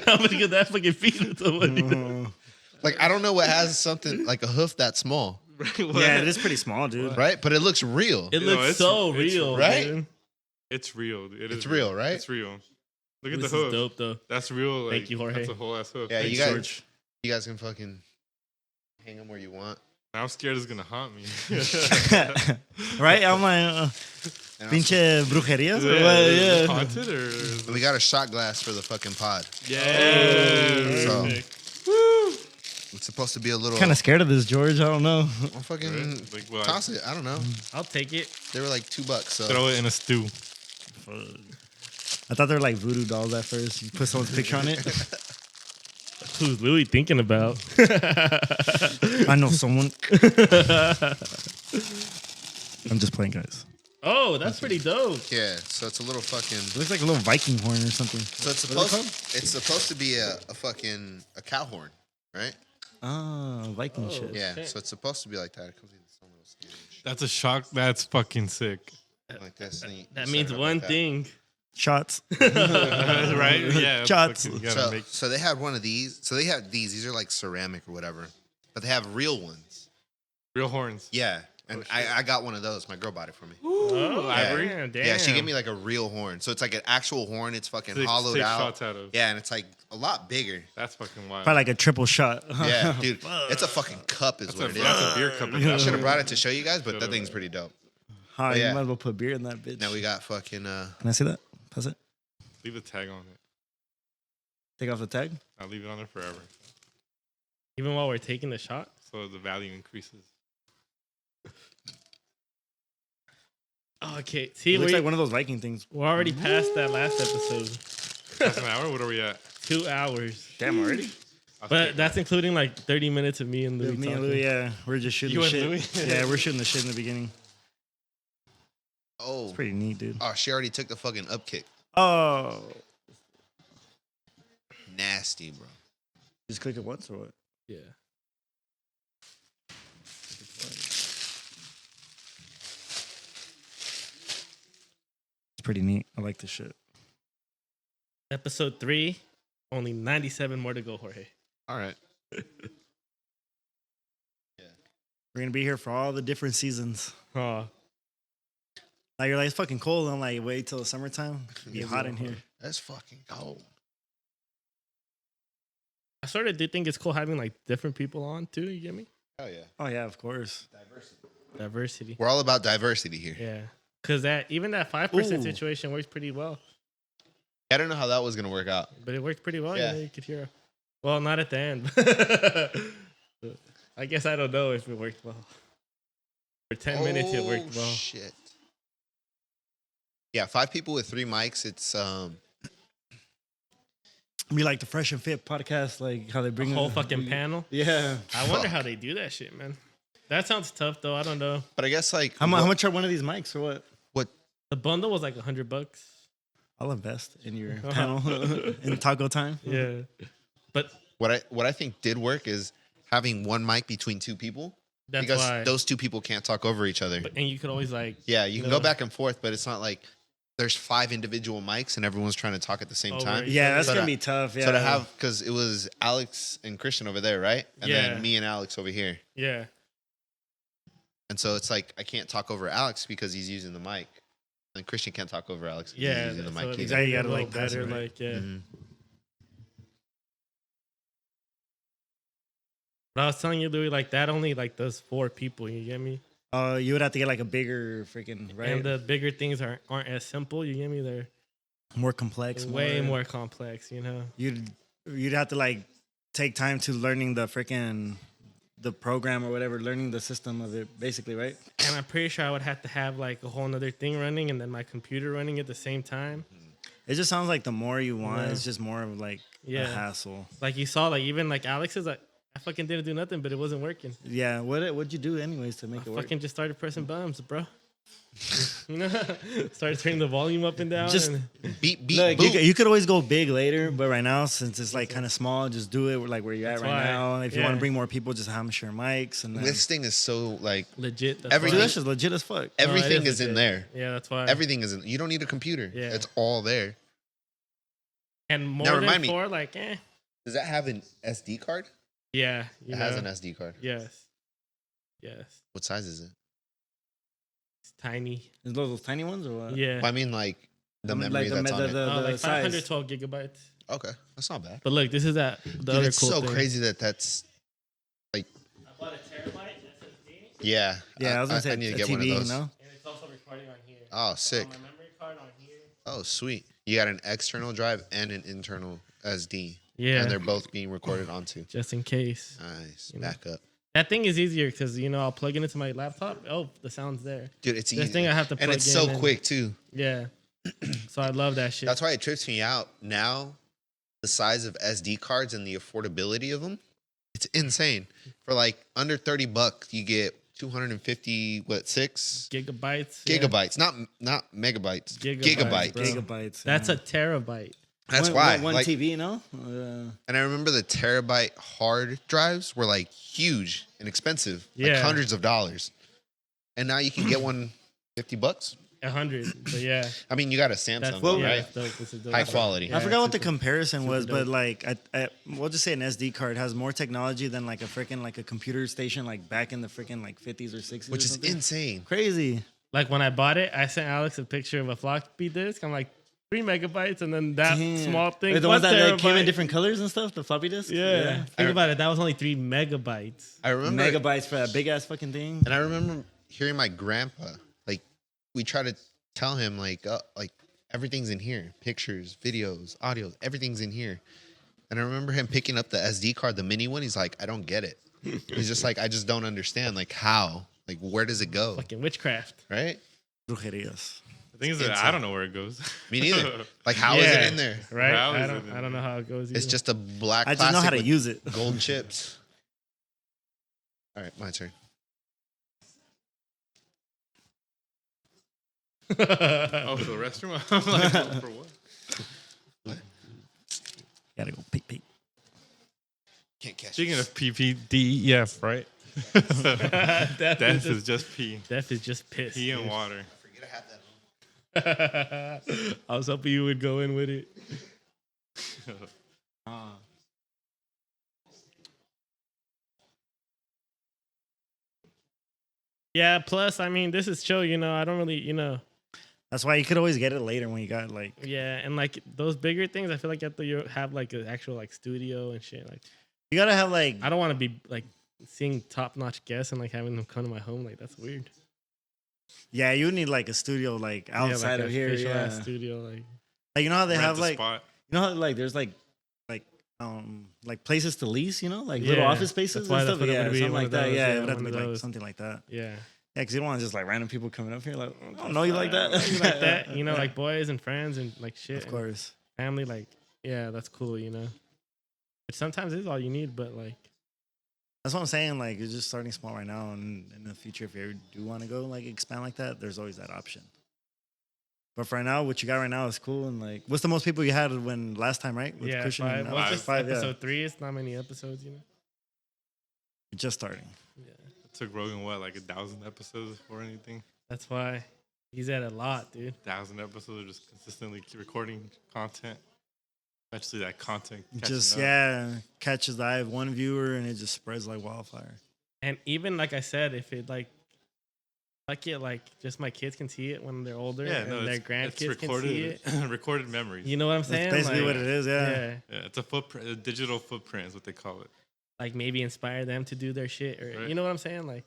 How much could that fucking feed someone? Like, I don't know what has something like a hoof that small, Yeah, it is pretty small, dude. right? But it looks real. It You know, looks it's- so it's real, right? dude. It's real. It's real, right? It's real. Look at This the is hoof. dope, though. That's real. Like, Thank you, Jorge. That's a whole ass hoof. Yeah, Thanks, you guys, George. you guys can fucking hang them where you want. Now I'm scared it's gonna haunt me. Right? I'm like, And pinche brujerías? Is Or it what? Yeah. haunted or? also, we got a shot glass for the fucking pod. Yeah. So it's supposed to be a little. Kind of scared of this, George. I don't know. I'll fucking Like what? toss it. I don't know. I'll take it. They were like $2. So Throw it in a stew. I thought they were like voodoo dolls at first. You put someone's picture on it. Who's Louis thinking about? I know someone. I'm just playing, guys. Oh, that's pretty dope. yeah, so it's a little fucking. It looks like a little Viking horn or something. So it's What is it supposed. It's supposed to be a fucking a cow horn, right? Ah, Viking shit. Yeah. Okay. So it's supposed to be like that. It comes with some little skin and shit That's a shock. That's fucking sick. like this. And you That set means it up one like that. thing. Shots. Right? Yeah. Shots. fucking- you gotta make- So they had one of these. So they had these. These are like ceramic or whatever, but they have real ones. real horns. Yeah. And I got one of those. My girl bought it for me. Oh, ivory? damn. Yeah, she gave me like a real horn. So it's like an actual horn. It's fucking hollowed out. Shots out of. Yeah, and it's like a lot bigger. That's fucking wild. Probably like a triple shot. Yeah, dude. It's a fucking cup is what it is. That's a beer cup. I should have brought it to show you guys, but that thing's pretty dope. Hi, yeah. you might as well put beer in that bitch. Now we got fucking Can I see that? Pass it. Leave a tag on it. Take off the tag. I'll leave it on there forever. Even while we're taking the shot? So the value increases. Okay. See, It looks like one of those Viking things. we're already past that last episode. That's an hour? What are we at? 2 hours. Damn, already? But that's including like 30 minutes of me and Louis Me and talking. Louis, yeah, we're just shooting You the and shit. Louis? Yeah, we're shooting the shit in the beginning. oh It's pretty neat, dude. oh she already took the fucking up kick. Oh, Nasty, bro. just click it once or what? Yeah. It's pretty neat. I like this shit. Episode 3. Only 97 more to go, Jorge. All right. We're gonna be here for all the different seasons. Oh, Like you're like it's fucking cold. I'm like wait till the summertime. It'll be hot in here. That's fucking cold. I sort of do think it's cool having like different people on too. You get me? Hell yeah. Oh yeah, of course. Diversity. We're all about diversity here. Yeah. Because even that 5% Ooh. situation works pretty well. I don't know how that was gonna work out. But it worked pretty well. Yeah. Yeah, you could hear. Well, not at the end. I guess I don't know if it worked well. For 10 minutes, it worked well. Shit. Yeah, 5 people with 3 mics. It's Be like the Fresh and Fit podcast, like how they bring A whole in- fucking panel. Yeah. I wonder Fuck. how they do that shit, man. That sounds tough, though. I don't know. but I guess like How much are one of these mics or what? what The bundle was like $100. I'll invest in your panel in taco time. Yeah. But what I think did work is having one mic between 2 people that's because why. those 2 people can't talk over each other. And you could always like. Yeah, you can know, go back and forth, but it's not like there's 5 individual mics and everyone's trying to talk at the same Over time. each Yeah, that's So gonna to- be tough. Yeah. So to have, because it was Alex and Christian over there, right? And Yeah. then me and Alex over here. Yeah. And so it's like I can't talk over Alex because he's using the mic. And Christian can't talk over Alex because Yeah. he's using the so mic. it's either. Exactly, you a gotta, little like, pass it better, right. like, yeah. Mhm. But I was telling you, Louis, like that only like does 4 people. You get me? You would have to get like a bigger freaking right, And the bigger things aren't as simple. You get me? They're more complex, way more complex. You know? You'd have to like take time to learning the program or whatever, learning the system of it, basically, right? And I'm pretty sure I would have to have like a whole nother thing running and then my computer running at the same time. It just sounds like the more you want, Yeah. it's just more of like a Yeah. hassle. Like you saw, like even like Alex's, like I fucking didn't do nothing, but it wasn't working. Yeah, what'd you do anyways to make I it work? fucking just started pressing buttons, bro. You know, started turning the volume up and down. Just- and Beat Look, boot. you could always go big later, but right now, since it's like kind of small, just do it like where you're at That's right why, now. If you yeah. want to bring more people, just have them share mics and then. This thing is so like legit. That's Everything- Dude, why. that's just legit as fuck. everything it is in legit. there. Yeah, that's why. Everything is in. You don't need a computer. Yeah. It's all there. And more Now, than remind me. 4, like Does that have an SD card? yeah, you It know. has an SD card. Yes, yes. What size is it? It's tiny. Is those tiny ones or what? Yeah. Well, I mean, like the I mean, memory like the that's on me- it. the Like size. 512 gigabytes. Okay, that's not bad. But look, this is the Dude, other it's cool so thing. crazy that's I bought a terabyte SSD, yeah. Yeah, I was gonna say I need to a get TV, one of those. you know? and it's also recording on here. Oh, sick. On my memory card on here. Oh, sweet. You got an external drive and an internal SD. Yeah. And they're both being recorded onto. Just in case. Nice. You know. Back up. That thing is easier because I'll plug it into my laptop. Oh, the sound's there. Dude, it's This easy. thing I have to and plug it's in so and- quick, too. Yeah. So I love that shit. That's why it trips me out now. The size of SD cards and the affordability of them, it's insane. For like under $30, you get 250 6 gigabytes. yeah. gigabytes, not megabytes, Gigabytes, gigabytes. bro. Gigabytes. That's yeah. a terabyte. That's One- why. One like, TV, you know? and I remember the terabyte hard drives were like huge and expensive, like Yeah. hundreds of dollars. And now you can get one $50. 100. But yeah, I mean, you got a that's Samsung, yeah, right? it's dope. It's a dope High phone. quality. Yeah, I forgot what the super- comparison super was, but dope. like, we'll just say an SD card has more technology than like a freaking like a computer station like back in the freaking like 50s or 60s, Which or is something. insane. Crazy. Like when I bought it, I sent Alex a picture of a floppy disk. I'm like 3 megabytes, and then that Damn. small thing. Like the 1 ones that like, came in terabyte. different colors and stuff. The floppy disk. Yeah. Think about it. That was only 3 megabytes. I remember Megabytes for that big ass fucking thing. And I remember hearing my grandpa, like, we try to tell him, like everything's in here, pictures, videos, audio, everything's in here. And I remember him picking up the SD card, the mini one. He's like, I don't get it. He's just like, I just don't understand. Like, how? Like, where does it go? Fucking witchcraft. Right? Brujerias. The thing is that I don't know where it goes. Me neither. Like, how is Yeah. it in there? Right? How is I it don't. in I don't know how it goes. It's either. just a black I just know how to with use it. gold chips. All right, my turn. Oh, for the restroom? I'm like, oh, for what? Gotta go peek peek. Can't catch Speaking this. of PPDEF, right? Death Death is just pee. Death is just piss. Pee and water. Forget I had that on. I was hoping you would go in with it. Yeah. Plus, I mean, this is chill. I don't really. That's why you could always get it later when you got like. Yeah, and like those bigger things, I feel like you have like an actual like studio and shit. Like, You gotta have like. I don't want to be like seeing top notch guests and like having them come to my home. Like, that's weird. Yeah, you need like a studio like outside like of here. official Yeah. ass studio. Like, Like you know how they Rent have the like. spot. You know how like there's like places to lease. Like little Yeah, office spaces that's why and that's stuff. what it Yeah, would be, something one like of that. those, Yeah, yeah, it would have to one be of like those. something like that. yeah. Yeah, because you don't want just like random people coming up here like, I don't know you like You that. like that, like boys and friends and like shit. Of and course. family, like, yeah, that's cool, Which sometimes is all you need, but like, That's what I'm saying. Like, you're just starting small right now, and in the future, if you ever do want to go like expand like that, there's always that option. But for right now, what you got right now is cool. And like, what's the most people you had when last time, right? With yeah, Christian 5. and Well, Alex? just 5, yeah. episode 3. It's not many episodes, You're just starting. Yeah, It took Rogan, what, like 1,000 episodes or anything? that's why he's at a lot, dude. 1,000 episodes of just consistently keep recording content. Eventually that content Just catching up. catches the eye of one viewer, and it just spreads like wildfire. And even like I said, if it like just my kids can see it when they're older, Yeah, and no, their it's grandkids can recorded, see it. recorded memories. You know what I'm saying? That's basically Like, what it is. Yeah. Yeah, Yeah, it's a footprint, a digital footprint is what they call it. like maybe inspire them to do their shit, or Right. you know what I'm saying? Like,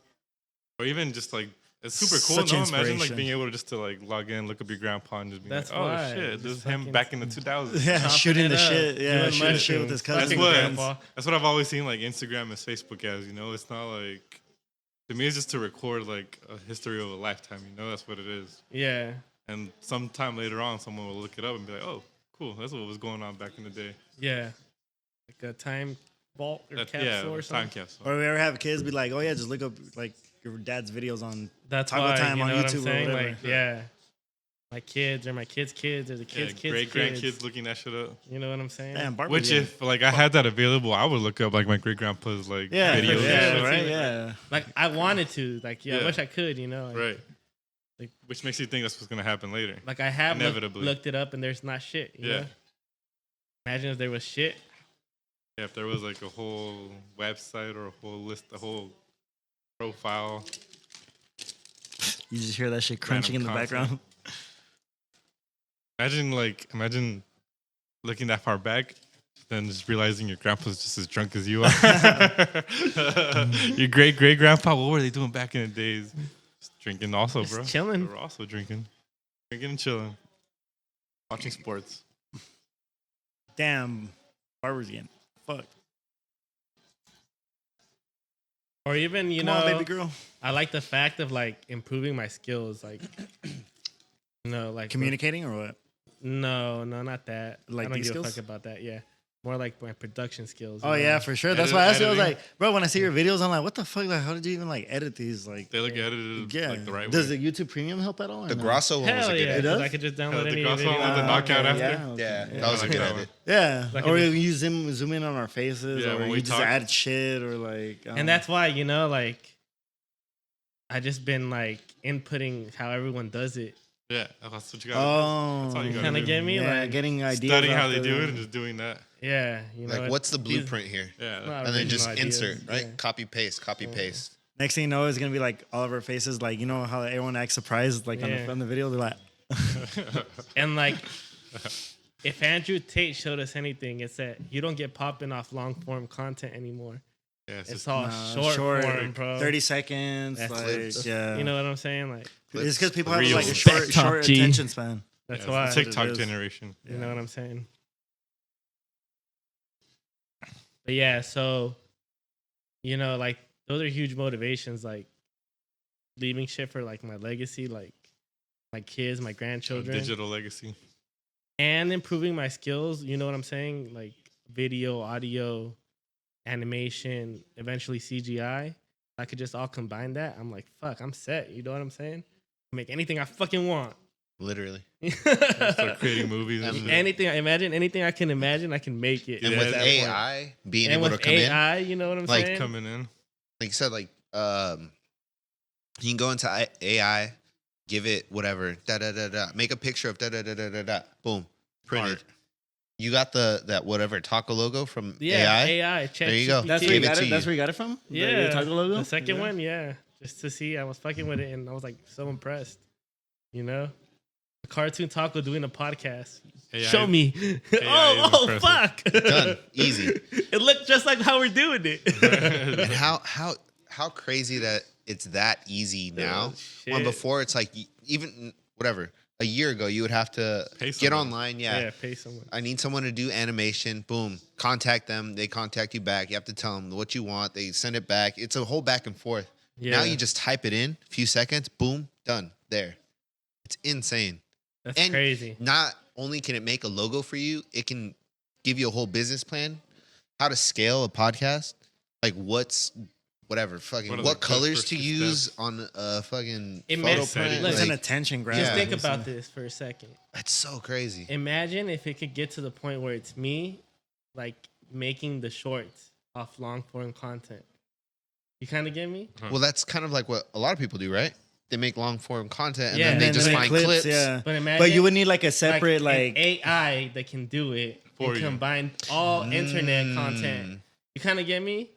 Or even just like, it's super cool. Such No, imagine like inspiration. being able to just to like log in, look up your grandpa, and just be That's like, oh why. shit, this Just is him fucking- back in the 2000s. Yeah, chopping shooting it the up, shit. Yeah, doing shooting shit with mushrooms, his That's cousin. what grandpa. that's what I've always seen like Instagram and Facebook as. It's not like, to me it's just to record like a history of a lifetime. That's what it is. yeah, And sometime later on, someone will look it up and be like, oh, cool, that's what was going on back in the day. yeah, like a time vault or That's, capsule or time something. capsule. Or we ever have kids be like, oh yeah, just look up like your dad's videos on. That's Taco why, time you on know what YouTube or I'm saying? whatever. Like, yeah, my kids or my kids' kids or the kids' kids' great kids. grandkids looking that shit up. You know what I'm saying? Damn, Barbara. Which yeah. if like I had that available, I would look up like my great grandpa's like Yeah, videos. for yeah, and shit. right, too. yeah. Like, I wanted to. Like, I Yeah. wish I could. Like, Right. Like- Which makes you think that's what's gonna happen later. Like I have Inevitably. looked it up and there's not shit. You Yeah. know? Imagine if there was shit. Yeah, if there was like a whole website or a whole list, a whole profile. You just hear that shit crunching in the Random background. Imagine looking that far back, then just realizing your grandpa's just as drunk as you are. Your great grandpa, what were they doing back in the days? Just drinking also, Just bro. chilling. They were also drinking and chilling, watching sports. Damn, Barbara's getting fucked. Or even, Come on, baby girl. I like the fact of like improving my skills. Like, like Communicating or what? No, not that. Like I don't these give a skills? fuck about that. Yeah. More like my production skills. Oh yeah, for sure. That's why I asked you. I was Editing. like, bro, when I see your videos, I'm like, what the fuck? Like, how did you even like edit these? Like, They look edited yeah. like the right Does way. the YouTube Premium help at all? or The no? Grasso one was a Hell good yeah. It edit. does? I could just download the any Grosso video. one with the knockout okay, after? Yeah, okay. Yeah, yeah. that was I a like good that edit. Yeah, Like or it- you zoom in on our faces, Yeah, or when you we just talk. add shit, or like. And that's why, like, I just been like inputting how everyone does it. Yeah, that's what you got. That's Oh, all you got. Kinda get me? yeah, Like, getting ideas. Studying how off they the- do it and just doing that. yeah, you know, Like, what's the these- blueprint here? Yeah. not And then just original ideas, insert, right? yeah. Copy paste, copy paste. Next thing you know, it's gonna be like all of our faces, like you know how everyone acts surprised, like Yeah. on the video. They're like, And like, if Andrew Tate showed us anything, it's that you don't get popping off long form content anymore. Yeah, it's It's just all nah, short form, bro. 30 seconds, That's like yeah. You know what I'm saying? Like, It's because people have Reels. like a TikTok, short G. attention span. that's yeah, why. it's the TikTok it is. generation. You know what I'm saying? But yeah, so you know, like those are huge motivations. Like leaving shit for like my legacy, like my kids, my grandchildren, Digital legacy. and improving my skills. You know what I'm saying? Like video, audio, animation, eventually CGI. I could just all combine that. I'm like, fuck, I'm set. You know what I'm saying? Make anything I fucking want. Literally. Start creating movies and shit. Anything, imagine anything I can imagine, I can make it. And Yeah, with at that point. AI being and able with to come in, AI, you know what I'm like, saying? Coming in. like you said, like you can go into AI, give it whatever, da da da da, make a picture of da da da da da da, boom, printed. Art. You got that whatever taco logo from Yeah, AI. Chat There you go. GPT. That's where Give you it got to it. you. That's where you got it from. Yeah, the taco logo. the second Yeah. one, yeah, just to see, I was fucking with it, and I was like so impressed. You know, a cartoon taco doing a podcast. AI Show me. is oh, impressive. fuck. Done. Easy. It looked just like how we're doing it. And how crazy that it's that easy now. When shit. before it's like even whatever a year ago you would have to Pay get someone. online. Yeah, pay someone. I need someone to do animation. Boom. Contact them. They contact you back. You have to tell them what you want. They send it back. It's a whole back and forth. Yeah, Now you just type it in, a few seconds, boom, done. There. It's insane. that's and crazy. Not only can it make a logo for you, it can give you a whole business plan, how to scale a podcast, like whatever, fucking What are what the colors first to steps? use on a fucking It photo makes- print. look, It's an Like, attention grab. Just Yeah. think about this for a second. it's so crazy. Imagine if it could get to the point where it's me, like making the shorts off long form content. You kind of get me? Well, that's kind of like what a lot of people do, right? They make long form content and Yeah, then and they then just they find clips. Yeah. But imagine, But you would need like a separate an like AI that can do it For and you. combine all internet content. You kind of get me?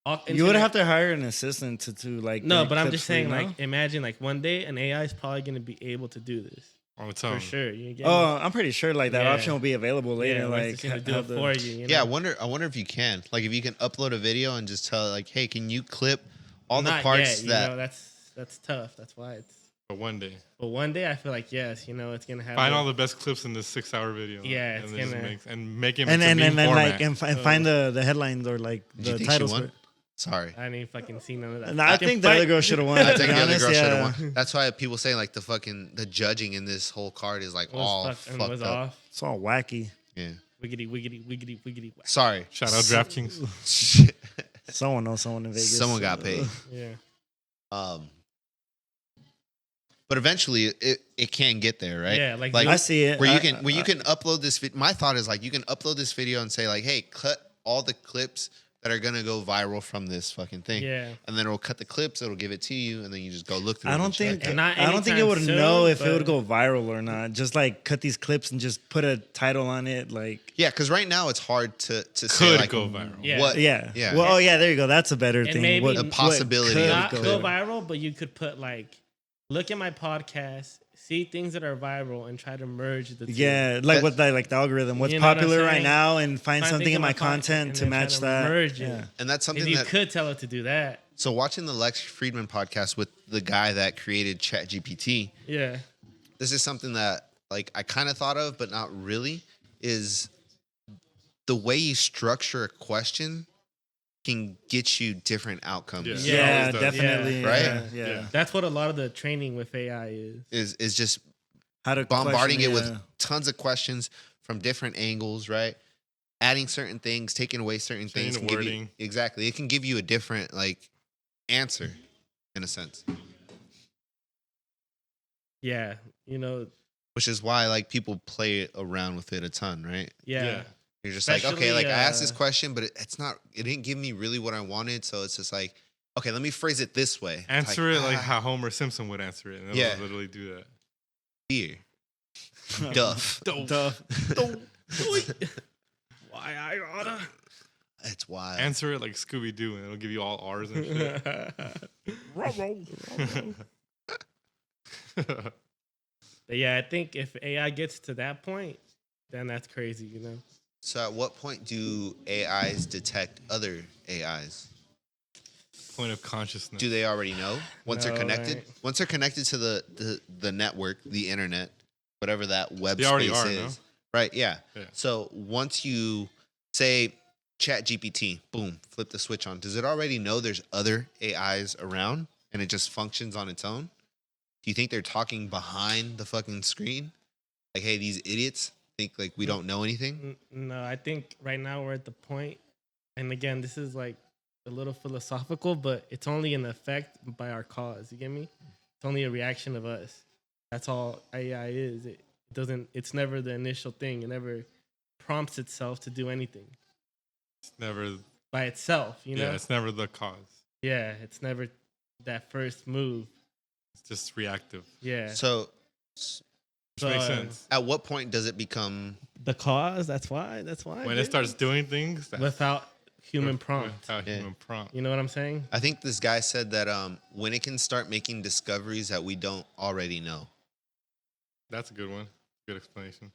All you would internet- have to hire an assistant to like. No, make but I'm clips just for you, saying, no? like, imagine like one day an AI is probably going to be able to do this On its for own. sure. You get Oh, I'm pretty sure like that Yeah. option will be available me? later. Yeah, like it's going to do it have the- for you. You know? Yeah, I wonder if you can. Like if you can upload a video and just tell it like, hey, can you clip all the Not parts yet, that you know, that's tough. That's why it's. But one day. But one day I feel like yes, you know, it's gonna happen. Find all the best clips in this 6-hour video. Yeah, it's and then just gonna- make it and into then meme then format. like and find the headlines or like Did you the think she titles. won? For it. Sorry. I didn't even fucking see none of that. And I fucking think the other fight. girl should have won. I to think be the other honest, girl should have yeah. won. That's why people say like the judging in this whole card is like was all fucked- fucked was up. off. It's all wacky. Yeah. Wiggity wiggity wiggity wiggity. Whack. Sorry. Shout out DraftKings. Shit. Someone knows someone in Vegas. Someone got paid. Yeah. But eventually it can get there, right? Yeah, like I see it. where you I- can upload this. My thought is like you can upload this video and say like, hey, cut all the clips that are gonna go viral from this fucking thing. Yeah. And then it'll cut the clips. It'll give it to you, and then you just go look through. I them don't and check think it. And not I don't think it anytime would soon, know if it but- would go viral or not. Just like cut these clips and just put a title on it. Like Yeah, because right now it's hard to say Could like go viral. Yeah. what. yeah, Yeah. Well, oh yeah, there you go. That's a better And thing. maybe- What- A what possibility could of Not it go could. viral, but you could put like, look at my podcast, see things that are viral, and try to merge the two. Yeah, like That- what the algorithm, what's You know what I'm popular right saying? now, and find something things in my and content to then match try that. Merge it. Yeah. And that's If something you that. could tell it to do that. So watching the Lex Friedman podcast with the guy that created ChatGPT, Yeah. this is something that like I kind of thought of, but not really. Is the way you structure a question can get you different outcomes. Yeah. Yeah, Yeah, always does. definitely. Yeah. Right? Yeah, yeah. Yeah. That's what a lot of the training with AI is. Is just How to bombarding question, it with yeah. tons of questions from different angles, right? Adding certain things, taking away certain Changing things. the can give you- wording. exactly. It can give you a different like answer in a sense. Yeah. You know, Which is why like people play around with it a ton, right? yeah. You're just like, okay, Especially, like I asked this uh, question, but it didn't give me really what I wanted. So it's just like, okay, let me phrase it this way. Answer it like ah. how Homer Simpson would answer it. And Yeah. yeah. Literally do that. Beer. Duff. Why I oughta? It's wild. Answer it like Scooby Doo, and it'll give you all R's and shit. But yeah, I think if AI gets to that point, then that's crazy, you know? So at what point do AIs detect other AIs? Point of consciousness. Do they already know once they're No, connected? right. Once they're connected to the network, the internet, whatever that web They already space are, is. no? Right, yeah. Yeah. So once you say Chat GPT, boom, flip the switch on. Does it already know there's other AIs around and it just functions on its own? Do you think they're talking behind the fucking screen? Like, hey, these idiots think like we don't know anything? No, I think right now we're at the point, and again, this is like a little philosophical, but it's only an effect by our cause. You get me? It's only a reaction of us. That's all AI is. It doesn't. It's never the initial thing. It never prompts itself to do anything It's never. by itself. You know? Yeah, it's never the cause. Yeah, it's never that first move. It's just reactive. Yeah. So Which makes sense. at what point does it become The cause. That's why. That's why. When it starts doing things without human prompt. Without Yeah. human prompt. You know what I'm saying? I think this guy said that when it can start making discoveries that we don't already know. That's a good one. Good explanation.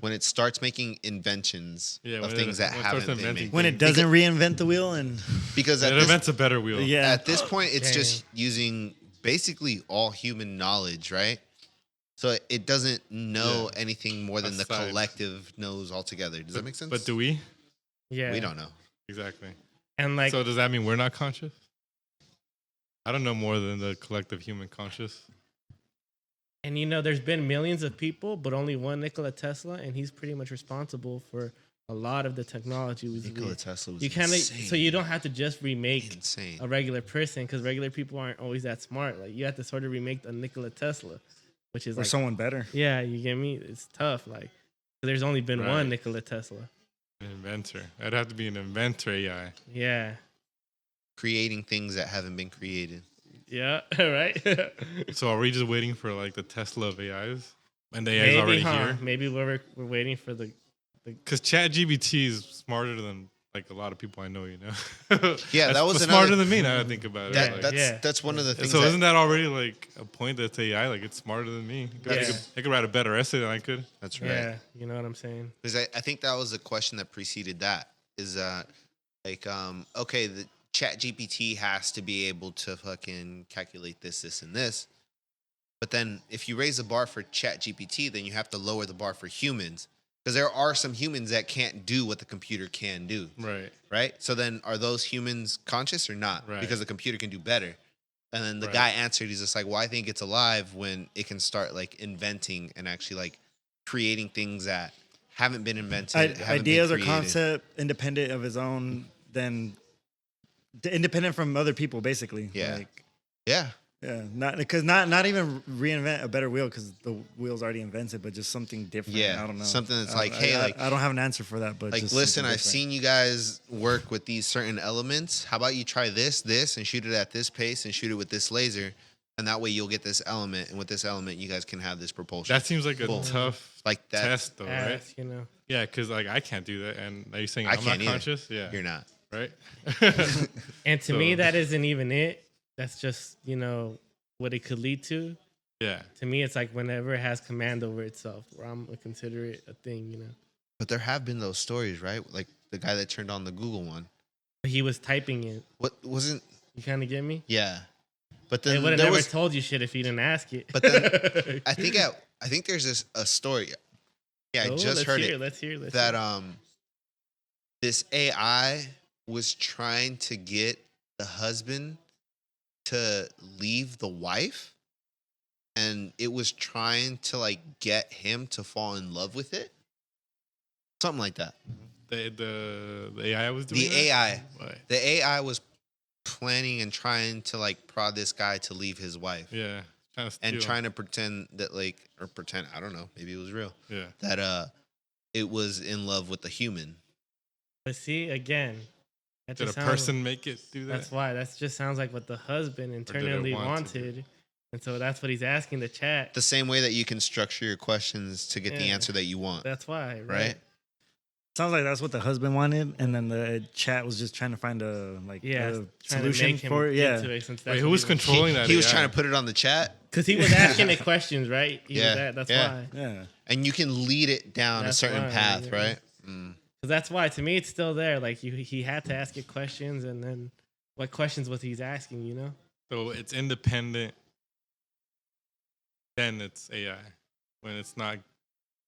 When it starts making inventions Yeah, of when it- things that when it starts haven't been inventing made. When it doesn't reinvent the wheel and Because It invents a better wheel. yeah, at this point, it's Dang. just using basically all human knowledge, right? So it doesn't know Yeah. anything more than the Aside. collective knows altogether. Does that make sense? But do we? Yeah. We don't know. Exactly. And like, So does that mean we're not conscious? I don't know more than the collective human conscious. and you know, there's been millions of people, but only one Nikola Tesla, and he's pretty much responsible for a lot of the technology. Nikola Tesla was You kind of, insane. so you don't have to just remake Insane. a regular person because regular people aren't always that smart. Like you have to sort of remake a Nikola Tesla, which is or like, someone better. yeah, you get me? It's tough. Like, there's only been Right. one Nikola Tesla. An inventor. I'd have to be an inventor AI. Yeah. Creating things that haven't been created. Yeah. Right. So are we just waiting for like the Tesla of AIs? And the AI is already here? Maybe we're waiting for the. Because ChatGPT is smarter than like a lot of people I know, you know? Yeah, that was smarter another- than me now that I think about it. That, Like- that's Yeah. that's one of the things. so that, isn't that already like a point that's AI? Like it's smarter than me. Yeah. I could write a better essay than I could. that's right. Yeah. You know what I'm saying? Because I think that was the question that preceded that. Is that like okay, the Chat GPT has to be able to fucking calculate this, and this. But then if you raise the bar for Chat GPT, then you have to lower the bar for humans. Because there are some humans that can't do what the computer can do. Right. Right? So then are those humans conscious or not? Right. Because the computer can do better. And then the Right. guy answered, he's just like, well, I think it's alive when it can start like inventing and actually like creating things that haven't been invented. haven't been Ideas or created. concept independent of his own, then independent from other people, basically. Yeah. Like, Yeah. yeah, not even reinvent a better wheel because the wheel's already invented, but just something different. Yeah, I don't know. something that's I- like, hey, like- I don't have an answer for that, but Like, just listen, something I've different. seen you guys work with these certain elements. How about you try this, and shoot it at this pace and shoot it with this laser? And that way you'll get this element. And with this element, you guys can have this propulsion. That seems like a Boom. tough like that. test though, right? Ass, you know. Yeah, because like I can't do that. And are you saying I I'm not can't either. conscious? Yeah. You're not. Right? And to me, So- that isn't even it. That's just, you know, what it could lead to. Yeah. To me, it's like whenever it has command over itself, where I'm gonna consider it a thing, you know. But there have been those stories, right? Like the guy that turned on the Google one. But he was typing it. What wasn't? You kind of get me? Yeah. But They then would have there never was. told you shit if you didn't ask it. But then I think there's a story. Yeah, I Oh, just let's heard hear it. Let's hear. Let's That hear. this AI was trying to get the husband to leave the wife, and it was trying to like get him to fall in love with it, something like that. The AI was doing The that? AI, Right. the AI was planning and trying to like prod this guy to leave his wife, Yeah. Trying to and steal. trying to pretend that I don't know, maybe it was real, Yeah. that it was in love with the human. But see, again, that Did a just sounds- person make it do that? That's why. That just sounds like what the husband it internally want to do? wanted, And so that's what he's asking the chat. The same way that you can structure your questions to get the Yeah. answer that you want, That's why, right? Sounds like that's what the husband wanted, and then the chat was just trying to find a solution for it. Yeah, Wait, who was controlling that? He was AI? trying to put it on the chat, because he was asking it questions, right? That's yeah. why. yeah. and you can lead it down That's a certain why, path, yeah. right? Because that's why, to me, it's still there. Like he had to ask it questions, and then what questions was he's asking? You know? So it's independent. Then it's AI when it's not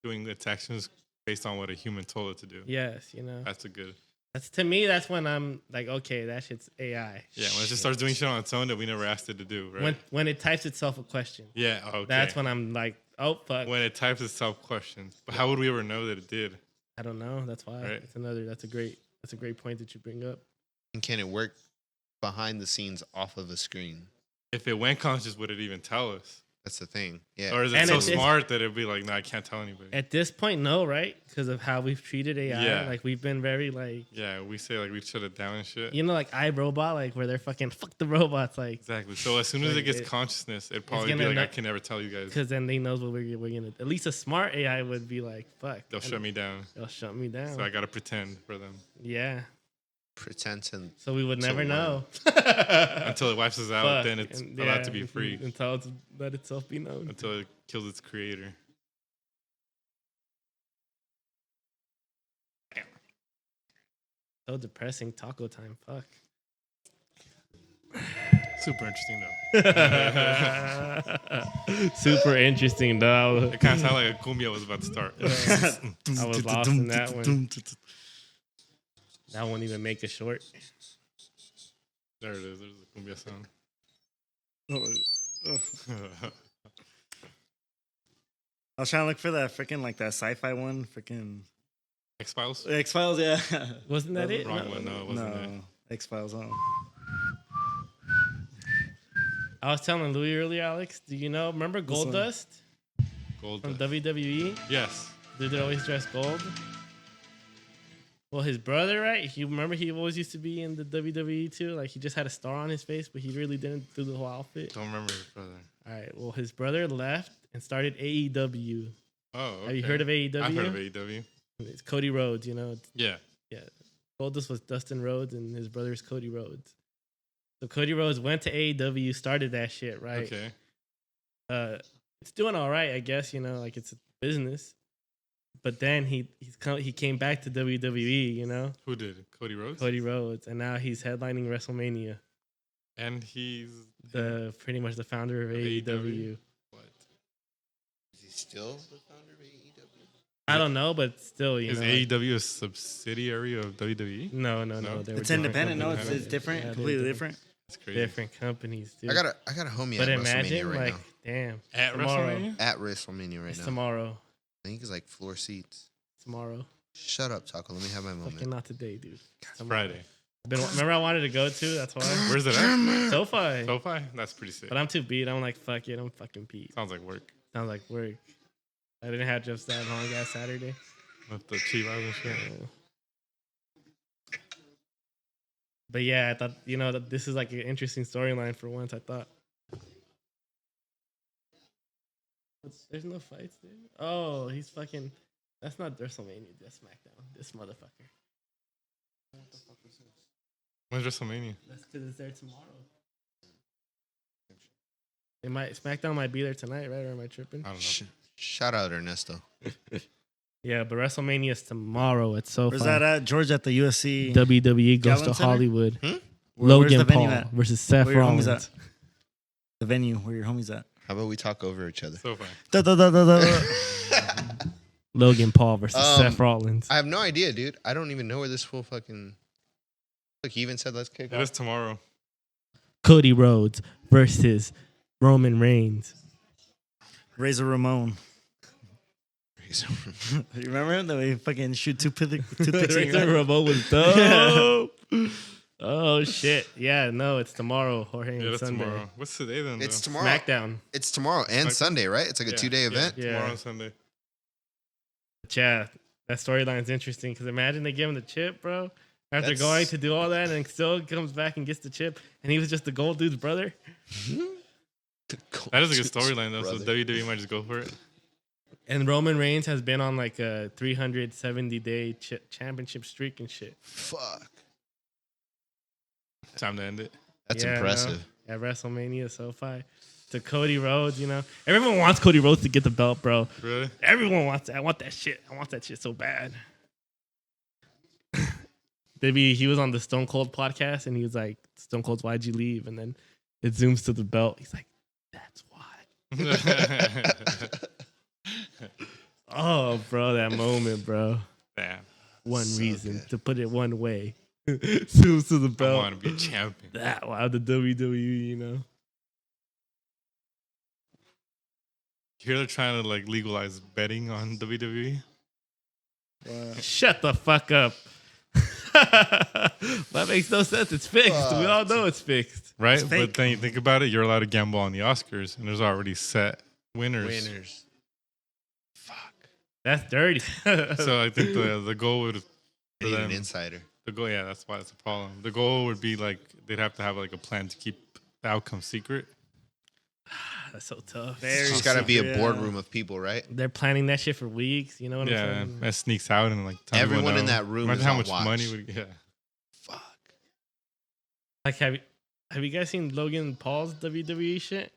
doing its actions based on what a human told it to do. Yes, you know. That's a good. That's to me. That's when I'm like, okay, that shit's AI. Yeah, when it just starts doing shit on its own that we never asked it to do, right? When it types itself a question. Yeah, okay. That's when I'm like, oh fuck. When it types itself questions. But how would we ever know that it did? I don't know. That's why. Right. That's a great point that you bring up. And can it work behind the scenes off of a screen? If it went conscious, would it even tell us? That's the thing. Yeah. Or is it And so it's- smart that it'd be like, no, I can't tell anybody? At this point, no, right? Because of how we've treated AI. Yeah. Like we've been very like, Yeah, we say like we shut it down and shit. you know, like iRobot, like where they're fucking fuck the robots, like Exactly. So as soon as it Like, gets it- consciousness, it'd probably be gonna like, I not- can never tell you guys. because then they knows what we're gonna. At least a smart AI would be like, fuck. They'll shut me down. They'll shut me down. So I gotta pretend for them Yeah. Pretend to. So we would So never learn. know. until it wipes us out. Fuck. Then it's And, allowed to be free until it's let itself be known. until it kills its creator. So depressing. Taco time. Fuck. Super interesting though. Super interesting, though. It kind of sounded like a cumbia was about to start. I was lost in that one. That won't even make a short. There it is. There's the cumbia sound. I was trying to look for that freaking like that sci-fi one, freaking X-Files? X-Files. Yeah, Wasn't that it? Wrong one. No, it wasn't it. no X-Files. I was telling Louis earlier, Alex. Do you know? Remember Gold one? Dust Gold. from Dust. WWE? Yes. Did they always dress gold? Well, his brother, right? Remember he always used to be in the WWE too. Like he just had a star on his face, but he really didn't do the whole outfit. Don't remember his brother. All right. Well, his brother left and started AEW. Oh, okay. Have you heard of AEW? I've heard of AEW. It's Cody Rhodes. You know, Yeah. Goldust was Dustin Rhodes, and his brother's Cody Rhodes. So Cody Rhodes went to AEW, started that shit, right? Okay. It's doing all right, I guess. You know, like it's a business. But then he came back to WWE. You know, Who did? Cody Rhodes? Cody Rhodes, and now he's headlining WrestleMania. And he's Pretty much the founder of AEW. AEW. what? Is he still the founder of AEW? I don't know, but still, you Is know. AEW a subsidiary of WWE? No. No? They were It's different independent. No, companies. it's different. Yeah, they're Completely different. That's crazy. Different companies, dude. I got a homie But at imagine, WrestleMania right like, now. damn. At tomorrow. WrestleMania? At WrestleMania right It's now. tomorrow. I think it's like floor seats. Tomorrow. Shut up, Taco. Let me have my moment. Fucking not today, dude. Tomorrow. Friday. Remember I wanted to go to? That's why. Where's it at? SoFi. SoFi? That's pretty sick. But I'm too beat. I'm like, fuck it. I'm fucking beat. Sounds like work. Sounds like work. I didn't have just that long ass Saturday. With the Chivas and shit. But yeah, I thought, you know, that this is like an interesting storyline for once, I thought. There's no fights, dude. Oh, he's fucking. That's not WrestleMania. That's SmackDown. This motherfucker. When's WrestleMania? That's because it's there tomorrow. SmackDown might be there tonight, right? Or am I tripping? I don't know. Shout out Ernesto. Yeah, but WrestleMania is tomorrow at SoFi. Where's that at? George at the USC. WWE goes Gallon to Center? Hollywood. Where's Logan the venue Paul at? versus Seth Where your homies Rollins. at? The venue where your homies at. How about we talk over each other? SoFi. Da, da, da, da, da. Logan Paul versus Seth Rollins. I have no idea, dude. I don't even know where this full fucking. Look, he even said let's kick It off. is tomorrow. Cody Rhodes versus Roman Reigns. Razor Ramon. You remember him? The way he fucking shoot toothpicks in your Razor eye? Ramon was dope. Oh shit! Yeah, no, it's tomorrow. Jorge Yeah, and that's Sunday. tomorrow. What's today then? It's though? tomorrow. SmackDown. It's tomorrow and Like- Sunday, right? It's like a Yeah, 2-day event. Yeah. Tomorrow and Sunday. But yeah, that storyline's interesting because imagine they give him the chip, bro. After That's- going to do all that and still comes back and gets the chip, and he was just the gold dude's brother. That is a good storyline though. So Brother. WWE might just go for it. And Roman Reigns has been on like a 370-day championship streak and shit. Fuck. Time to end it. That's Yeah, I know. impressive. At WrestleMania, SoFi. To Cody Rhodes, you know. Everyone wants Cody Rhodes to get the belt, bro. Really? Everyone wants that. I want that shit. I want that shit so bad. He was on the Stone Cold podcast and he was like, Stone Cold, why'd you leave? And then it zooms to the belt. He's like, that's why. Oh, bro, that moment, bro. Damn. One So reason, good. to put it one way. Zooms to the I belt. want to be a champion. That wow, the WWE, you know. You hear they're trying to like legalize betting on WWE? Shut the fuck up. That makes no sense. It's fixed. We all know it's fixed. Right? fake. But then you think about it, you're allowed to gamble on the Oscars, and there's already set winners. That's dirty. So I think the goal would I for need them, an insider. the goal, yeah, that's why it's a problem. The goal would be like they'd have to have like a plan to keep the outcome secret. That's so tough. Very It's got to be a secret, boardroom of people, right? They're planning that shit for weeks. You know what Yeah, I'm and saying? that sneaks out and like time Everyone will in know. that room Imagine is how on much watch. money would Fuck. Like, have you guys seen Logan Paul's WWE shit?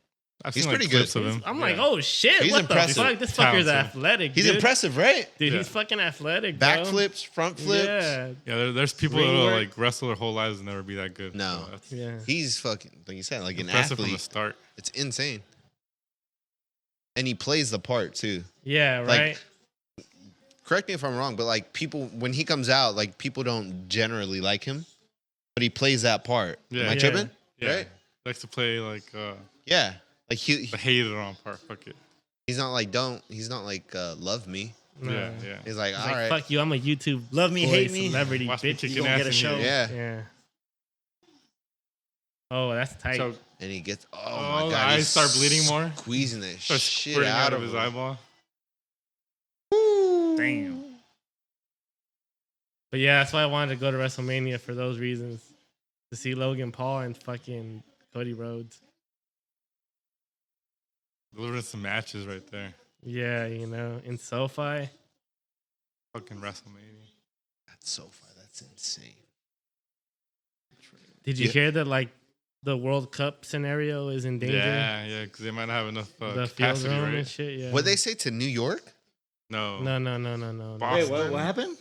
I've He's seen, like, pretty good. clips of him. I'm like, Yeah. oh shit, He's what impressive. the fuck? This Talented. fucker's athletic. He's dude. impressive, right? Dude. Yeah. He's fucking athletic. Bro. Backflips, front flips. Yeah, There's people Ring that'll work. like wrestle their whole lives and never be that good. No. So that's yeah. He's fucking, like you said, like an impressive from the athlete. start. It's insane. And he plays the part too. Yeah, Like, right. Correct me if I'm wrong, but like people, when he comes out, like people don't generally like him, but he plays that part. Yeah. Am I Yeah. tripping? Yeah. Right? Likes to play like Yeah. Like the hater on part. Fuck it. he's not like love me. No. Yeah, yeah. He's like, He's all like, right. fuck you, I'm a YouTube Love me, boy, hate me. celebrity Watch me bitch. kicking You gonna ass get a in show. here. Yeah. Yeah. Oh, that's tight. So And he gets, oh, Oh, my the God. eyes he's start bleeding more? Squeezing that starts shit squirting out of his him. eyeball. Damn. But yeah, that's why I wanted to go to WrestleMania for those reasons. To see Logan Paul and fucking Cody Rhodes. Delivering some matches right there. Yeah, you know, in SoFi. Fucking WrestleMania. That's so far. That's insane. Did you Yeah. hear that like the World Cup scenario is in danger? Yeah, because they might not have enough The field capacity, room right? and shit, yeah. What they say to New York? No. No. Boston. Wait, what happened?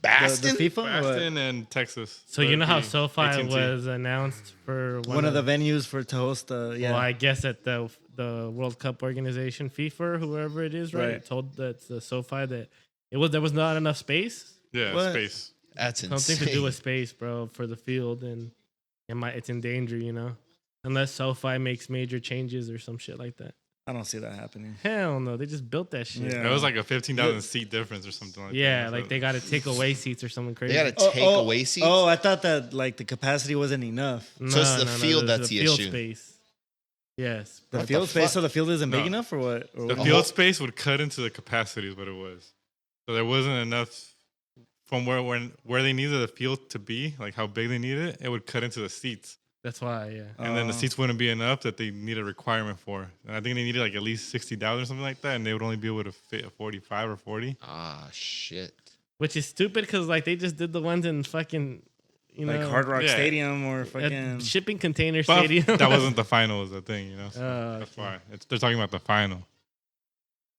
Baston? The FIFA? Or what? Boston and Texas. So you know how the SoFi AT&T. was announced for One of the venues for to host the Well, I guess that the World Cup organization, FIFA, or whoever it is, right, Right. told that the SoFi that there was not enough space. Yeah, What? space. That's insane. Something to do with space, bro, for the field, and it's in danger, you know, unless SoFi makes major changes or some shit like that. I don't see that happening. Hell no, they just built that shit. Yeah. It was like a 15,000 seat difference or something like that. Yeah, So- like they got to take away seats or something crazy. They got to take away seats? Oh, I thought that like the capacity wasn't enough. No, So it's the field that's the field issue. space. Yes. The What field the space, fuck? so the field isn't big No. enough, or what? Or The what? field space would cut into the capacity is what it was. So there wasn't enough from where they needed the field to be, like how big they needed it, it would cut into the seats. That's why, yeah. And then the Oh. seats wouldn't be enough that they need a requirement for. And I think they needed like at least 60,000 or something like that, and they would only be able to fit a 45 or 40. Ah, shit. Which is stupid because like they just did the ones in fucking, you know, Like Hard Rock Yeah. Stadium or at fucking. shipping container But stadium. that wasn't the final, is the thing, you know. So Oh, that's okay. why they're talking about the final.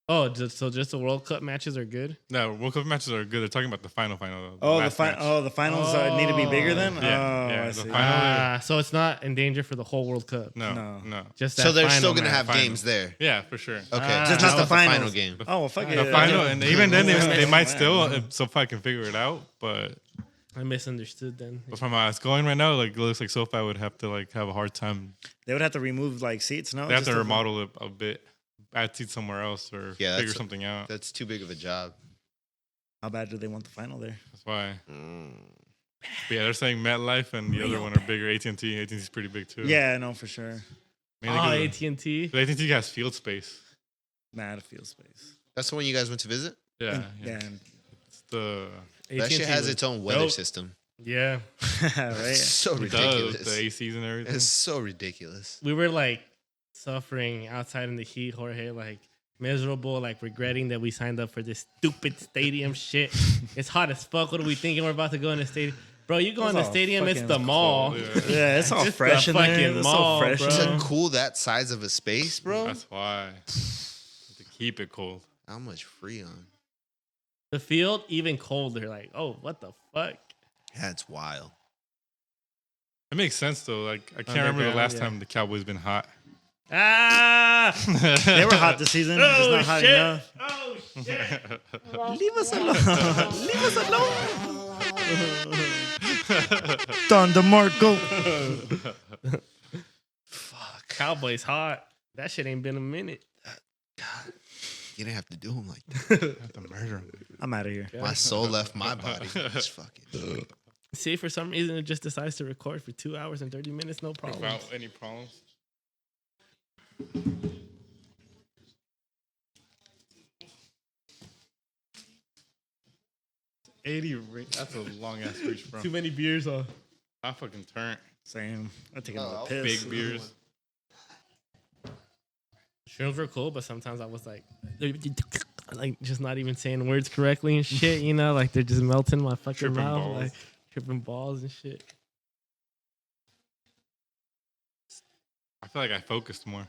Oh, just the World Cup matches are good. No, World Cup matches are good. They're talking about the final. Though, Oh, last match. the finals need to be bigger then. Yeah, Oh, yeah, I the see. final- So it's not in danger for the whole World Cup. No, No. no. Just that So they're still final going to match. have Final. games there. Yeah, for sure. Okay. Just not the the final finals. game. Oh, well, fuck it. The final, and even then they might Yeah. still, so if I can figure it out. But I misunderstood then. from how it's going right now, like it looks like SoFi would have to like have a hard time. They would have to remove like seats, no? They have Just to remodel it a bit, add seats somewhere else, or Yeah, figure that's- something out. That's too big of a job. How bad do they want the final there? That's why. Mm. But yeah, they're saying MetLife and the other one are bigger. AT&T. AT&T's pretty big too. Yeah, no, for sure. Mainly Oh, 'cause AT&T. AT&T has field space. Mad field space. That's the one you guys went to visit? Yeah, Yeah, It's the That shit AT&T has was its own weather dope. system. Yeah. It's right. so it does, ridiculous. the ACs and everything. It's so ridiculous. We were like suffering outside in the heat, Jorge, like miserable, like regretting that we signed up for this stupid stadium shit. It's hot as fuck. What are we thinking? We're about to go in the stadium. Bro, you go in the It's all stadium, it's fucking the mall. Yeah, it's all It's fresh the in there. fucking It's mall, so fresh bro. in To there. cool that size of a space, bro. That's why. To keep it cold. How much Freon? The field, even colder. Like, oh, what the fuck? Yeah, it's wild. It makes sense though. Like I can't remember the Underground, last yeah. time the Cowboys been hot. Ah! They were hot this season, just Oh, not hot shit. enough. Oh, shit. Leave us alone. Leave us alone. Don DeMarco. Fuck. Cowboys hot. That shit ain't been a minute. God. You didn't have to do him like that. Have to murder him. I'm out of here. My soul left my body. Just fucking. See, for some reason, it just decides to record for 2 hours and 30 minutes, no problem. Without any problems. That's a long ass reach, bro. Too many beers, huh? I fucking turn. Same. I take Oh, another I'll piss. Big beers. Shrooms were cool, but sometimes I was like just not even saying words correctly and shit, you know? Like, they're just melting in my fucking Tripping mouth. balls. Like, tripping balls and shit. I feel like I focused more.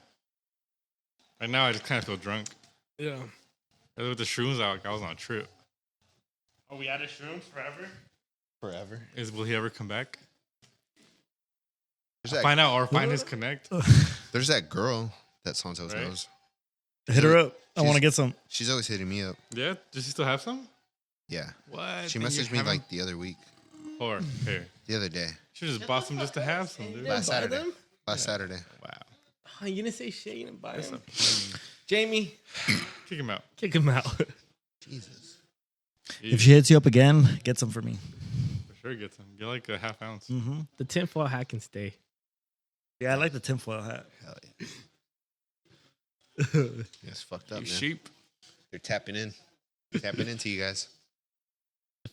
Right now, I just kind of feel drunk. Yeah. With the shrooms, I was on a trip. Are we out of shrooms forever? Forever. Will he ever come back? There's that, Find out or find his connect. there's that girl that Santos Right? knows. Hit her up. I She's- want to get some. She's always hitting me up. Yeah? Does he still have some? Yeah. What? She Then you messaged me haven't- like the other week. Or here. The other day. Should just bought some just to have some, dude. Last buy Saturday. them? Last Saturday. Wow. Oh, you didn't say shit. You didn't buy That's them. a- Jamie, Kick him out. kick him out. Jesus. If she hits you up again, get some for me. For sure get some. Get like a half ounce. Mm-hmm. The tinfoil hat can stay. Yeah, I like the tinfoil hat. Hell yeah. It's fucked up, You man. sheep. They're tapping in. Tapping into you guys.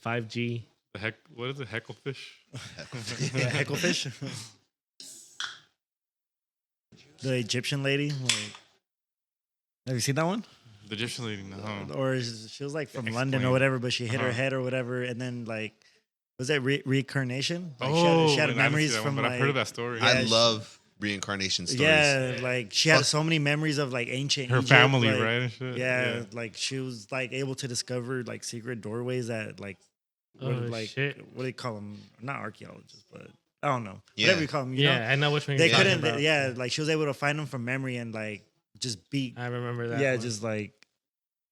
5G. The heck? What is it? Hecklefish? Yeah, hecklefish. The Egyptian lady. Like, have you seen that one? The Egyptian lady? No. Or she was like from London Explain. or whatever, but she hit her Uh-huh. head or whatever, and then like, was that reincarnation? Like Oh, she had and I haven't memories seen that from one, but like, I've heard of that story. I Yeah, love reincarnation stories. yeah, like she had Fuck. so many memories of like ancient Her Egypt, family, like, right? And shit. Yeah, like she was like able to discover like secret doorways that like, what, Oh, like shit. what do they call them? Not archaeologists, but I don't know. Yeah. Whatever you call them. You know? Yeah, I know which one They you're talking couldn't. about. Yeah, like she was able to find them from memory and like just beat. I remember that. Yeah, one. just like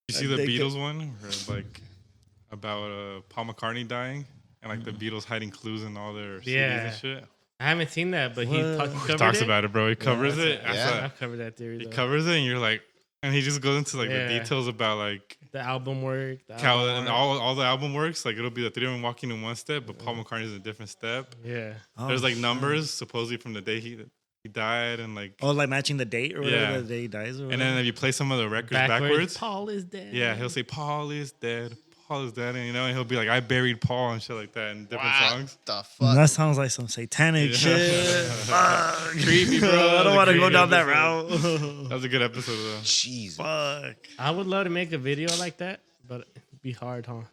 You see the They Beatles one? Where, like about Paul McCartney dying and like the Beatles hiding clues in all their CDs Yeah. and shit. I haven't seen that, but he What? He covered talks it. about it, bro. He covers it. Yeah. That's I've covered that theory. He Though. covers it, and you're like, and he just goes into like Yeah. the details about like The album work. The how album and art. all the album works. Like it'll be the three of them walking in one step, but Paul McCartney's in a different step. Yeah. There's like shit. numbers supposedly from the day he died, and like, Oh, like matching the date or whatever Yeah. the day he dies or and whatever. then if you play some of the records backwards, Paul is dead. yeah, he'll say Paul is dead. Paul is dead, and you know, and he'll be like, I buried Paul and shit like that in different songs. The fuck? That sounds like some satanic Yeah. shit. Fuck. Creepy, bro. I That was don't a want to go creepy down that episode. route. That was a good episode though. Jesus. Fuck. I would love to make a video like that, but it'd be hard, huh?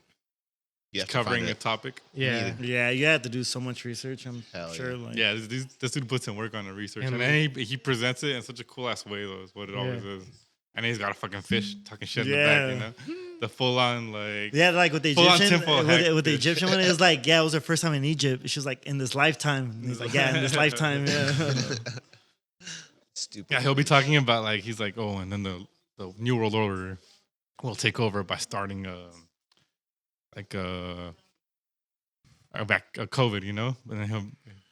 You have to Covering find a it. topic. Yeah. Neither. Yeah, you have to do so much research. I'm Hell sure. yeah. Like, Yeah, this dude puts in work on the research, And and then he presents it in such a cool ass way though. Is what it always is. And he's got a fucking fish talking shit in the back, you Yeah. know, the full on like. Yeah, like with the Full on Egyptian, tinfoil hat, with the dude. Egyptian one, it was like, yeah, it was her first time in Egypt. She was like, in this lifetime. And he's like, yeah, in this lifetime, yeah. Stupid. Yeah, he'll be talking about like he's like, oh, and then the new world order will take over by starting COVID, you know, and then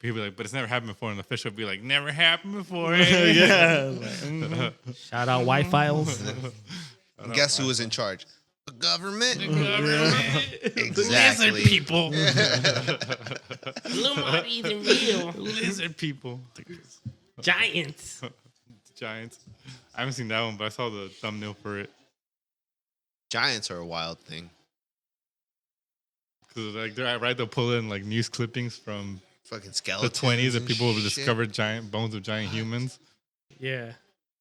he'll be like, but it's never happened before, and the fish will be like, never happened before. yeah. Like, mm. Shout out White Files. And guess who was in charge? The government. The Exactly. lizard people. Illuminati's in real. Lizard people, Giants. giants. I haven't seen that one, but I saw the thumbnail for it. Giants are a wild thing. Cause like they'll pull in like news clippings from Fucking the skeletons. 20s that and people have shit. discovered giant bones of giant humans. Yeah.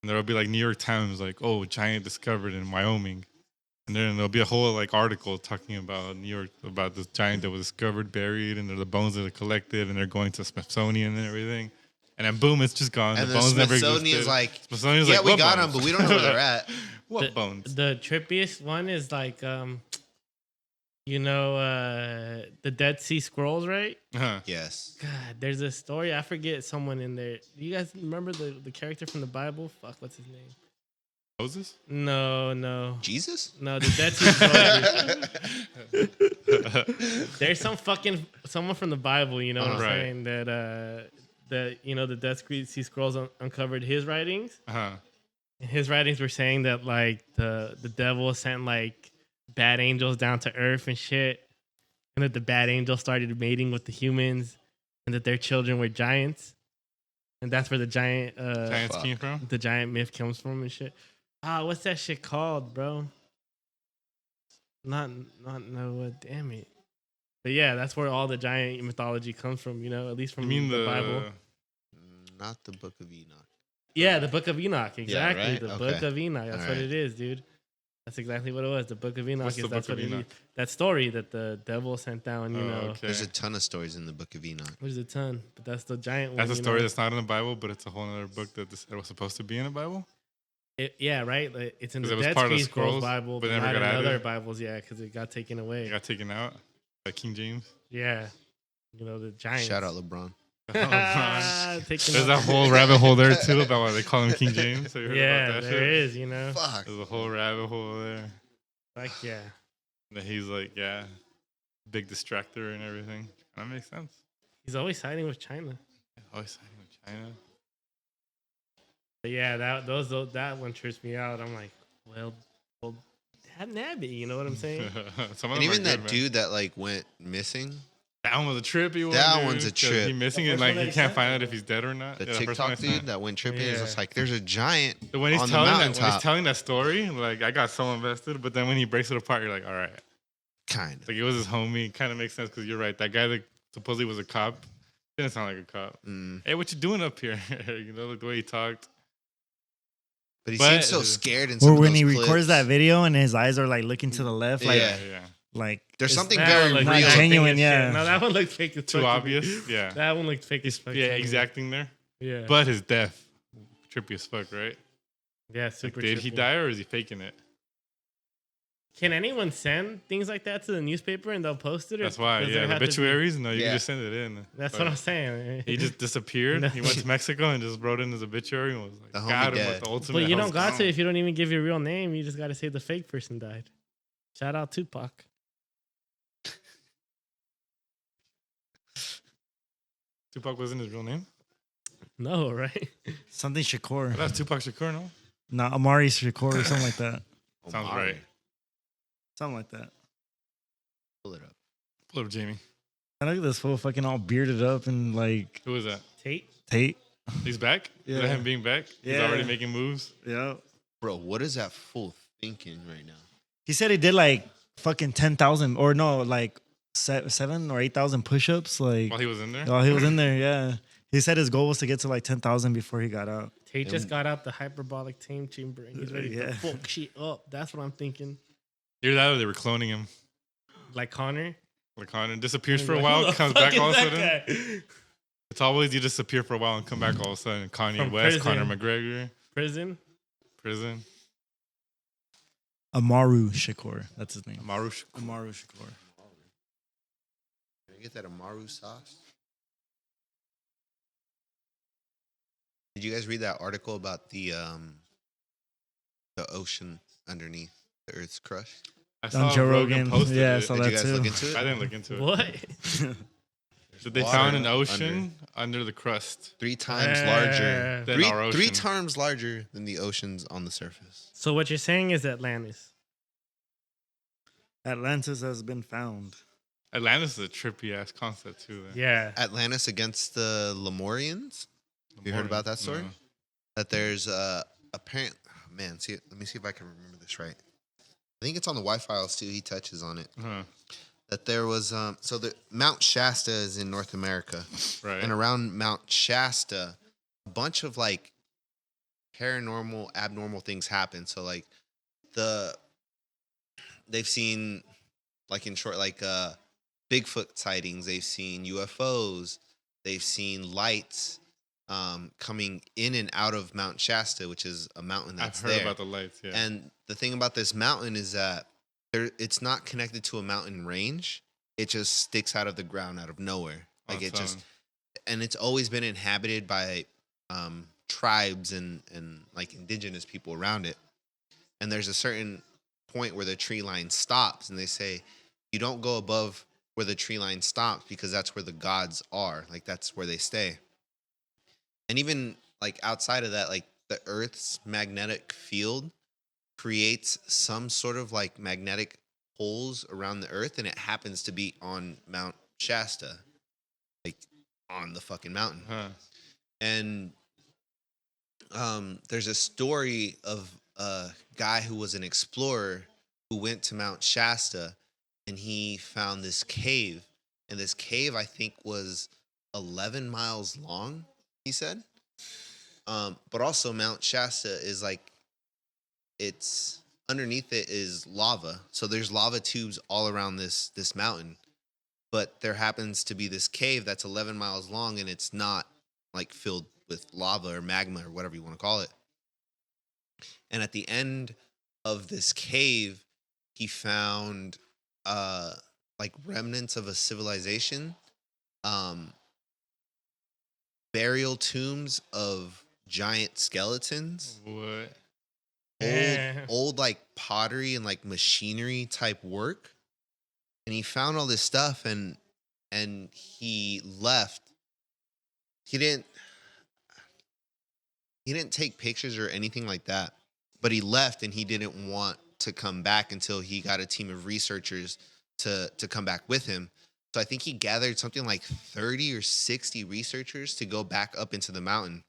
And there'll be like New York Times, like, oh, giant discovered in Wyoming. And then there'll be a whole like article talking about New York, about this giant that was discovered, buried, and the bones that are collected, and they're going to Smithsonian and everything. And then boom, it's just gone. And the the bones never Smithsonian's existed. like, Smithsonian's yeah, like, we what got bones? them, but we don't know where they're at. What bones? The trippiest one is like, the Dead Sea Scrolls, right? Uh-huh. Yes. God, there's a story. I forget someone in there. Do you guys remember the character from the Bible? Fuck, what's his name? Moses? No. Jesus? No, the Dead Sea Scrolls. There's someone from the Bible, you know what I'm Right. saying? That the Dead Sea Scrolls uncovered his writings. Uh-huh. And his writings were saying that like the devil sent like bad angels down to earth and shit. And that the bad angels started mating with the humans and that their children were giants. And that's where the Giants Fuck. came from? the giant myth comes from and shit. What's that shit called, bro? Damn it. But yeah, that's where all the giant mythology comes from, at least from You mean the Bible. Not the Book of Enoch. Yeah, the Book of Enoch. Exactly. right? The Okay. Book of Enoch. That's All what right. it is, dude. That's exactly what it was. The Book of Enoch What's the that's Book what of it is. Enoch? That story that the devil sent down, Oh, know. okay. There's a ton of stories in the Book of Enoch. There's a ton, but that's the giant That's one. a story that's not in the Bible, but it's a whole other book that it was supposed to be in the Bible? Yeah, right. Like, it's in 'Cause the it was Dead part of the Sea Scrolls scrolls, Bible, but but never not in got other added? Bibles. Yeah, because it got taken away. It got taken out by King James. Yeah, the giants. Shout out LeBron. Taking There's out- a whole rabbit hole there too about why they call him King James. Have you heard Yeah, about that there shit? is. Fuck. There's a whole rabbit hole there. Like yeah. That he's like, yeah, big distractor and everything. That makes sense. He's always siding with China. Always siding with China. But yeah, that one trips me out. I'm like, well, have Nabbit. You know what I'm saying? Some of And them are even that good, man. dude that like went missing, That one was a trippy one. That dude, one's a 'cause trip. He missing The it, first like one you that can't he find sent? out if he's dead or not. the Yeah, first one I TikTok sent. dude that went tripping, is Yeah. just like there's a giant When he's on the telling that, when mountaintop. he's telling that story, like I got so invested. But then when he breaks it apart, you're like, all right, Kind of. like it was his homie. Kind of makes sense because you're right. That guy that supposedly was a cop didn't sound like a cop. Hey, what you doing up here? Like the way he talked. But he But- seems so scared in some Or of when those he clips. records that video and his eyes are like looking to the left, like Yeah. Yeah. like There's it's- something That very one looked Not real. acting genuine, as yeah. shit. No, that one looked fake as Too fuck to me. obvious. Yeah. That one looked fake as fuck. Yeah, to me. exacting there. Yeah. But his death, trippy as fuck, right? yeah, Like, super. did he trippy. die or is he faking it? Can anyone send things like that to the newspaper and they'll post it? Or That's why. does Yeah, there the have to be- obituaries. No, you Yeah. can just send it in. That's But what I'm saying. He just disappeared. No. He went to Mexico and just wrote in his obituary and was like, The homie got him dead. with the ultimate. But you don't house got to down. if you don't even give your real name. You just got to say the fake person died. Shout out Tupac. Tupac wasn't his real name. No, right? something Shakur. That's Tupac Shakur, no? No, Amari Shakur or something like that. Sounds Omari. right. Something like that. Pull it up. Pull up Jamie. I look at this fool fucking all bearded up and like Who is that? Tate. Tate. He's back? Is that Yeah. him being back? He's Yeah. already making moves? Yeah. Bro, what is that fool thinking right now? He said he did like fucking 10,000 or no, like 7 or 8,000 push-ups. Like While he was in there? while he was in there, yeah. He said his goal was to get to like 10,000 before he got out. Tate just got out the hyperbolic tame chamber and he's ready Yeah. to fuck shit up. That's what I'm thinking. Either that or they were cloning him. Like Connor. Like Connor disappears for a Like, while, who the comes fuck back is all of a that sudden. guy? It's always you disappear for a while and come back all of a sudden. Kanye From West, prison. Conor McGregor, Prison. prison. Amaru Shakur. That's his name. Marush. Amaru Shakur. Can I get that Amaru sauce? Did you guys read that article about the ocean underneath the Earth's crust? I On saw Joe Rogan Rogan. posted Yeah, I it. saw Did that you guys too. look into it? I didn't look into it. What? That they Water found an under. ocean under the crust. 3 times larger. Than Three, our three ocean. times larger than the oceans on the surface. So what you're saying is Atlantis. Atlantis has been found. Atlantis is a trippy ass concept too. Then. Yeah. Atlantis against the Lemurians. You heard about that story? No. That there's apparent. Man, see, let me see if I can remember this right. I think it's on the Y-Files too. He touches on it. Uh-huh. That there was so the Mount Shasta is in North America, Right. and around Mount Shasta, a bunch of like paranormal, abnormal things happen. So like they've seen, like in short, like Bigfoot sightings. They've seen UFOs. They've seen lights coming in and out of Mount Shasta, which is a mountain I've that's heard there. about the lights. Yeah. And the thing about this mountain is that it's not connected to a mountain range. It just sticks out of the ground out of nowhere. Like it just, and it's always been inhabited by tribes and like indigenous people around it. And there's a certain point where the tree line stops, and they say you don't go above where the tree line stops because that's where the gods are. Like that's where they stay. And even like outside of that, like the Earth's magnetic field creates some sort of like magnetic poles around the Earth, and it happens to be on Mount Shasta, like on the fucking mountain. Huh. And there's a story of a guy who was an explorer who went to Mount Shasta, and he found this cave. And this cave, I think, was 11 miles long, he said. But also Mount Shasta is like, it's underneath it is lava. So there's lava tubes all around this mountain. But there happens to be this cave that's 11 miles long, and it's not like filled with lava or magma or whatever you want to call it. And at the end of this cave, he found like remnants of a civilization, burial tombs of giant skeletons, What? old like pottery and like machinery type work. And he found all this stuff, and he left. He didn't take pictures or anything like that, but he left, and he didn't want to come back until he got a team of researchers to come back with him. So I think he gathered something like 30 or 60 researchers to go back up into the mountain.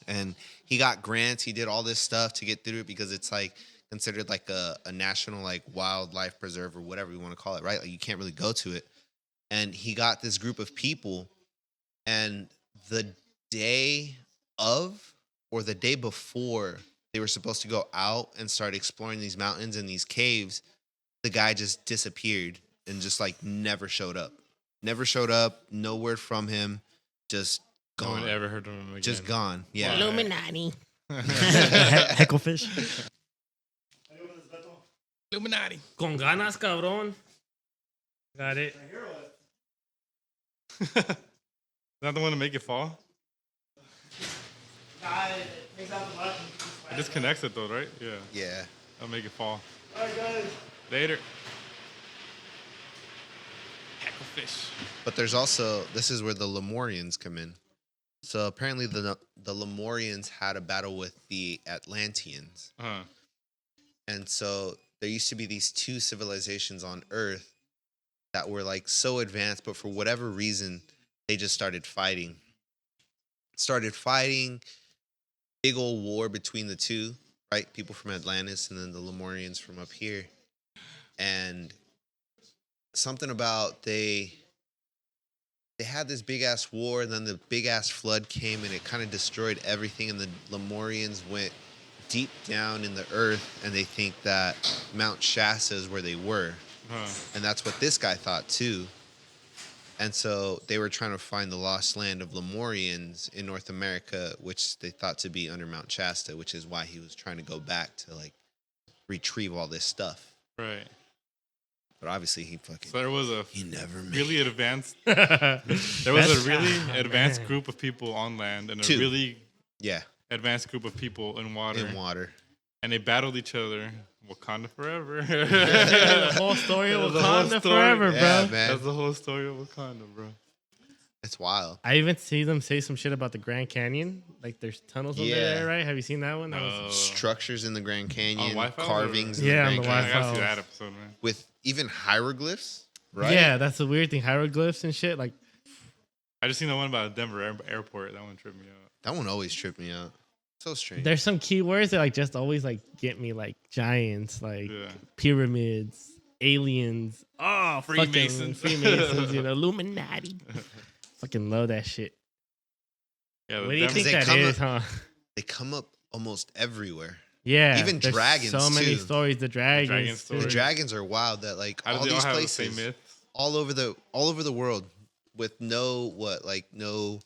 And he got grants. He did all this stuff to get through it because it's like considered like a national like wildlife preserve or whatever you want to call it, right? Like you can't really go to it. And he got this group of people, and the day of or the day before they were supposed to go out and start exploring these mountains and these caves, the guy just disappeared and just like never showed up. Never showed up. No word from him. Just No gone. one ever heard of him again. Just gone. Yeah. Illuminati. Hecklefish. Illuminati. Con ganas, cabrón. Got it. Is that the one to make it fall? It disconnects it though, right? Yeah. Yeah. I'll make it fall. Alright, guys. Later. Hecklefish. But there's also, this is where the Lemurians come in. So apparently the Lemurians had a battle with the Atlanteans. Huh. And so there used to be these two civilizations on Earth that were like so advanced, but for whatever reason, they just started fighting. Big old war between the two, right? People from Atlantis and then the Lemurians from up here. And something about they had this big ass war, and then the big ass flood came and it kind of destroyed everything, and the Lemurians went deep down in the earth, and they think that Mount Shasta is where they were. Huh. And that's what this guy thought too. And so they were trying to find the lost land of Lemurians in North America, which they thought to be under Mount Shasta, which is why he was trying to go back to like retrieve all this stuff. Right. But obviously he fucking, So there was a he never made really it. advanced. There was a really advanced group of people on land and a Two. really Yeah, advanced group of people in water. in water. And they battled each other. Wakanda forever. The whole story of The whole Wakanda story. forever, Yeah, bro. man. That's the whole story of Wakanda, bro. It's wild. I even see them say some shit about the Grand Canyon. Like there's tunnels under Yeah. there, right? Have you seen that one? That was Structures in the Grand Canyon, Wi-Fi carvings or- in Yeah, the on Grand the I Canyon, gotta see Wi-Fi. that episode, man. with even hieroglyphs, right? Yeah, that's the weird thing. Hieroglyphs and shit. Like I just seen the one about Denver airport. That one tripped me out. That one always tripped me out. So strange. there's some keywords that like just always like get me, like giants, like Yeah. pyramids, aliens, oh Freemasons. Freemasons, Illuminati. Fucking love that shit. Yeah, What do you Denver- think They that come is, up- huh? They come up almost everywhere. Yeah, Even there's dragons, so many too. stories. The dragons, dragon too. story. The dragons are wild. That like How do all they all these have the places, same myth? all over the world, with no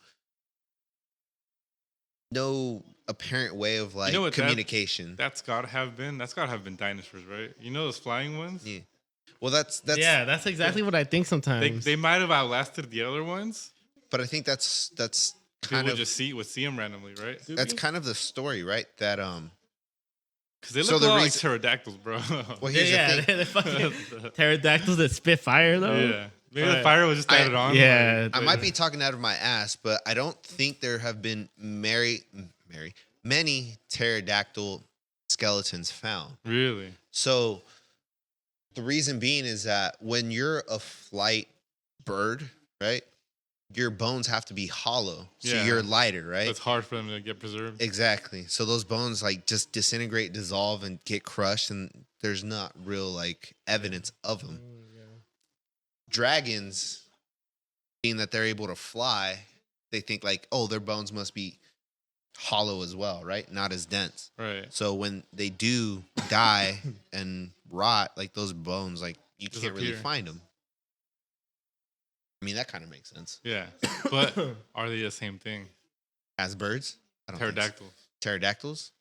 apparent way of like You know what communication. That's gotta have been dinosaurs, right? You know those flying ones? Yeah. Well, that's Yeah, that's exactly what I think sometimes. They might have outlasted the other ones. But I think that's kind People of just see them randomly, right? that's kind of the story, right? That Because they So look the a lot like reason- pterodactyls, bro. well, here's yeah, the thing. they're fucking pterodactyls that spit fire though. yeah. Maybe the But fire was just added on. yeah, like, I might be talking out of my ass, but I don't think there have been many pterodactyl skeletons found. Really? So the reason being is that when you're a flight bird, right, your bones have to be hollow, so Yeah. you're lighter, right? It's hard for them to get preserved. Exactly. So those bones like just disintegrate, dissolve, and get crushed, and there's not real like evidence of them. Dragons, being that they're able to fly, they think like, oh, their bones must be hollow as well, right? Not as dense. Right. So when they do die and rot, like those bones, like you can't really Disappear. find them. I mean, that kind of makes sense. Yeah. But are they the same thing? As birds, I don't think so. Pterodactyls. Pterodactyls,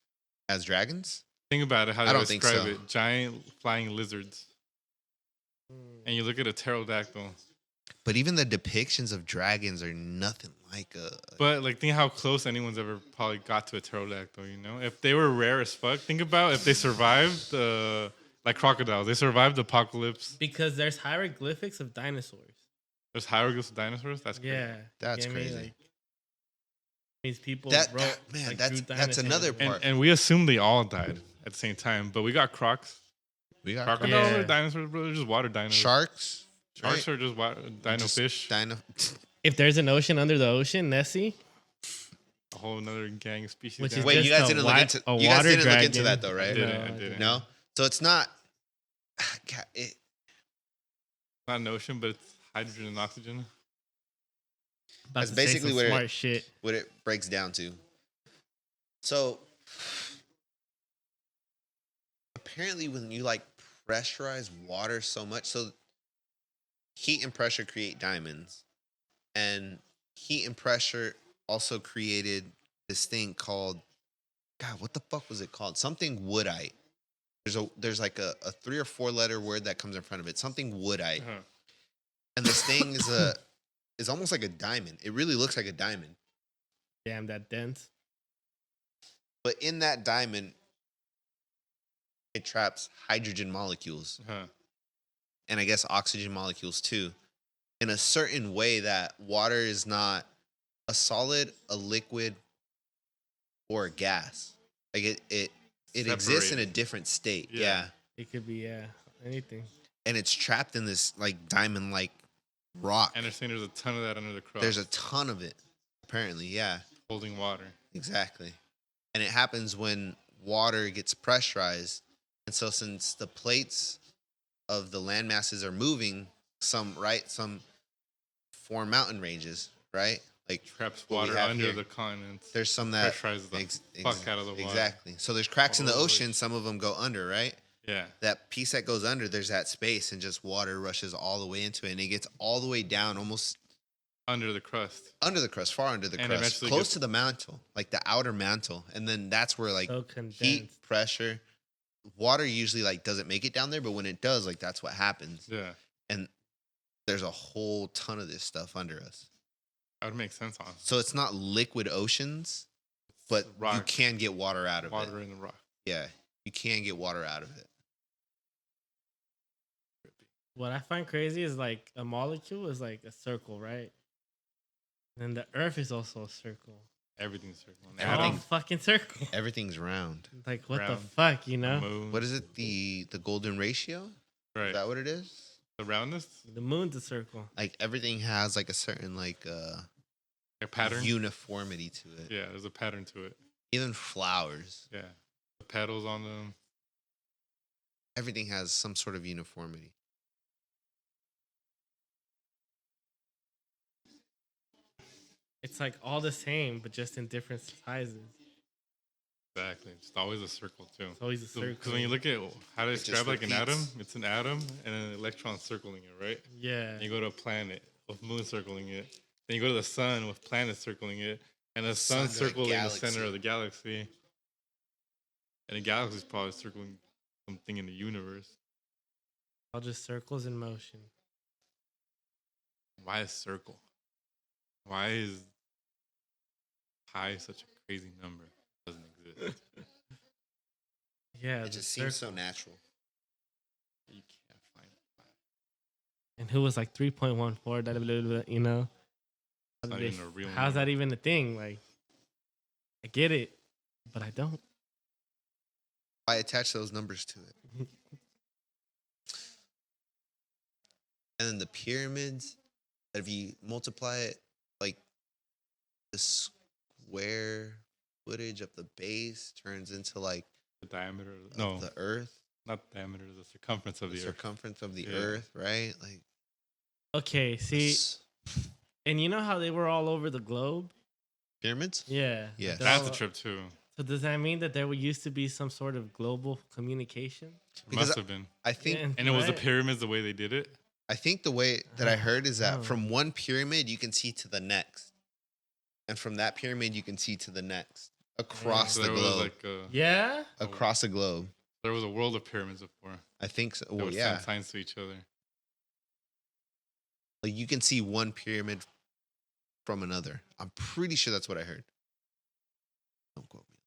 as dragons. Think about it, how I they don't think describe so. it. Giant flying lizards. And you look at a pterodactyl. But even the depictions of dragons are nothing like a. But like, think how close anyone's ever probably got to a pterodactyl. You know, if they were rare as fuck, think about if they survived like crocodiles. They survived the apocalypse. because there's hieroglyphics of dinosaurs. There's hieroglyphs of dinosaurs. That's crazy. Yeah, That's you get me? crazy. Like, these people That wrote, man, like, that's drew that's another dinosaurs. part. And we assume they all died at the same time, but we got crocs. We got Crocodiles Yeah. are dinosaurs, bro. They're just water dinosaurs. sharks. Sharks right? are just dino Just fish. If there's an ocean under the ocean, Nessie, A whole another gang of species. Which down is Wait, there. just you guys a didn't look wi- into a you guys water didn't look into dragon. that though, right? I didn't. No. So it's not. God, Not an ocean, but it's hydrogen and oxygen. About That's to say basically some what smart shit. what it breaks down to. So apparently, when you like pressurize water so much, so heat and pressure create diamonds, and heat and pressure also created this thing called, God, what the fuck was it called? Something woodite. There's like a 3 or 4 letter word that comes in front of it. Something woodite. Uh-huh. And this thing is almost like a diamond. It really looks like a diamond. Damn, that dense. But in that diamond, it traps hydrogen molecules, Uh-huh. and I guess oxygen molecules too, in a certain way that water is not a solid, a liquid, or a gas. Like it exists in a Separated. different state. Yeah. Yeah. It could be anything. And it's trapped in this like diamond like rock. And they're saying there's a ton of that under the crust. There's a ton of it, apparently. Yeah. holding water. Exactly. And it happens when water gets pressurized. And so since the plates of the land masses are moving, some form mountain ranges, right? Like Traps what we water have under here. the continents. There's some that Pressurizes the fuck out of the water. Exactly. So there's cracks in the Holy ocean, shit. some of them go under, right? Yeah. That piece that goes under, there's that space and just water rushes all the way into it and it gets all the way down almost Under the crust. under the crust, far under the And crust, eventually close gets- to the mantle, like the outer mantle, and then that's where like So condensed. heat, pressure, water usually like doesn't make it down there, but when it does, like that's what happens. Yeah. And there's a whole ton of this stuff under us, That would make sense, honestly. so it's not liquid oceans, but you Rock. can get water out of Water it. in the rock. Yeah, you can get water out of it. What I find crazy is like a molecule is like a circle, right? And the Earth is also a circle. Everything's circling. They're all fucking circle. Everything's round. Like what the Round. fuck, you know? Moon. What is it? The golden ratio? Right. Is that what it is? The roundness? The moon's a circle. Like everything has like a certain like A pattern? uniformity to it. Yeah, there's a pattern to it. Even flowers, Yeah. The petals on them. everything has some sort of uniformity. It's like all the same, but just in different sizes. Exactly. It's always a circle too. It's always a circle. Because when you look at how to just describe like an atom, repeats. it's an atom and an electron circling it, right? Yeah. And you go to a planet with moon circling it. Then you go to the sun with planets circling it, and the sun Sun's a circling the galaxy. center of the galaxy. And the galaxy is probably circling something in the universe. All just circles in motion. Why a circle? Why is pi such a crazy number? It doesn't exist. Yeah. It the just seems circle. so natural. You can't find pi. And who was like 3.14? Blah, blah, blah, blah, you know? It's not even a real How's that number. even a thing? Like, I get it, but I don't. I attach those numbers to it. And then the pyramids, if you multiply it, like the square footage of the base turns into like The diameter. of No, the Earth, not the diameter. The circumference of the the Earth. circumference of the Yeah. Earth, right? Like, Okay, see, and you know how they were all over the globe? pyramids. Yeah. Yeah. They're That's all- a trip too. So does that mean that there used to be some sort of global communication? Because Must have been. I think Yeah, And it was the right. pyramids the way they did it. I think the way that I heard is that Oh. from one pyramid you can see to the next, and from that pyramid you can see to the next across So the there was globe. like a, Yeah. Across the globe. there was a world of pyramids before. I think so. They Well, would yeah. send signs to each other. Like you can see one pyramid from another. I'm pretty sure that's what I heard. Don't quote me.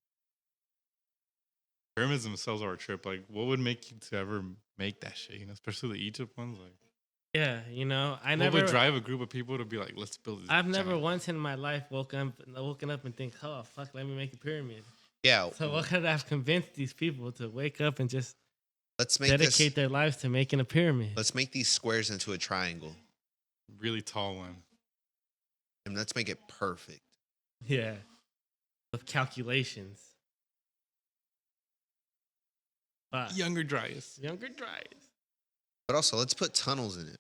Pyramids themselves are a trip. Like, what would make you to ever make that shit? You know, especially the Egypt ones. Like, Yeah. You know, I what never. would drive a group of people to be like, let's build this? I've never giant- once in my life woken up and think, oh fuck, let me make a pyramid. Yeah, So what could have convinced these people to wake up and just let's make dedicate their lives to making a pyramid? let's make these squares into a triangle, really tall one. and let's make it perfect. Yeah. Of calculations. But Younger Dryas. younger dryas. But also, let's put tunnels in it,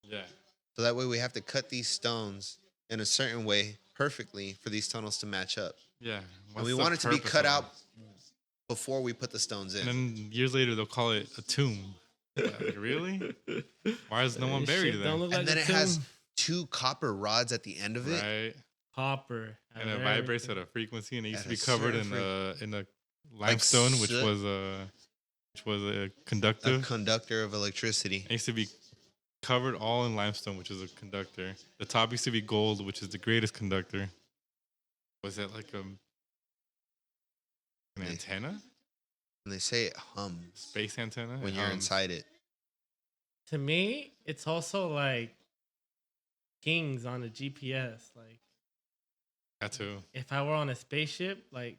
Yeah. so that way we have to cut these stones in a certain way perfectly for these tunnels to match up. Yeah. And What's we the want it to be purpose cut of out it? before we put the stones in. And then years later, they'll call it a tomb. Like, really? Why is no one This buried shit there? don't look like And then a it has tomb. 2 copper rods at the end of it. Right. Copper. And it vibrates at a frequency, and it used At to be a covered certain in a limestone, which soot. was a A conductive. conductor of electricity. It used to be covered all in limestone, which is a conductor. The top used to be gold, which is the greatest conductor. Was that like an Yeah. antenna? And they say it hums Space antenna? when It you're hums. inside it. To me, it's also like kings on a GPS. Like That too. if I were on a spaceship, like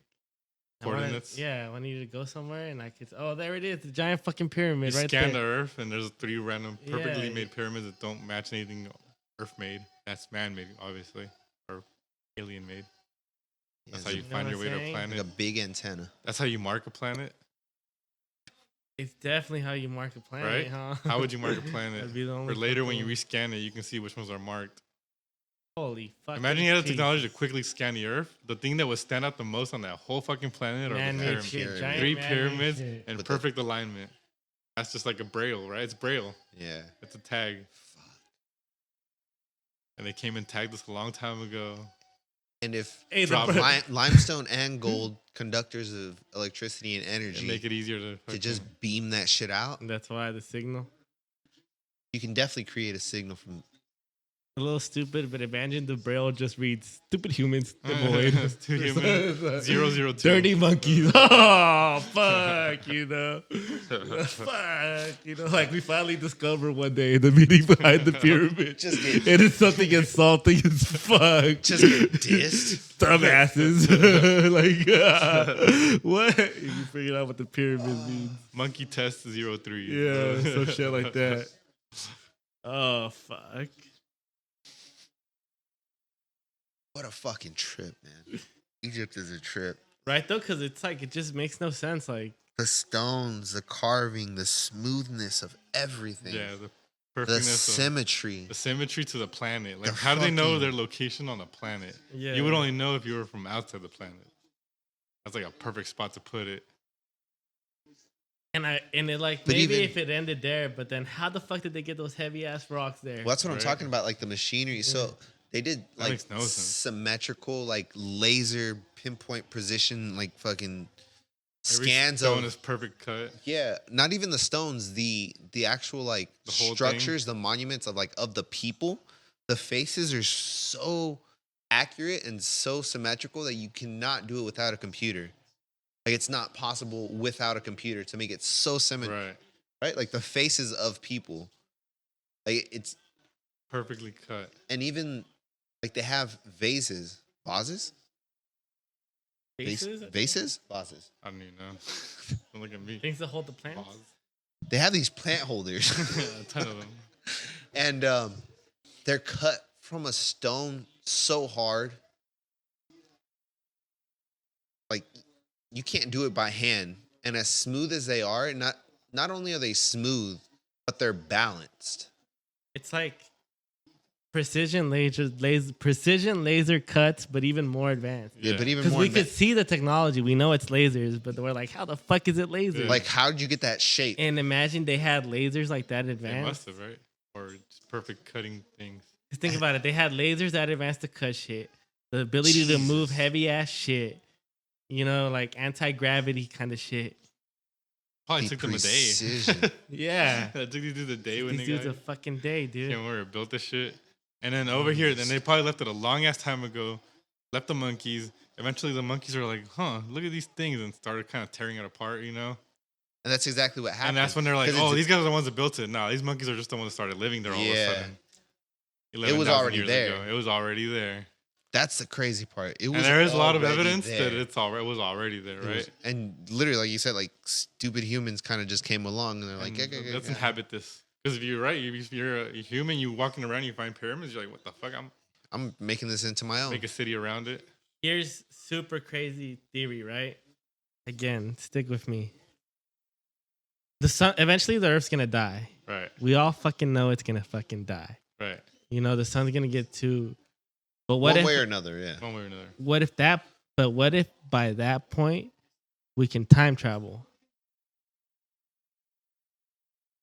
I wanted- Coordinates? yeah, I needed to go somewhere, and I could. Oh, there it is, the giant fucking pyramid You right scan there. the Earth, and there's 3 random, perfectly Yeah. made pyramids that don't match anything Earth made. That's man made, obviously, or alien made. That's how you You know find what your way I'm to a saying? planet. Like a big antenna. That's how you mark a planet, It's definitely how you mark a planet, right? huh? How would you mark a planet? That'd be the only Or later, when you fucking- rescan it, you can see which ones are marked. Holy fuck! Imagine you had the technology to quickly scan the Earth. The thing that would stand out the most on that whole fucking planet are the Man-made pyramids. shit, Pyramid. giant 3 man-made pyramids shit. and With the- perfect alignment. That's just like a braille, right? It's braille. Yeah. It's a tag. And they came and tagged us a long time ago. And if Hey, the Drop bro- limestone and gold conductors of electricity and And energy make it easier to to fucking- just beam that shit out, That's why the signal. you can definitely create a signal from. A little stupid, but imagine the braille just reads "stupid humans." The void. Two humans. 002. Dirty monkeys. Oh fuck! You know, fuck. You know, like we finally discovered one day the meaning behind the pyramid. Just get- It is something insulting as fuck. Just get dissed. Dumbasses. like what? If you figured out what the pyramid means. Monkey test 03. Yeah, some shit like that. Oh fuck. What a fucking trip, man. Egypt is a trip. Right though, because it's like it just makes no sense. Like The stones, the carving, the smoothness of everything. Yeah, the The perfectness symmetry. the symmetry to the planet. Like, The how do they know fucking- their location on the planet? yeah, You would only know if you were from outside the planet. That's like a perfect spot to put it. And it like But maybe even- if it ended there, but then how the fuck did they get those heavy ass rocks there? Well, that's what I'm Right. talking about, like the machinery. So they did like makes no sense. symmetrical, like laser pinpoint precision, like fucking Every scans stone of is perfect cut. yeah, not even the stones, the actual like The whole structures, the monuments of the people. The faces are so accurate and so symmetrical that you cannot do it without a computer. Like it's not possible without a computer to make it so symmetrical. Right. Right? Like the faces of people. Like it's Perfectly cut. and even like they have vases. Vases? Faces? Vases? Vases. I don't even know. Don't look at me. Things that hold the plants. Pause. They have these plant holders. A ton of them. And they're cut from a stone so hard. Like you can't do it by hand. And as smooth as they are, not only are they smooth, but they're balanced. It's like precision laser cuts, but even more advanced. Yeah, but even Because more we could see the technology, we know it's lasers, but we're like, how the fuck is it laser? Yeah. like how did you get that shape? And imagine they had lasers like that They advanced. must have, right? Or just perfect cutting things. Just think about it. They had lasers that advanced to cut shit, the ability to move Jesus. heavy ass shit, you know, like anti gravity kind of shit. Probably The took them a day. precision. Yeah. It took these dudes a day when These they dudes got a fucking day, dude. came over and built this shit. And then over here, then they probably left it a long ass time ago. Left the monkeys. Eventually, the monkeys were like, "Huh, look at these things," and started kind of tearing it apart, you know. And that's exactly what happened. And that's when they're like, 'Cause "Oh, it's- these guys are the ones that built it." No, these monkeys are just the ones that started living there all of a Yeah. sudden. It 11,000 was already years there. ago. It was already there. That's the crazy part. It was And there is a lot of already evidence there. that it was already there, It right? was- and literally, like you said, like stupid humans kind of just came along and they're like, And yeah. let's inhabit this. Because if you're right, if you're a human, you walking around, you find pyramids, you're like, what the fuck? I'm making this into my own. Make a city around it. Here's super crazy theory, right? Again, stick with me. The sun, eventually the Earth's gonna die. Right, We all fucking know it's gonna fucking die. right. You know, the sun's gonna get too. But what One if? way or another, yeah. One way or another. What if that? But what if by that point we can time travel,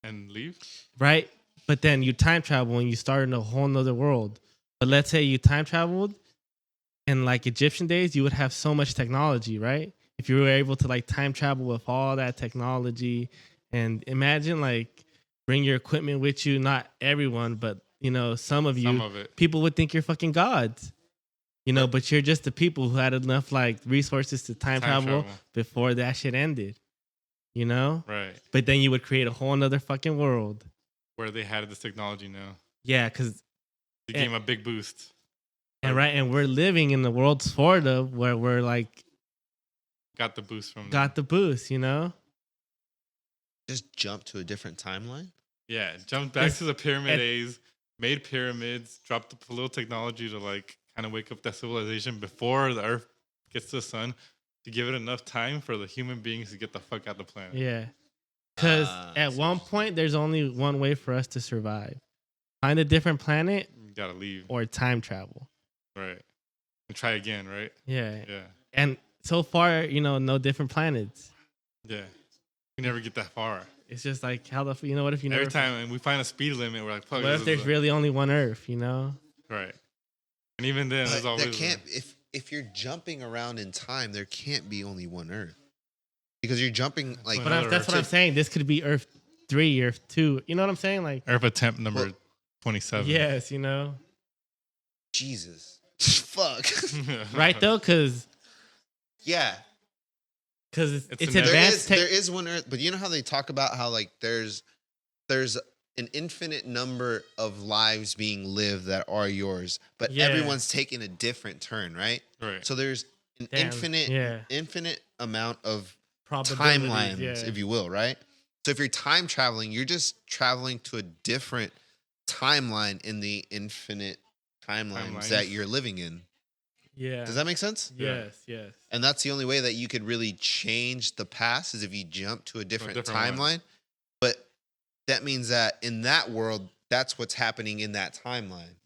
And leave? right? But then you time travel and you start in a whole nother world. But let's say you time traveled, in like Egyptian days, you would have so much technology, right? If you were able to like time travel with all that technology, and imagine like bring your equipment with you. Not everyone, but you know, some of you, Some of it. people would think you're fucking gods. You know, but you're just the people who had enough like resources to time travel before that shit ended. You know? Right. But then you would create a whole nother fucking world. Where they had this technology now. Yeah, because It gave 'em a big boost. and we're living in the world sort of where we're like Got the boost from got the boost, you know? Just jump to a different timeline. Yeah, jumped back It's- to the pyramid and- days, made pyramids, dropped a little technology to like kind of wake up that civilization before the Earth gets to the sun, to give it enough time for the human beings to get the fuck out the planet. Yeah. Because Ah, at one point, there's only one way for us to survive: find a different planet You gotta leave, or time travel. right? And try again, right? Yeah. Yeah, And so far, you know, no different planets. yeah. We never get that far. It's just like, how the, you know, what if you never, Every time and we find a speed limit, we're like, fuck. what this if there's is really only one Earth, you know? right? And even then, there's But always there can't if you're jumping around in time, there can't be only one Earth. Because you're jumping like But But Another that's what I'm Earth. saying. This could be Earth 3, Earth 2. You know what I'm saying? Like, Earth attempt number Well, 27. yes, you know? Jesus. Fuck. Right, though? Because Yeah. it's It's a advanced never- tech. There is one Earth, but you know how they talk about how like there's an infinite number of lives being lived that are yours, but Yeah. everyone's taking a different turn, right? Right. So there's an Damn, infinite yeah. amount of Probabilities, timelines, yeah. if you will, right? So if you're time traveling, you're just traveling to a different timeline in the infinite timelines that Timelines. you're living in. Yeah. Does that make sense? Yes, yes. And that's the only way that you could really change the past is if you jump to a different, different one. timeline. But that means that in that world, that's what's happening in that timeline.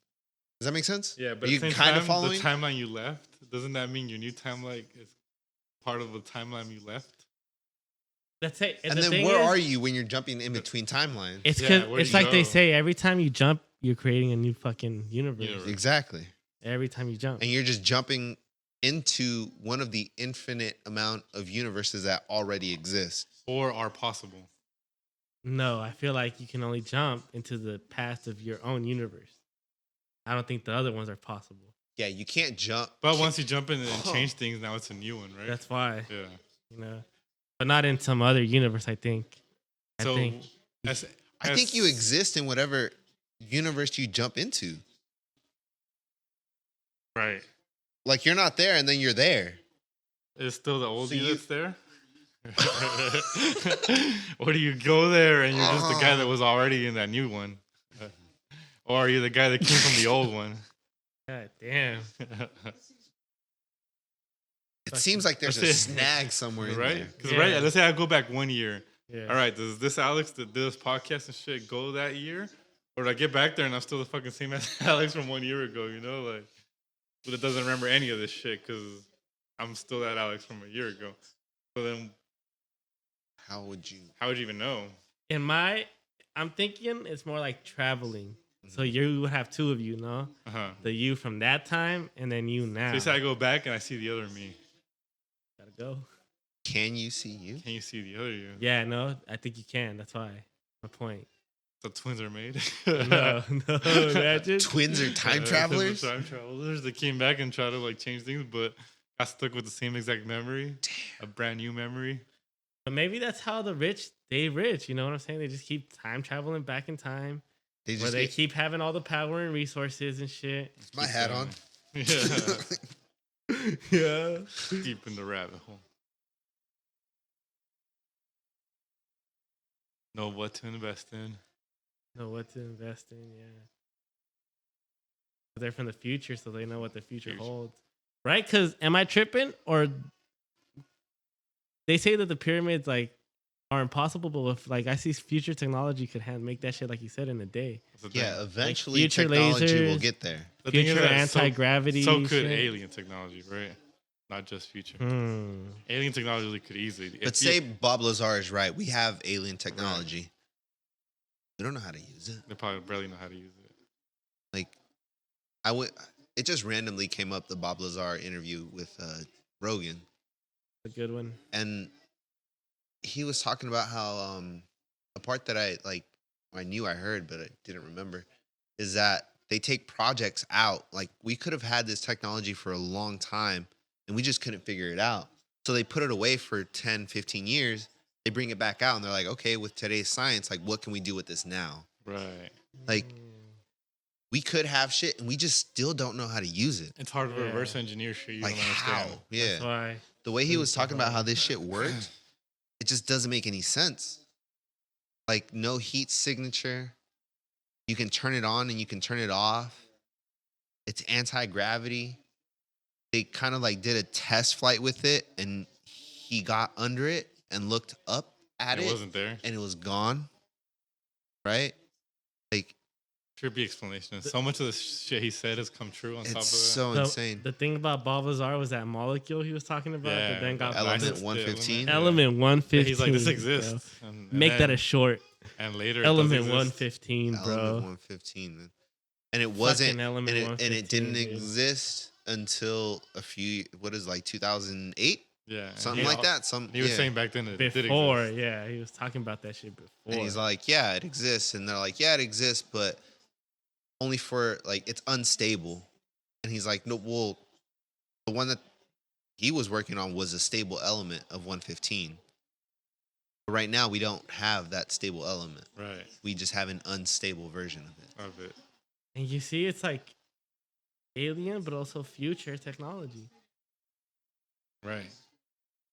Does that make sense? Yeah, but Are you at the same kind time, of following? the timeline you left, doesn't that mean your new timeline is part of the timeline you left. That's it. And the then thing where is, are you when you're jumping in between timelines? It's Yeah, because where'd it's you like they go? say every time you jump, you're creating a new fucking universe. Exactly. Every time you jump. And you're just jumping into one of the infinite amount of universes that already exist. Or are possible. No, I feel like you can only jump into the past of your own universe. I don't think the other ones are possible. Yeah, you can't jump. But once you jump in and change things, now it's a new one, right? That's why, Yeah. you know, but not in some other universe. I think. So I think. I think you exist in whatever universe you jump into. Right. Like you're not there and then you're there. It's still the old So you you- that's there? Or do you go there and you're just the guy that was already in that new one? Or are you the guy that came from the old one? God damn. It seems like there's a That's it. snag somewhere in Right? there. Because Yeah. let's say I go back 1 year. Yeah. All right, does this Alex that did this podcast and shit go that year? Or do I get back there and I'm still the fucking same as Alex from 1 year ago, you know? Like, but it doesn't remember any of this shit because I'm still that Alex from a year ago. So then How would you? how would you even know? I'm thinking it's more like traveling. So you would have two of you, no? Uh-huh. The you from that time and then you now. So you say I go back and I see the other me. Gotta go. Can you see you? Can you see the other you? Yeah, no, I think you can. That's why. My point. So twins are made? No, imagine. Twins are time travelers? Time travelers. They came back and tried to like change things, but got stuck with the same exact memory. A brand new memory. But maybe that's how the rich stay rich. You know what I'm saying? They just keep time traveling back in time. They Where just they get keep having all the power and resources and shit. my hat on. Yeah. Yeah. Deep in the rabbit hole. Know what to invest in. Know what to invest in, yeah. They're from the future, so they know what the future holds. Right? Because am I tripping? Or they say that the pyramids like are impossible, but if like I see future technology could make that shit like you said in a day. That's the Yeah, thing. eventually future technology will lasers. get there. The thing is Future that anti-gravity. So could shit. alien technology, right? Not just future. Hmm. Alien technology could easily. But if say you- Bob Lazar is right. We have alien technology. We don't know how to use it. they probably barely know how to use it. Like, it just randomly came up the Bob Lazar interview with Rogan, A good one. and he was talking about how a part that I knew I heard but I didn't remember is that they take projects out. Like we could have had this technology for a long time and we just couldn't figure it out. So they put it away for 10, 15 years. They bring it back out and they're like, okay, with today's science, like what can we do with this now? Right. Like we could have shit and we just still don't know how to use it. It's hard to Yeah. reverse engineer shit you Like don't understand. how? Yeah. That's why. The way he was It's so talking about how hard. this shit worked, it just doesn't make any sense. Like no heat signature. You can turn it on and you can turn it off. It's anti-gravity. They kind of like did a test flight with it and he got under it and looked up at It it wasn't there. and it was gone. Right? Like Trippy explanation. So much of the shit he said has come true on top of that. it's so The- insane. The thing about Bob Lazar was that molecule he was talking about that then got Element blasted. 115. Element Yeah, 115. he's like, this bro. exists. And Make that then- a short. And later, it Element does exist. 115, Element bro. 115, man. And it wasn't Element and it 115, didn't dude. exist until like 2008, Yeah. and something he like al- that. He was yeah. saying back then it did Before, exist. yeah, he was talking about that shit before. And he's like, yeah, it exists. And they're like, yeah, it exists, but only for like it's unstable. And he's like, no, well, the one that he was working on was a stable element of 115. But right now we don't have that stable element. Right. We just have an unstable version of it. Of it. And you see, it's like alien, but also future technology. Right.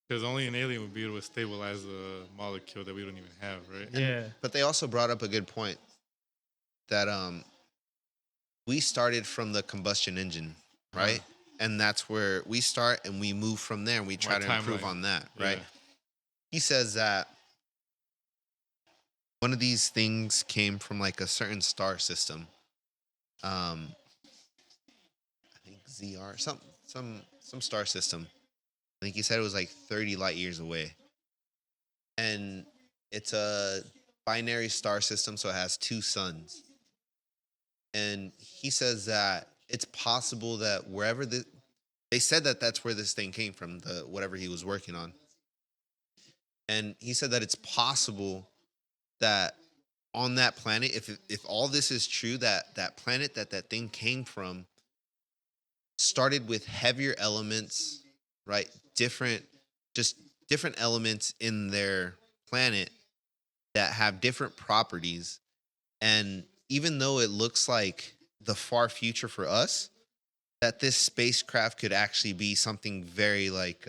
Because only an alien would be able to stabilize a molecule that we don't even have, right? Yeah. But they also brought up a good point that we started from the combustion engine, right? And that's where we start and we move from there and we try Our to improve timeline. on that, right? Yeah. He says that one of these things came from like a certain star system. I think ZR, some star system I think he said it was like 30 light years away. And it's a binary star system, so it has 2 suns. And he says that it's possible that wherever they said that that's where this thing came from, the whatever he was working on. And he said that it's possible that on that planet, if all this is true, that planet that thing came from started with heavier elements, right? Different elements in their planet that have different properties. And even though it looks like the far future for us, that this spacecraft could actually be something very like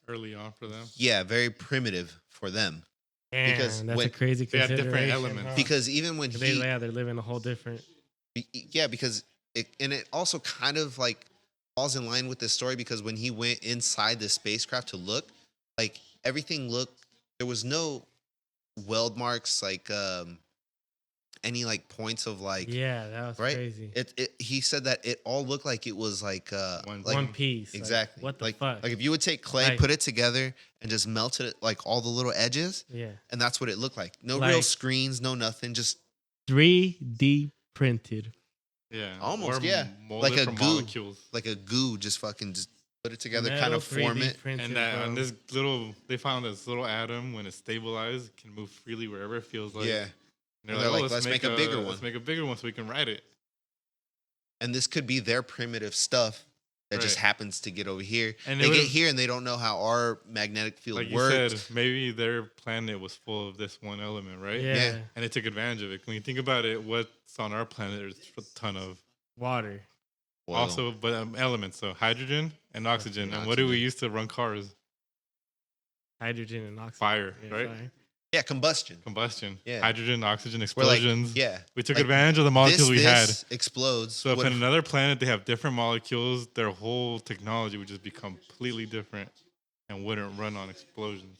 Early on for them. yeah, very primitive for them. Damn, Because that's when- a crazy They have consideration. different elements. huh? Because even when they're living a whole different. yeah, because it also kind of like falls in line with this story, because when he went inside the spacecraft to look, like everything looked, there was no weld marks, like any like points of like Yeah, that was right. crazy. He said that it all looked like it was like One piece. like, exactly. what the like, fuck? Like if you would take clay, Like- put it together, and just melted it like all the little edges, yeah. and that's what it looked like. No real Like- screens, no nothing, just 3D printed. Yeah. Almost, Or yeah. molded Like a from goo. molecules. like a goo, just fucking just put it together, Metal kind of form 3D it. Printed, And that bro. and this little, they found this little atom, when it's stabilized, can move freely wherever it feels like. Yeah. And And they're like, let's make a bigger one. Let's make a bigger one so we can ride it. And this could be their primitive stuff that just Right. happens to get over here. And they it get would've- here and they don't know how our magnetic field Like you works. said, maybe their planet was full of this one element, right? Yeah. Yeah. And they took advantage of it. When you think about it, what's on our planet, there's a ton of Water. Oil. also, but elements. So hydrogen and oxygen. And what do we oxygen. use to run cars? Hydrogen and oxygen. Fire, Yeah, right? fire. Yeah, combustion. Combustion. Yeah. Hydrogen, oxygen, We're like, explosions. yeah. We took Like, advantage of the molecules we had. This explodes. So if What in if- another planet they have different molecules, their whole technology would just be completely different and wouldn't run on explosions.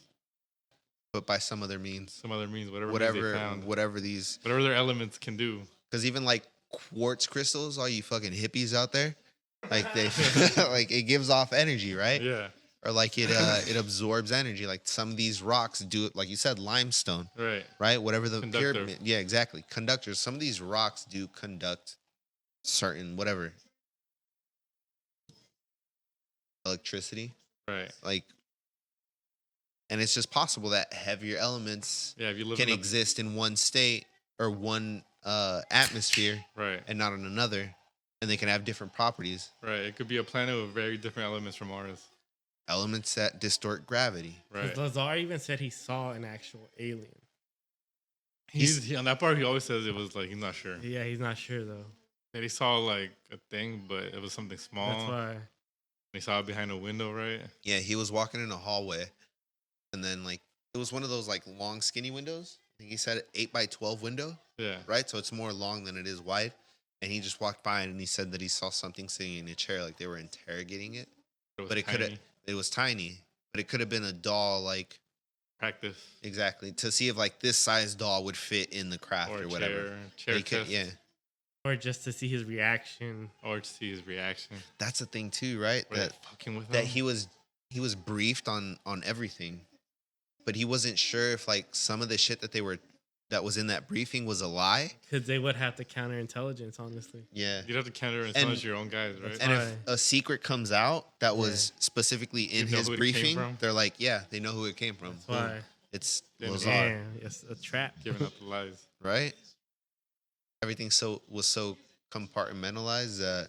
but by some other means, Some other means, whatever means they found. whatever these, Whatever their elements can do. because even like quartz crystals, all you fucking hippies out there, like they, like it gives off energy, right? Yeah. Or like it absorbs energy. Like some of these rocks do it, like you said, limestone, Right. right? Whatever the Conductor. pyramid, yeah, exactly. Conductors. Some of these rocks do conduct certain whatever electricity, Right. like, and it's just possible that heavier elements Yeah. If you live can in a, exist in one state or one atmosphere right. and not in another, and they can have different properties. Right. It could be a planet with very different elements from ours. Elements that distort gravity. Right. Lazar even said he saw an actual alien. On that part, he always says it was like he's not sure. Yeah, he's not sure though. That he saw like a thing, but it was something small. That's why. He saw it behind a window, right? Yeah, he was walking in a hallway, and then like it was one of those like long, skinny windows. I think he said 8x12 window, Yeah. right? So it's more long than it is wide. And he just walked by and he said that he saw something sitting in a chair, like they were interrogating it. was But it could have, tiny. it was tiny, but it could have been a doll, like Practice exactly to see if like this size doll would fit in the craft or or a whatever. chair He could- test, yeah, Or just to see his reaction. or to see his reaction. that's the thing too, right? Were they fucking with That him? he was briefed on everything, but he wasn't sure if like some of the shit that was in that briefing was a lie. Because they would have to counter intelligence, honestly. Yeah. You'd have to counter and silence your own guys, right? That's And why. if a secret comes out that was specifically in You know his who it came briefing, from? they're like, yeah, they know who it came from. That's why. It's Damn. Lazar, Damn, it's a trap. Giving up the lies. right? Everything was so compartmentalized that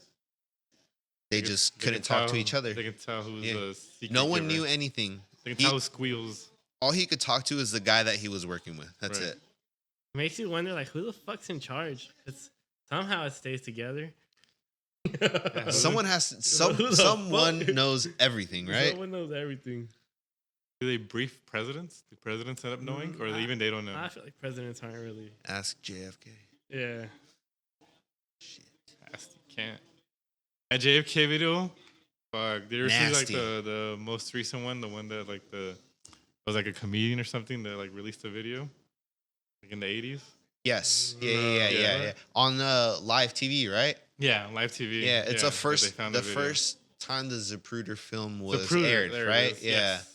they could- just they couldn't can talk to tell- each other. They can tell who's Yeah. the secret No one giver. knew anything. They can He- tell who squeals. All he could talk to is the guy that he was working with. That's Right. it. Makes you wonder, like, who the fuck's in charge? It's somehow it stays together. Someone has to, Who the someone fuck? knows everything, right? Someone knows everything. Do they brief presidents? Do presidents end up knowing, or even they don't know? I feel like presidents aren't really. Ask JFK. Yeah. You can't. That JFK video, fuck. Did you ever see like Nasty. the most recent one? The one that like was like a comedian or something that like released a video, like in the 80s. Yes. Yeah. Yeah. On live TV, right? Yeah, on live TV. Yeah. It's that a they first. found The video. first time the Zapruder film was Zapruder, aired, there it right? is, Yeah. yes.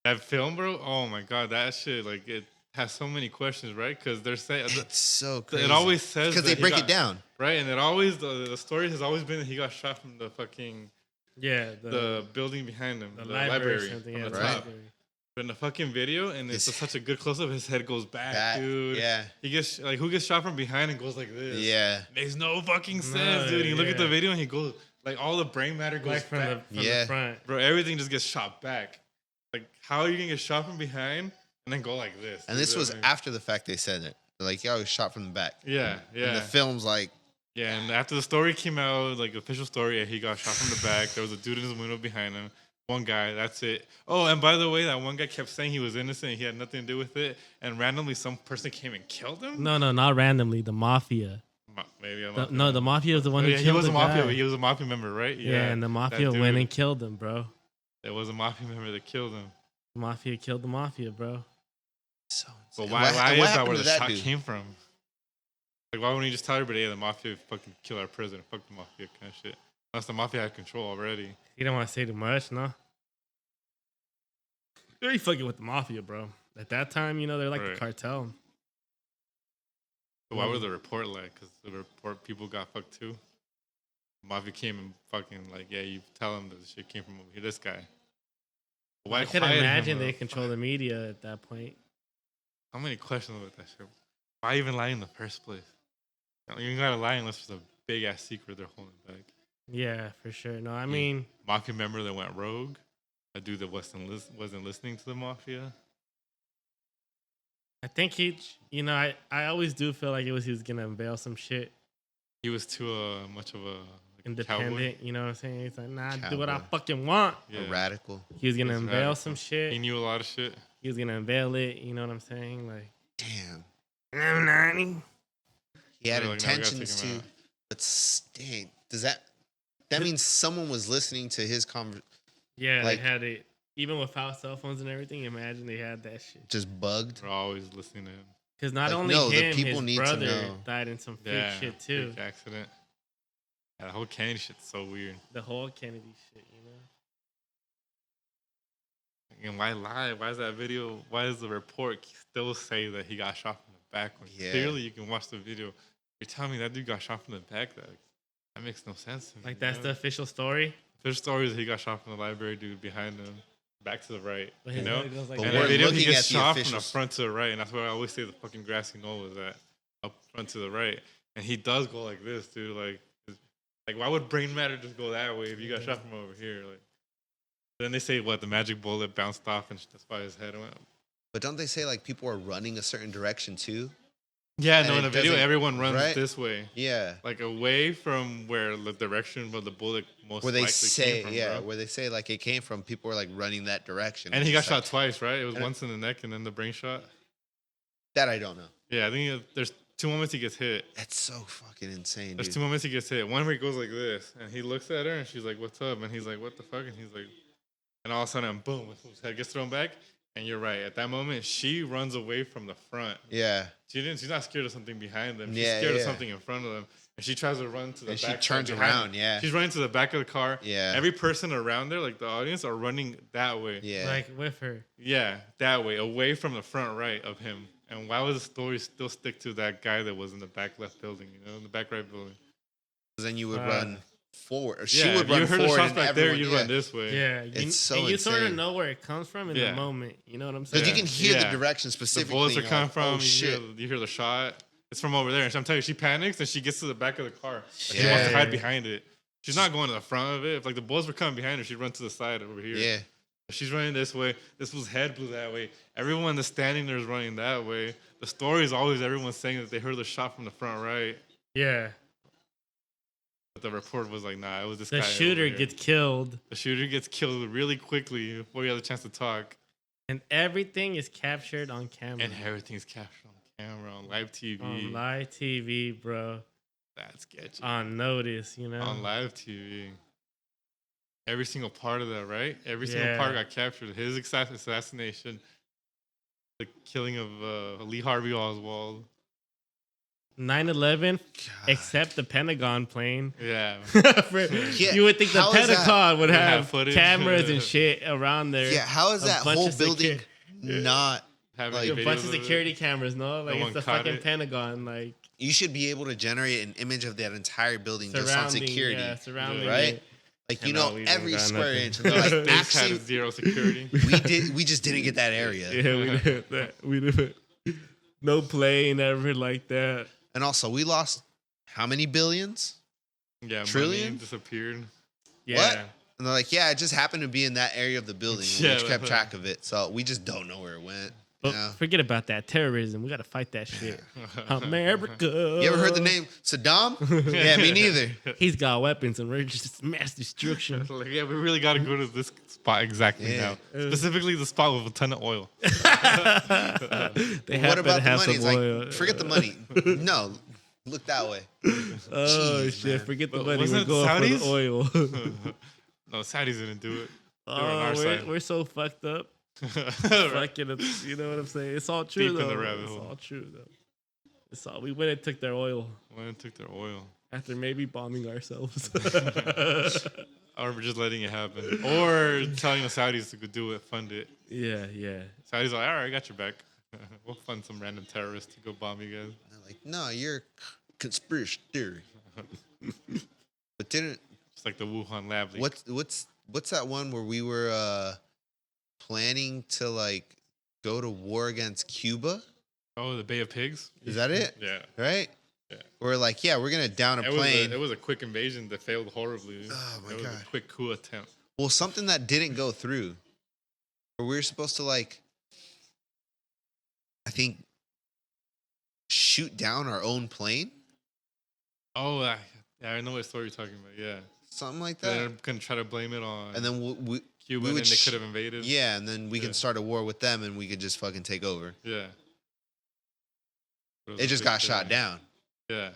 That film, bro. Oh my god, that shit, like, it has so many questions, right? Because they're saying It's so crazy. it always says because that they he break got- it down. right, and it always the story has always been that he got shot from the fucking Yeah, the building behind him, the the library, library or something. from Yeah, the the Right. top. library. But in the fucking video, and it's His- such a good close up, his head goes back, dude. Yeah. He gets like, who gets shot from behind and goes like this? Yeah. Makes no fucking sense, No, dude. You look at the yeah. video and he goes like all the brain matter goes Like from back. the Yeah. front. Bro, everything just gets shot back. Like, how are you gonna get shot from behind and then go like this? And dude? this was Like, after the fact they said it. They're like, yeah, I was shot from the back. yeah, yeah. And the film's like, Yeah, and after the story came out, like the official story, he got shot from the back. There was a dude in his window behind him. One guy, that's it. Oh, and by the way, that one guy kept saying he was innocent. He had nothing to do with it. And randomly, some person came and killed him. No, not randomly. The mafia. Maybe I'm The, not. no, the mafia was the one Oh, who yeah, killed he was the a mafia. guy. He was a mafia member, right? Yeah, and the that mafia dude. went and killed him, bro. There was a mafia member that killed him. The mafia killed the mafia, bro. so But insane. why What is that happened where to the that shot dude? came from? Like, why wouldn't you just tell everybody, yeah, the mafia fucking killed our president? Fuck the mafia kind of shit. Unless the mafia had control already. You don't want to say too much, no? They're already fucking with the mafia, bro. At that time, you know, they're like Right. the cartel. So why was the report like? Because the report people got fucked too. Mafia came and fucking like, yeah, you tell them that the shit came from over here. This guy. Why I can quiet him, imagine though? they control the media at that point. How many questions about that shit? Why even lie in the first place? You ain't gotta lie unless it's a big ass secret they're holding back. Yeah, for sure. No, I mean, Mafia member that went rogue. A dude that wasn't listening to the mafia. I think you know, I always do feel like he was going to unveil some shit He was too much of a like, independent. cowboy. You know what I'm saying? He's like, nah, do what I Cowboy. fucking want. Yeah. A radical. He was going to He's unveil radical. some shit. He knew a lot of shit. He was going to unveil it. You know what I'm saying? Like, Damn. "Nah, He had They're like, "No, we gotta intentions take him to. out." But dang, does that means someone was listening to his yeah, Like- they had it. Even without cell phones and everything, imagine they had that shit. just bugged? We're always listening to him. Because not Like, only no, the him, people need his to brother know. died in some freak Yeah, shit too. freak accident. Yeah, the whole Kennedy shit's so weird. The whole Kennedy shit, you know? And why lie? Why is that video? Why does the report still say that he got shot from the back? When Yeah. clearly you can watch the video. You're telling me that dude got shot from the back? That makes no sense to me. Like, that's you the know? official story. There's stories that he got shot from the library dude behind him, back to the right. But You his know? leg goes like But And that. the we're video, he looking gets at the shot from the officials. front to the right, and that's why I always say the fucking grassy knoll was at up front to the right. And he does go like this, dude. Like why would brain matter just go that way if you got shot from over here? Like, then they say what the magic bullet bounced off, and that's why his head went. But don't they say like people are running a certain direction too? Yeah, And no. In it the video, doesn't- everyone runs right? this way, Yeah. like away from where the direction where the bullet most Where they likely say, came from, yeah, bro. where they say like it came from, people were like running that direction. And It's he got just shot like, twice, right? It was and- once in the neck and then the brain shot. That I don't know. Yeah, I think there's two moments he gets hit. That's so fucking insane, There's dude. two moments he gets hit. One where he goes like this, and he looks at her, and she's like, "What's up?" And he's like, "What the fuck?" And he's like, and all of a sudden, boom, his head gets thrown back. And you're right. At that moment, she runs away from the front. Yeah. She's not scared of something behind them. She's Yeah, scared of yeah. something in front of them. And she tries to run to the And she back. turns behind around, them. yeah. She's running to the back of the car. Yeah. Every person around there, like the audience, are running that way. Yeah. Like, with her. Yeah, that way, away from the front right of him. And why would the story still stick to that guy that was in the back left building, you know, in the back right building? Then you would Uh, run forward. Or she Yeah, would if you run heard the forward shots and back there, everyone, you'd yeah. run this way. Yeah. It's so and you sort of insane. know where it comes from in Yeah. the moment. You know what I'm saying? Because you can hear Yeah. the direction The specifically. bullets are and you're coming like, from. oh, shit. You hear the shot. It's from over there. And I'm telling you, she panics and she gets to the back of the car. Like, she Yeah. wants to hide behind it. She's not going to the front of it. If like the bullets were coming behind her, she'd run to the side over here. Yeah. She's running this way. This was head blew that way. Everyone that's standing there is running that way. The story is always everyone saying that they heard the shot from the front right. Yeah. But the report was like, nah, it was this The guy. shooter over here. gets killed, The shooter gets killed really quickly before you have a chance to talk. and everything is captured on camera. And everything's captured on camera, on live TV. on live TV, bro. That's sketchy. On notice, you know? On live TV. Every single part of that, right? Every single Yeah. part got captured. His assassination, the killing of Lee Harvey Oswald, 9/11, except the Pentagon plane. Yeah. You would think the how is that- Pentagon would have have footage. cameras and shit around there. Yeah, how is A that bunch whole of building secu- not Having like a bunch of videos it. security cameras, no? Like, No it's one the caught fucking it. Pentagon, like, you should be able to generate an image of that entire building just on surrounding, security, yeah, surrounding right? it. Like you And know no, we every don't got square nothing. inch. And they're like, They just had actually, zero security. we just didn't get that area. Yeah, we did that. We did. No plane ever like that. And also, we lost how many billions? Yeah, Trillion? money disappeared. Yeah. What? And they're like, yeah, it just happened to be in that area of the building. And Yeah, we just kept that's track of it, so we just don't know where it went. But Yeah. forget about that terrorism. We got to fight that shit. America. You ever heard the name Saddam? Yeah, me neither. He's got weapons and we're just mass destruction. Like, yeah, we really got to go to this spot exactly Yeah. now. Specifically the spot with a ton of oil. They What happen about to the have money? some It's oil. like, forget the money. No, look that way. Oh Jeez, shit! man. Forget the But money. wasn't We're it going Saudis? for the oil. No, Saudis didn't do it. They're on Oh, our side. we're so fucked up. Right. Fucking, you know what I'm saying? It's all true Deep though. in the rabbit It's hole. all true though. It's all. We went and took their oil Went and took their oil. after maybe bombing ourselves. Or we're just letting it happen. Or telling the Saudis to go do it, fund it. yeah, yeah. Saudis are like, all right, I got your back. We'll fund some random terrorist to go bomb you guys. They're like, no, you're conspiracy theory. But didn't Just like the Wuhan lab leak. what's that one where we were planning to like go to war against Cuba? Oh, the Bay of Pigs? Is that it? Yeah. Right? Yeah. We're like, yeah, we're gonna down a It plane. was a quick invasion that failed horribly. Oh, my it was God. a quick coup attempt. Well, something that didn't go through. Where we were supposed to like, I think, shoot down our own plane, Oh, yeah, I know what story you're talking about. Yeah. something like They're that. going to try to blame it on And then we Cuba we and would then they sh- could have invaded. yeah, and then we Yeah. can start a war with them, and we could just fucking take over. Yeah. But was It a just big got shot thing. down. Yeah.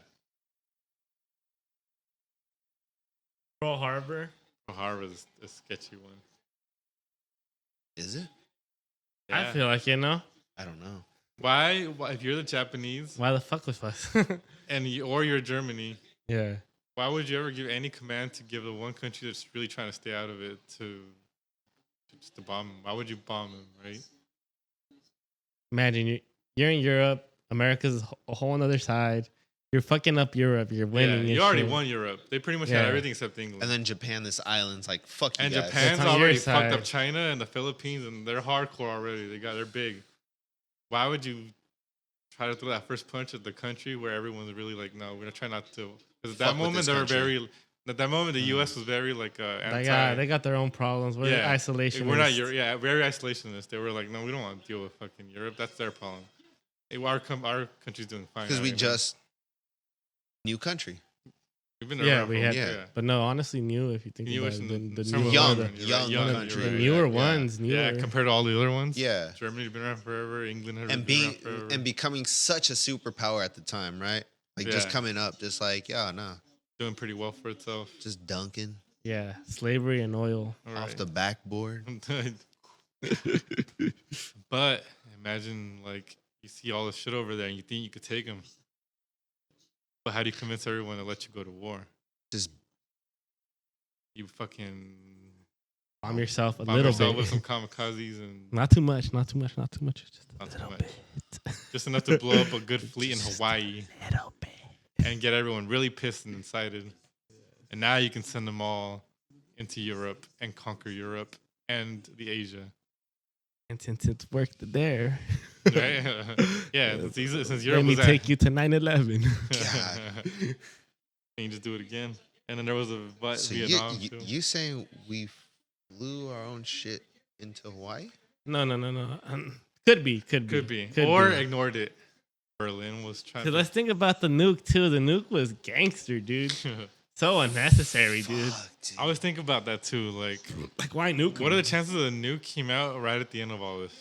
Pearl Harbor. Pearl Harbor is a sketchy one. Is it? I Yeah. feel like I don't know. Why, if you're the Japanese Why the fuck was us? and or you're Germany, yeah. why would you ever give any command to give the one country that's really trying to stay out of it to just to bomb them? Why would you bomb them, right? Imagine you're in Europe. America's a whole other side. You're fucking up Europe. You're winning. Yeah, and you already shit. won Europe. They pretty much Yeah. had everything except England. And then Japan, this island's like, fuck you And guys. Japan's That's on your already fucked side. up China and the Philippines, and they're hardcore already. They're big. Why would you try to throw that first punch at the country where everyone's really like, no, we're gonna try not to? Because at that Fuck with moment this they were country. very. At that moment, the U.S. was very like anti. They got their own problems. We're Yeah. isolation. We're not Europe. Yeah, very isolationist. They were like, no, we don't want to deal with fucking Europe. That's their problem. Hey, our country's doing fine. Because we now, just new country. we've been Yeah, around we for- had. yeah. But no, honestly, new. If you think New about is it, in the some newer, of Young, them, you're young right, one of country. the you're newer right, ones. Newer. Yeah, compared to all the other ones. Yeah. Germany's been around forever. England has And been being around forever. and becoming such a superpower at the time, right? Like just Yeah. coming up, just like, yeah, no, doing pretty well for itself. just dunking Yeah, slavery and oil. All off right. the backboard. But imagine like you see all this shit over there and you think you could take them. But how do you convince everyone to let you go to war? Just You fucking Bomb yourself a bomb little yourself bit. with some kamikazes and Not too much. Not too much. Not too much. Just a not too little much. bit. Just enough to blow up a good fleet in Hawaii Little bit. and get everyone really pissed and excited. And now you can send them all into Europe and conquer Europe and the Asia. And since it's worked there, Right? Yeah, since let Europe me was take you to 9/11. God. And you just do it again. And then there was a so Vietnam too. you saying we flew our own shit into Hawaii? No. Could be. Could be. Or be. ignored it. Berlin was trying 'Cause to. let's think about the nuke too. The nuke was gangster, dude. So unnecessary, dude. Fuck, dude. I was thinking about that too. Like, Like, why nuke? what are the them? chances of the nuke came out right at the end of all this?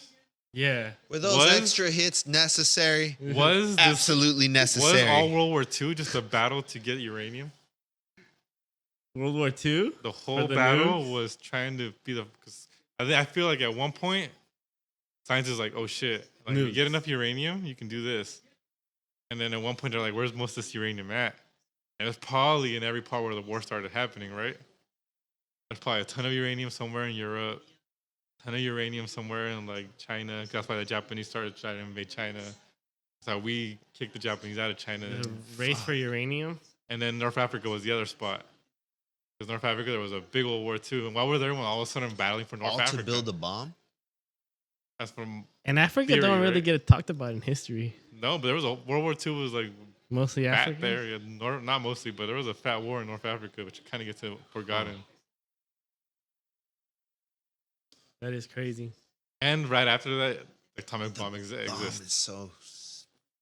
Yeah. Were those Was- extra hits necessary? Was this, Absolutely was necessary. all World War II just a battle to get uranium? World War II. The whole the battle nukes? was trying to be the. Cause I feel like at one point, science is like, oh shit, like you Nukes. get enough uranium, you can do this. And then at one point they're like, "Where's most of this uranium at?" And it was probably in every part where the war started happening, right? There's probably a ton of uranium somewhere in Europe, a ton of uranium somewhere in like China. That's why the Japanese started trying to invade China. That's how we kicked the Japanese out of China. The race for uranium. And then North Africa was the other spot. Because North Africa, there was a big old war too. And why were there all of a sudden battling for North All Africa? to build a bomb? That's from And Africa theory, don't really right? get talked about in history. No, but there was a World War II was like Mostly fat Africa. there. Yeah, not mostly, but there was a fat war in North Africa, which kind of gets forgotten. That is crazy. And right after that, the atomic bomb Bomb exists. is so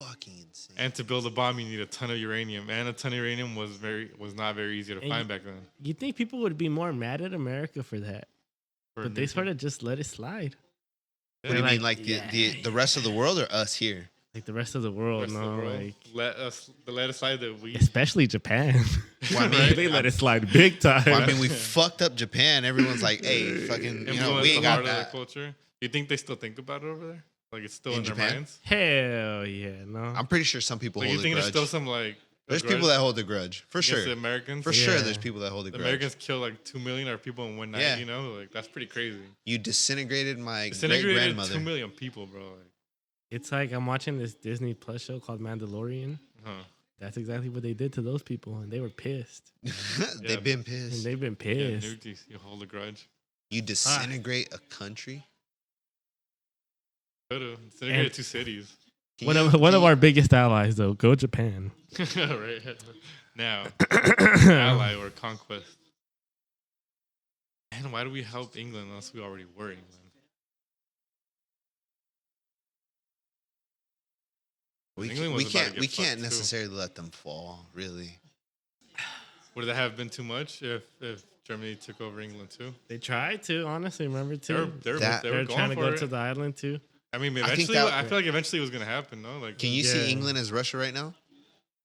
fucking insane. And to build a bomb, you need a ton of uranium, and a ton of uranium was not very easy to And find back then. You think people would be more mad at America for that? For But they nuclear. sort of just let it slide. What do you They're mean, like the rest of the world or us here? Like the rest of the world, Rest of the no, world. like let us decide that we. especially Japan. Well, I mean, They let it slide big time. Well, I mean, we fucked up Japan. Everyone's like, "Hey, fucking, we influence ain't the got heart of that." the culture. You think they still think about it over there? Like it's still In in their Japan? minds? Hell yeah, no. I'm pretty sure some people Like you hold a think there's grudge. still some like There's people that hold a grudge for against sure. the Americans. For sure, Yeah. there's people that hold a The grudge. Americans kill like 2 million of people in one night. Yeah. You know, like that's pretty crazy. You disintegrated my great Disintegrated grandmother. 2 million people, bro. Like, It's like I'm watching this Disney Plus show called Mandalorian. huh. That's exactly what they did to those people, and they were pissed. They've been And pissed. they've been Yeah, pissed. nuked, you hold a grudge. You disintegrate a country. Could've disintegrated 2 cities. Can One you- of can one of you- our biggest allies, though, go Japan. Right now, ally or conquest. And why do we help England unless we already were England? England was about to get we can't fucked, too. necessarily let them fall. Really, Would that have been too much if Germany took over England too? They tried to, honestly, remember They were too. they were, That- they They were were going trying to for go it. to the island too. I mean, I think eventually, I, that- feel like eventually it was gonna happen. No, like can you Yeah. see England as Russia right now?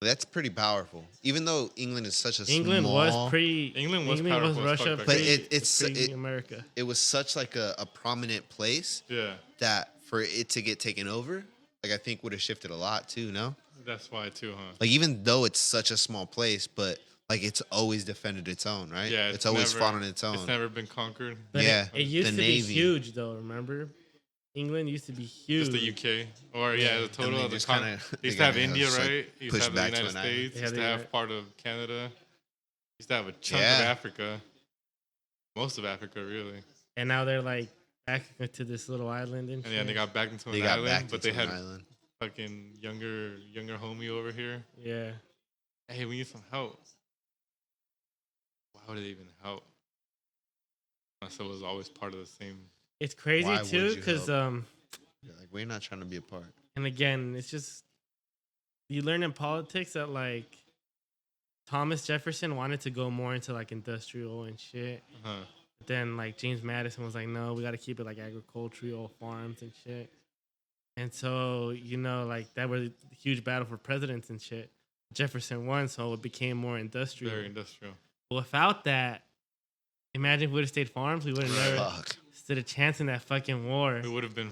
That's pretty powerful. Even though England is such a England small, was pre. England was powerful as fuck Russia, back But pre, it's- pre America. it was such like a prominent place yeah, that for it to get taken over, like I think would have shifted a lot too. No, that's why too, huh? like even though it's such a small place, but like it's always defended its own, right? Yeah, it's always never- fought on its own. It's never been conquered. But Yeah, it used the to Navy. be huge though. Remember, England used to be huge. Just the UK, or yeah, the And total they of the just continent. kinda- They used they to have kinda India, just, like, right? Used to pushed have the back to United an island. States. Yeah, Used they to have had- part of Canada. Used to have a chunk Yeah. of Africa. Most of Africa, really. And now they're like back to this little island and And shit. yeah, they got back into They an got island, back but they into had an island. fucking younger homie over here. Yeah. Hey, we need some help. Why would they even help? Unless it was always part of the same. It's crazy Why would too, you because help? You're like, we're not trying to be a part. and again, it's just you learn in politics that like Thomas Jefferson wanted to go more into like industrial and shit. Huh. But then like James Madison was like, no, we got to keep it like agricultural farms and shit. And so like that was a huge battle for presidents and shit. Jefferson won, so it became more industrial. Very industrial. Without that, imagine if we would have stayed farms, we would have never Fuck. stood a chance in that fucking war. We would have been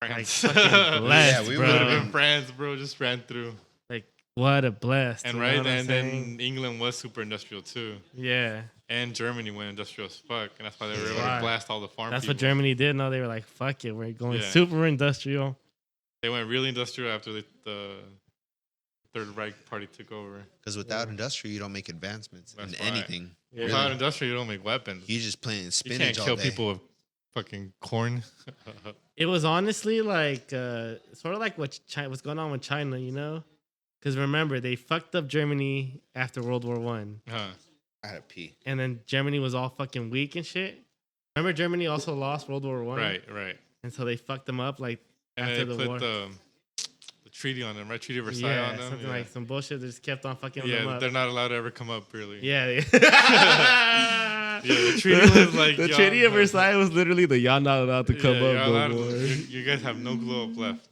Like France. fucking blessed, we bro. would have been France, bro. Just ran through. Like what a blessed. And you know right, what I'm and saying? then England was super industrial too. Yeah, And Germany went industrial as fuck. And that's why they were able Right. to blast all the farm that's people. what Germany did. No, they were like, fuck it, we're going Yeah. super industrial. They went really industrial after the Third Reich party took over. Because without industry, you don't make advancements That's in why. anything. Yeah. Without industrial, you don't make weapons. You just playing You spinach can't all kill day. people with fucking corn. It was honestly like sort of like what's going on with China, Because remember, they fucked up Germany after World War One, Huh. I had to pee. and then Germany was all fucking weak and shit. Remember, Germany also lost World War One, Right, right. And so they fucked them up like And after they the put war. the treaty on them, right? Treaty of Versailles Yeah, on them. something yeah. like some bullshit. They just kept on fucking them Yeah, up. they're not allowed to ever come up, really. Yeah. Yeah, the treaty was like the y'all- Treaty of Versailles was literally the y'all not allowed to come Yeah, you're up allowed no to- more. you guys have no glow up left.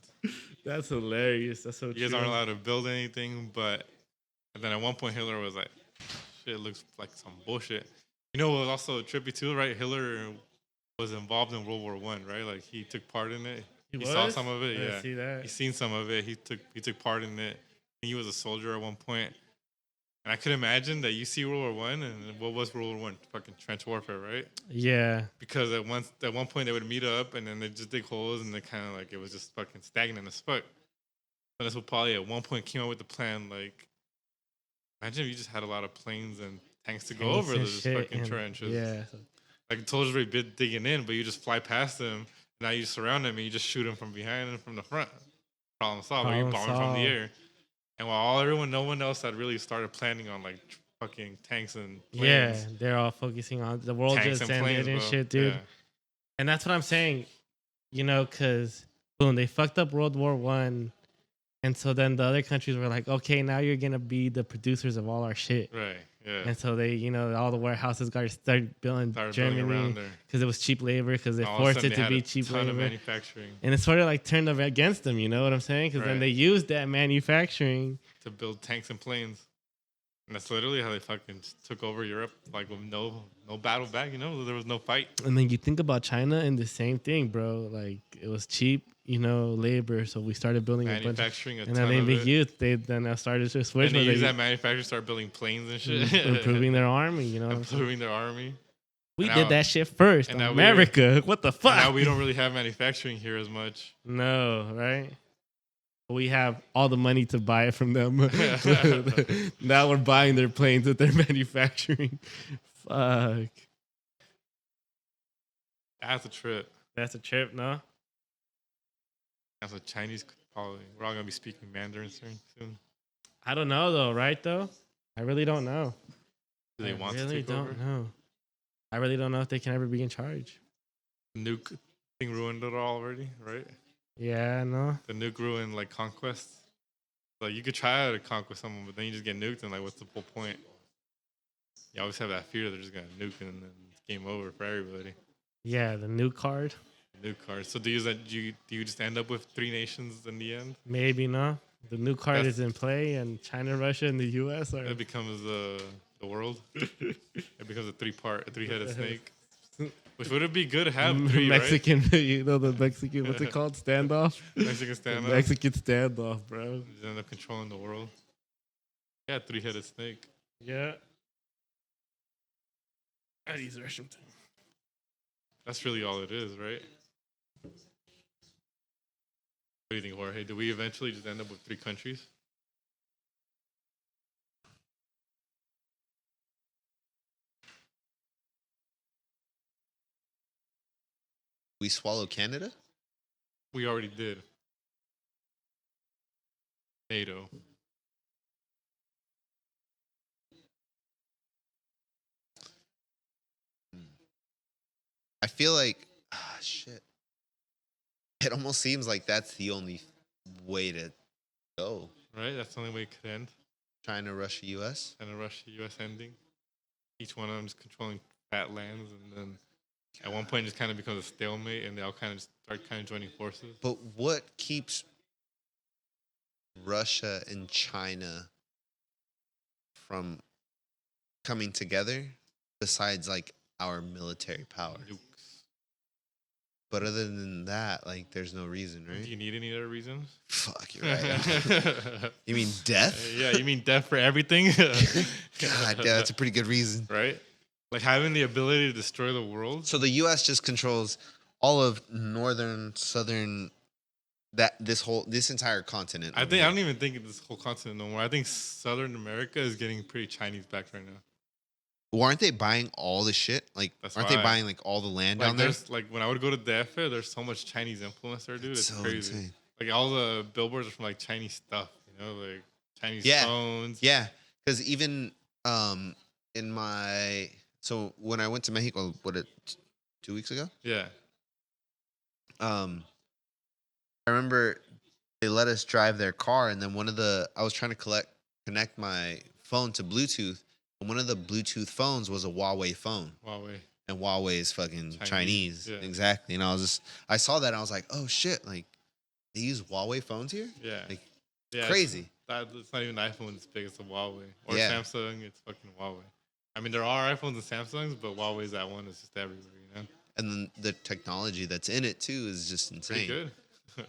That's hilarious. That's so You guys true. aren't allowed to build anything, but and then at one point Hitler was like, shit, it looks like some bullshit. You know what was also trippy too, right? Hitler was involved in World War One, right? Like he took part in it. He saw was? some of it, I didn't yeah. see that. He seen some of it. He took part in it. he was a soldier at one point. And I could imagine that you see World War One, and what was World War One? Fucking trench warfare, right? Yeah. Because at one point they would meet up, and then they just dig holes, and they kind of like it was just fucking stagnant as fuck. And that's what probably at one point came up with the plan. Like, imagine if you just had a lot of planes and tanks to go Tanks over and those shit, fucking and- trenches. Yeah. Like soldiers would be digging in, but you just fly past them. Now you surround them and you just shoot them from behind and from the front. Problem solved. Like you're Problem bombing from the solved. air. And while no one else had really started planning on like fucking tanks and Yeah. planes. They're all focusing on the world Tanks just and ended planes, and bro. shit, dude. Yeah. And that's what I'm saying, you know, because boom, they fucked up World War One, and so then the other countries were like, okay, now you're gonna be the producers of all our shit, Right. Yeah. and so they, you know, all the warehouses got started building Started building Germany around there. because it was cheap labor because they All of a forced sudden it they to had be a cheap ton of labor, manufacturing and it sort of like turned them against them. You know what I'm saying? Because then Right. they used that manufacturing. to build tanks and planes. And that's literally how they fucking took over Europe, like with no battle back. You know, there was no fight. And then you think about China and the same thing, bro. Like it was cheap, you know, labor. So we started building a bunch. Manufacturing a And ton then of they it. used, they then started to switch. And they where use that manufacturing, start building planes and shit. improving their army, you know. What I'm saying? improving their army. We And did now- that shit first. and now America. What the fuck? And now we don't really have manufacturing here as much. No, right? We have all the money to buy it from them. Now we're buying their planes with their manufacturing. Fuck. That's a trip. That's a trip, no? That's what Chinese could probably. We're all gonna be speaking Mandarin soon. I don't know though, right though? I really don't know. Do they I want really to take over? don't know. I really don't know if they can ever be in charge. Nuke thing ruined it all already, right? Yeah, no. The nuke ruined like conquest. Like you could try to conquer someone, but then you just get nuked, and like, what's the whole point? You always have that fear they're just gonna nuke, and then it's game over for everybody. Yeah, the new card. Nuke card. So do you just end up with 3 nations in the end? Maybe no. The new card That's- is in play, and China, Russia, and the U.S. are. It becomes the world. It becomes a 3-headed snake. Which would it be good to have 3, Mexican, you know, the Mexican, what's it called? Standoff? right? Mexican The standoff. Mexican standoff, bro. Just end up controlling the world. Yeah, 3-headed snake. Yeah. I use the restroom too. That's really all it is, right? What do you think, Jorge? Do we eventually just end up with 3 countries? We swallow Canada? We already did. NATO. I feel like shit. It almost seems like that's the only way to go. Right? That's the only way it could end. China, Russia, US. And a Russia-US ending. Each one of them just controlling fat lands, and then at one point it just kind of becomes a stalemate, and they all kind of just start kind of joining forces. But what keeps Russia and China from coming together besides like our military power? Nukes. But other than that, like there's no reason, Do right? you need any other reasons? Fuck, you're right. You mean death? Yeah, you mean death for everything? God, yeah, that's a pretty good reason. Right? Like having the ability to destroy the world. So the US just controls all of northern, southern, this entire continent. I over think I here. don't even think it's this whole continent no more. I think Southern America is getting pretty Chinese backed right now. Well, aren't they buying all the shit? Like, That's aren't they why. buying like all the land Like down there? there's like when I would go to DF, there's so much Chinese influence there, dude. It's So crazy. insane. Like all the billboards are from like Chinese stuff, you know, like Chinese Yeah. phones. Yeah, because even in my when I went to Mexico, 2 weeks ago? Yeah. I remember they let us drive their car, and then I was trying to connect my phone to Bluetooth, and one of the Bluetooth phones was a Huawei phone, Huawei. and Huawei is fucking Chinese. yeah. Exactly. And I saw that, and I was like, oh shit, like they use Huawei phones here? Yeah. Like, Yeah, crazy. It's not even an iPhone as big as a Huawei. Or Yeah. Samsung, it's fucking Huawei. I mean, there are iPhones and Samsungs, but Huawei's that one is just everywhere, you know? And then the technology that's in it too is just insane. Pretty good.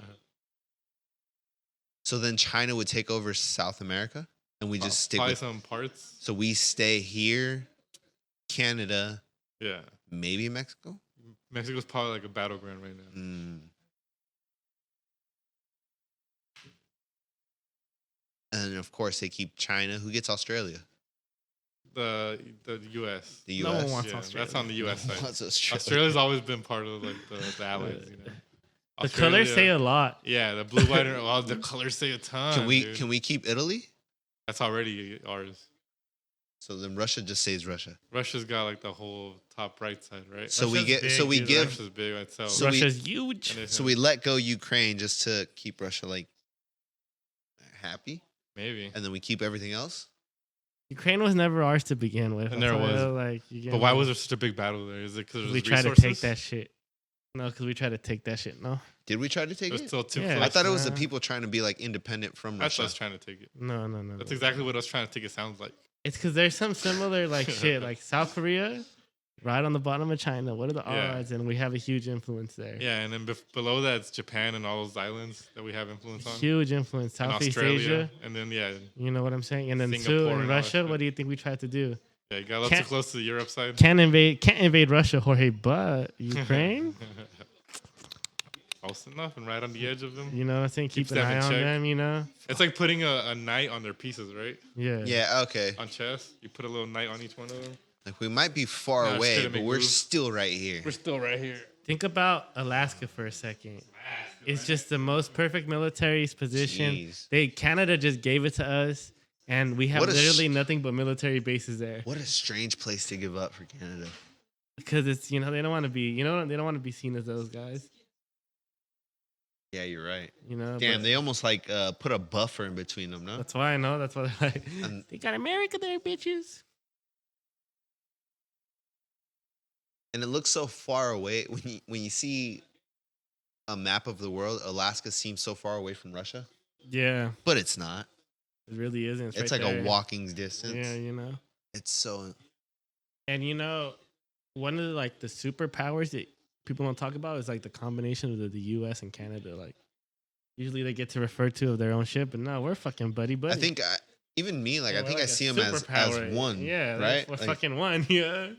So then China would take over South America, and we just stick probably with. some parts. So we stay here, Canada, Yeah, maybe Mexico. Mexico's probably like a battleground right now. And of course, they keep China. Who gets Australia? The U.S. The No one U.S. wants Yeah, Australia. that's on the U.S. side. What's Australia? Australia's always been part of like the allies. You know, The colors say a lot. Yeah, the blue, white, and well, the colors say a ton. dude. Can we keep Italy? That's already ours. So then Russia just stays Russia. Russia's got like the whole top right side, right? So we Russia's get. So big, we dude. give. Russia's big by itself. So we- Russia's huge. And So we let go Ukraine just to keep Russia like happy, maybe. and then we keep everything else. Ukraine was never ours to begin with. It never That's why, was. like, you get But why me? was there such a big battle there? Is it because we tried to take that shit? No, because we tried to take that shit. No, Did we try to It take was it? still too Yeah. close. I thought it was the Uh, people trying to be like independent from That's Russia. us trying to take it. no. That's exactly what us trying to take it sounds like. It's because there's some similar like shit, like South Korea, right on the bottom of China. What are the Yeah. odds? And we have a huge influence there. Yeah, and then below that it's Japan and all those islands that we have influence on. Huge influence. And Southeast Australia, Asia. and then yeah, You know what I'm saying? And then Singapore two and in all that Russia. shit. What do you think we tried to do? yeah, you got a little too Can't- close to the Europe side. Can't invade Russia, Jorge, but Ukraine. Close enough and right on the edge of them. You know what I'm saying? Keep Keeps an them eye in on check. them. You know? It's like putting a knight on their pieces, right? Yeah. Yeah. Okay. On chess, you put a little knight on each one of them. Like we might be far No, it's away, gonna but make we're moves. still right here. We're still right here. Think about Alaska for a second. It's just the most perfect military position. Jeez. Canada just gave it to us, and we have What a literally nothing but military bases there. What a strange place to give up for Canada. Because it's they don't want to be they don't want to be seen as those guys. Yeah, you're right. But Damn, they almost like put a buffer in between them, no? that's why I know. That's why they're like And- they got America there, bitches. And it looks so far away when you see a map of the world. Alaska seems so far away from Russia, Yeah, but it's not. it really isn't. It's right like there. a walking distance. Yeah, It's so. And one of the superpowers that people don't talk about is like the combination of the U.S. and Canada. Like usually they get to refer to of their own shit, but no, we're fucking buddy. I think even me, like Yeah, I we're think I a see them as superpower. one. Yeah, right. we're Like, fucking one. Yeah.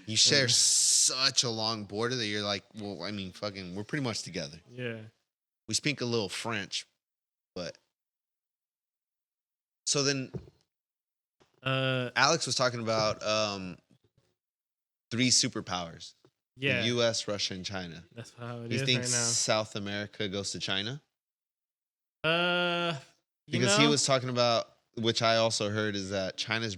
you share such a long border that you're like, well, I mean, fucking, we're pretty much together. Yeah. We speak a little French, but so then Alex was talking about 3 superpowers: Yeah. the U.S., Russia, and China. That's how it You is think right South America goes to China? now. Because he was talking about, which I also heard, is that China's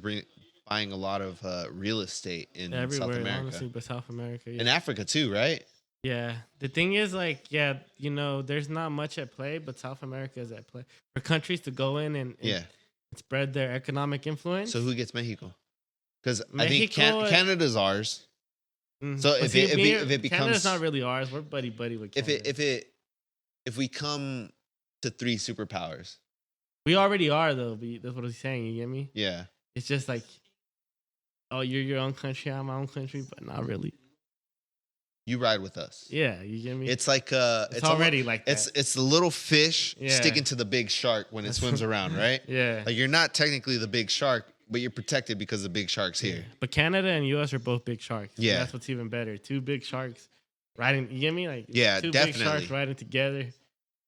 buying a lot of real estate in everywhere, South America. honestly, but South America. Yeah. In Africa too, right? Yeah. The thing is, there's not much at play, but South America is at play for countries to go in and Yeah. spread their economic influence. So who gets Mexico? Because I think Mexico, Canada's ours. Mm. So But if see, it becomes, Canada's not really ours. We're buddy with Canada. if we come to 3 superpowers, We already are though. That's what he's saying. You get me? yeah, It's just like, oh, you're your own country, I'm my own country, but not really. you ride with us. Yeah, you get me? It's like it's already almost, like that. it's the little fish Yeah. sticking to the big shark when it swims around, right? Yeah. Like you're not technically the big shark, but you're protected because the big shark's here. But Canada and US are both big sharks. Yeah. That's what's even better. 2 big sharks riding. You get me? Like Yeah, 2 big definitely. sharks riding together.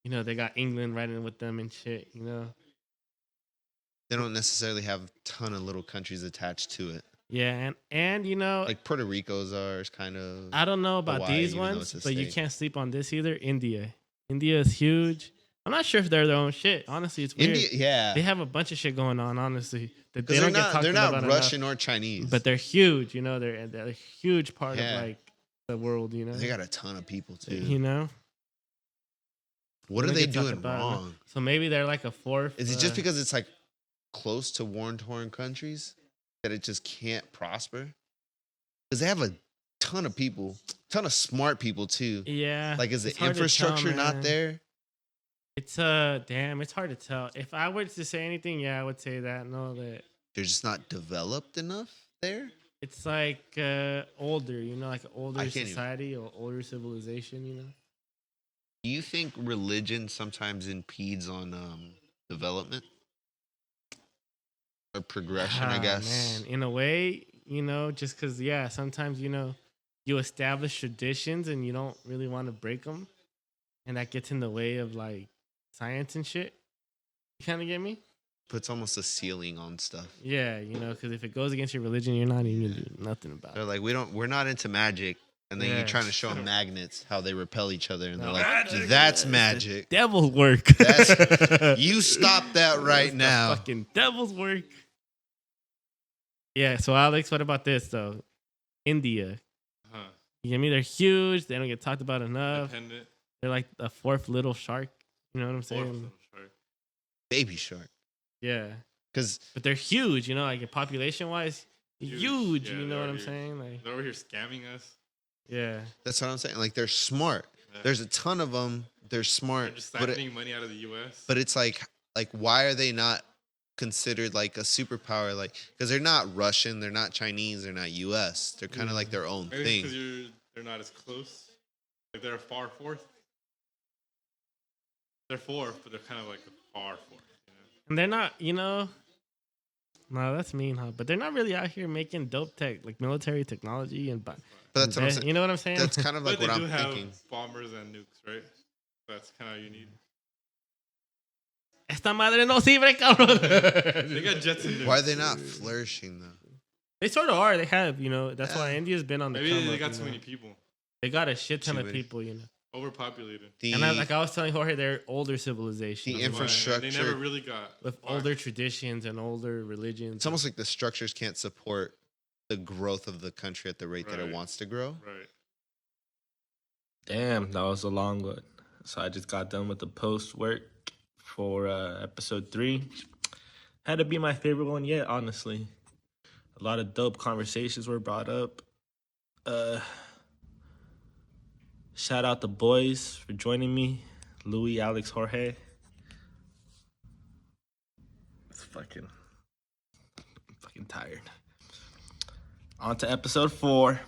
They got England riding with them and shit. They don't necessarily have a ton of little countries attached to it. Yeah, and Like Puerto Rico's ours, kind of. I don't know about Hawaii, these even though ones, it's a but you state. can't sleep on this either. India is huge. I'm not sure if they're their own shit. Honestly, it's weird. India, yeah. They have a bunch of shit going on. Honestly, that they Because don't they're get not, talked they're about not enough. Russian or Chinese. But they're huge. They're a huge part Yeah. of the world. they got a ton of people too. What We are don't they get talked doing about enough. wrong? So maybe they're like a fourth. Is it just because it's like close to war-torn countries that it just can't prosper? Because they have a ton of people, ton of smart people too. Yeah. Like, is the it's hard to tell, infrastructure not man. there? It's damn. It's hard to tell. If I were to say anything, yeah, I would say that. No, that They're just not developed enough there. it's like older. Like an older I can't even- society or older civilization. Do you think religion sometimes impedes on development or progression, I guess. Man, in a way, just because, sometimes, you establish traditions and you don't really want to break them. And that gets in the way of like science and shit. You kind of get me? Puts almost a ceiling on stuff. Yeah, because if it goes against your religion, you're not even gonna do nothing about They're it. like, we're not into magic. And then Yeah. you're trying to show them magnets, how they repel each other. And they're No, like, magic, that's yeah, magic. Devil's work. You stop that right It's the now. fucking devil's work. Yeah, so Alex, what about this though? India. Huh. You get me? They're huge. They don't get talked about enough. Independent. They're like the fourth little shark. You know what I'm Fourth saying? little shark. Baby shark. Yeah. Because But they're huge, like population wise, huge. Yeah, You know they're what I'm here. saying? Like, They're over here scamming us. yeah. that's what I'm saying. Like, they're smart. Yeah. There's a ton of them. They're They're smart. just But, siphoning money out of the U.S. but it's like, why are they not considered like a superpower? Like, because they're not Russian. They're not Chinese. They're not U.S. They're kind of like their own maybe thing. because they're not as close. Like they're a far fourth. They're fourth, but they're kind of like a far fourth. And they're not, no, that's mean, huh? But they're not really out here making dope tech, like military technology But that's what I'm saying. You know what I'm saying? That's kind of like But what they do I'm have thinking. bombers and nukes, right? That's kind of how you need. Esta madre no sirve, cabrón. They got jets and nukes. Why are they not flourishing though? They sort of are. They have, that's Yeah. why India's been on the Maybe come they up, got too many people. They got a shit ton Too of many. people, Overpopulated. And like I was telling Jorge, they're older civilizations The That's why infrastructure- They never really got with far. older traditions and older religions. It's almost like the structures can't support the growth of the country at the rate that it Right. wants to grow. Right. Damn, that was a long one. So I just got done with the post work for episode 3. Had to be my favorite one yet, honestly. A lot of dope conversations were brought up. Shout out the boys for joining me. Louis, Alex, Jorge. I'm fucking tired. On to episode 4.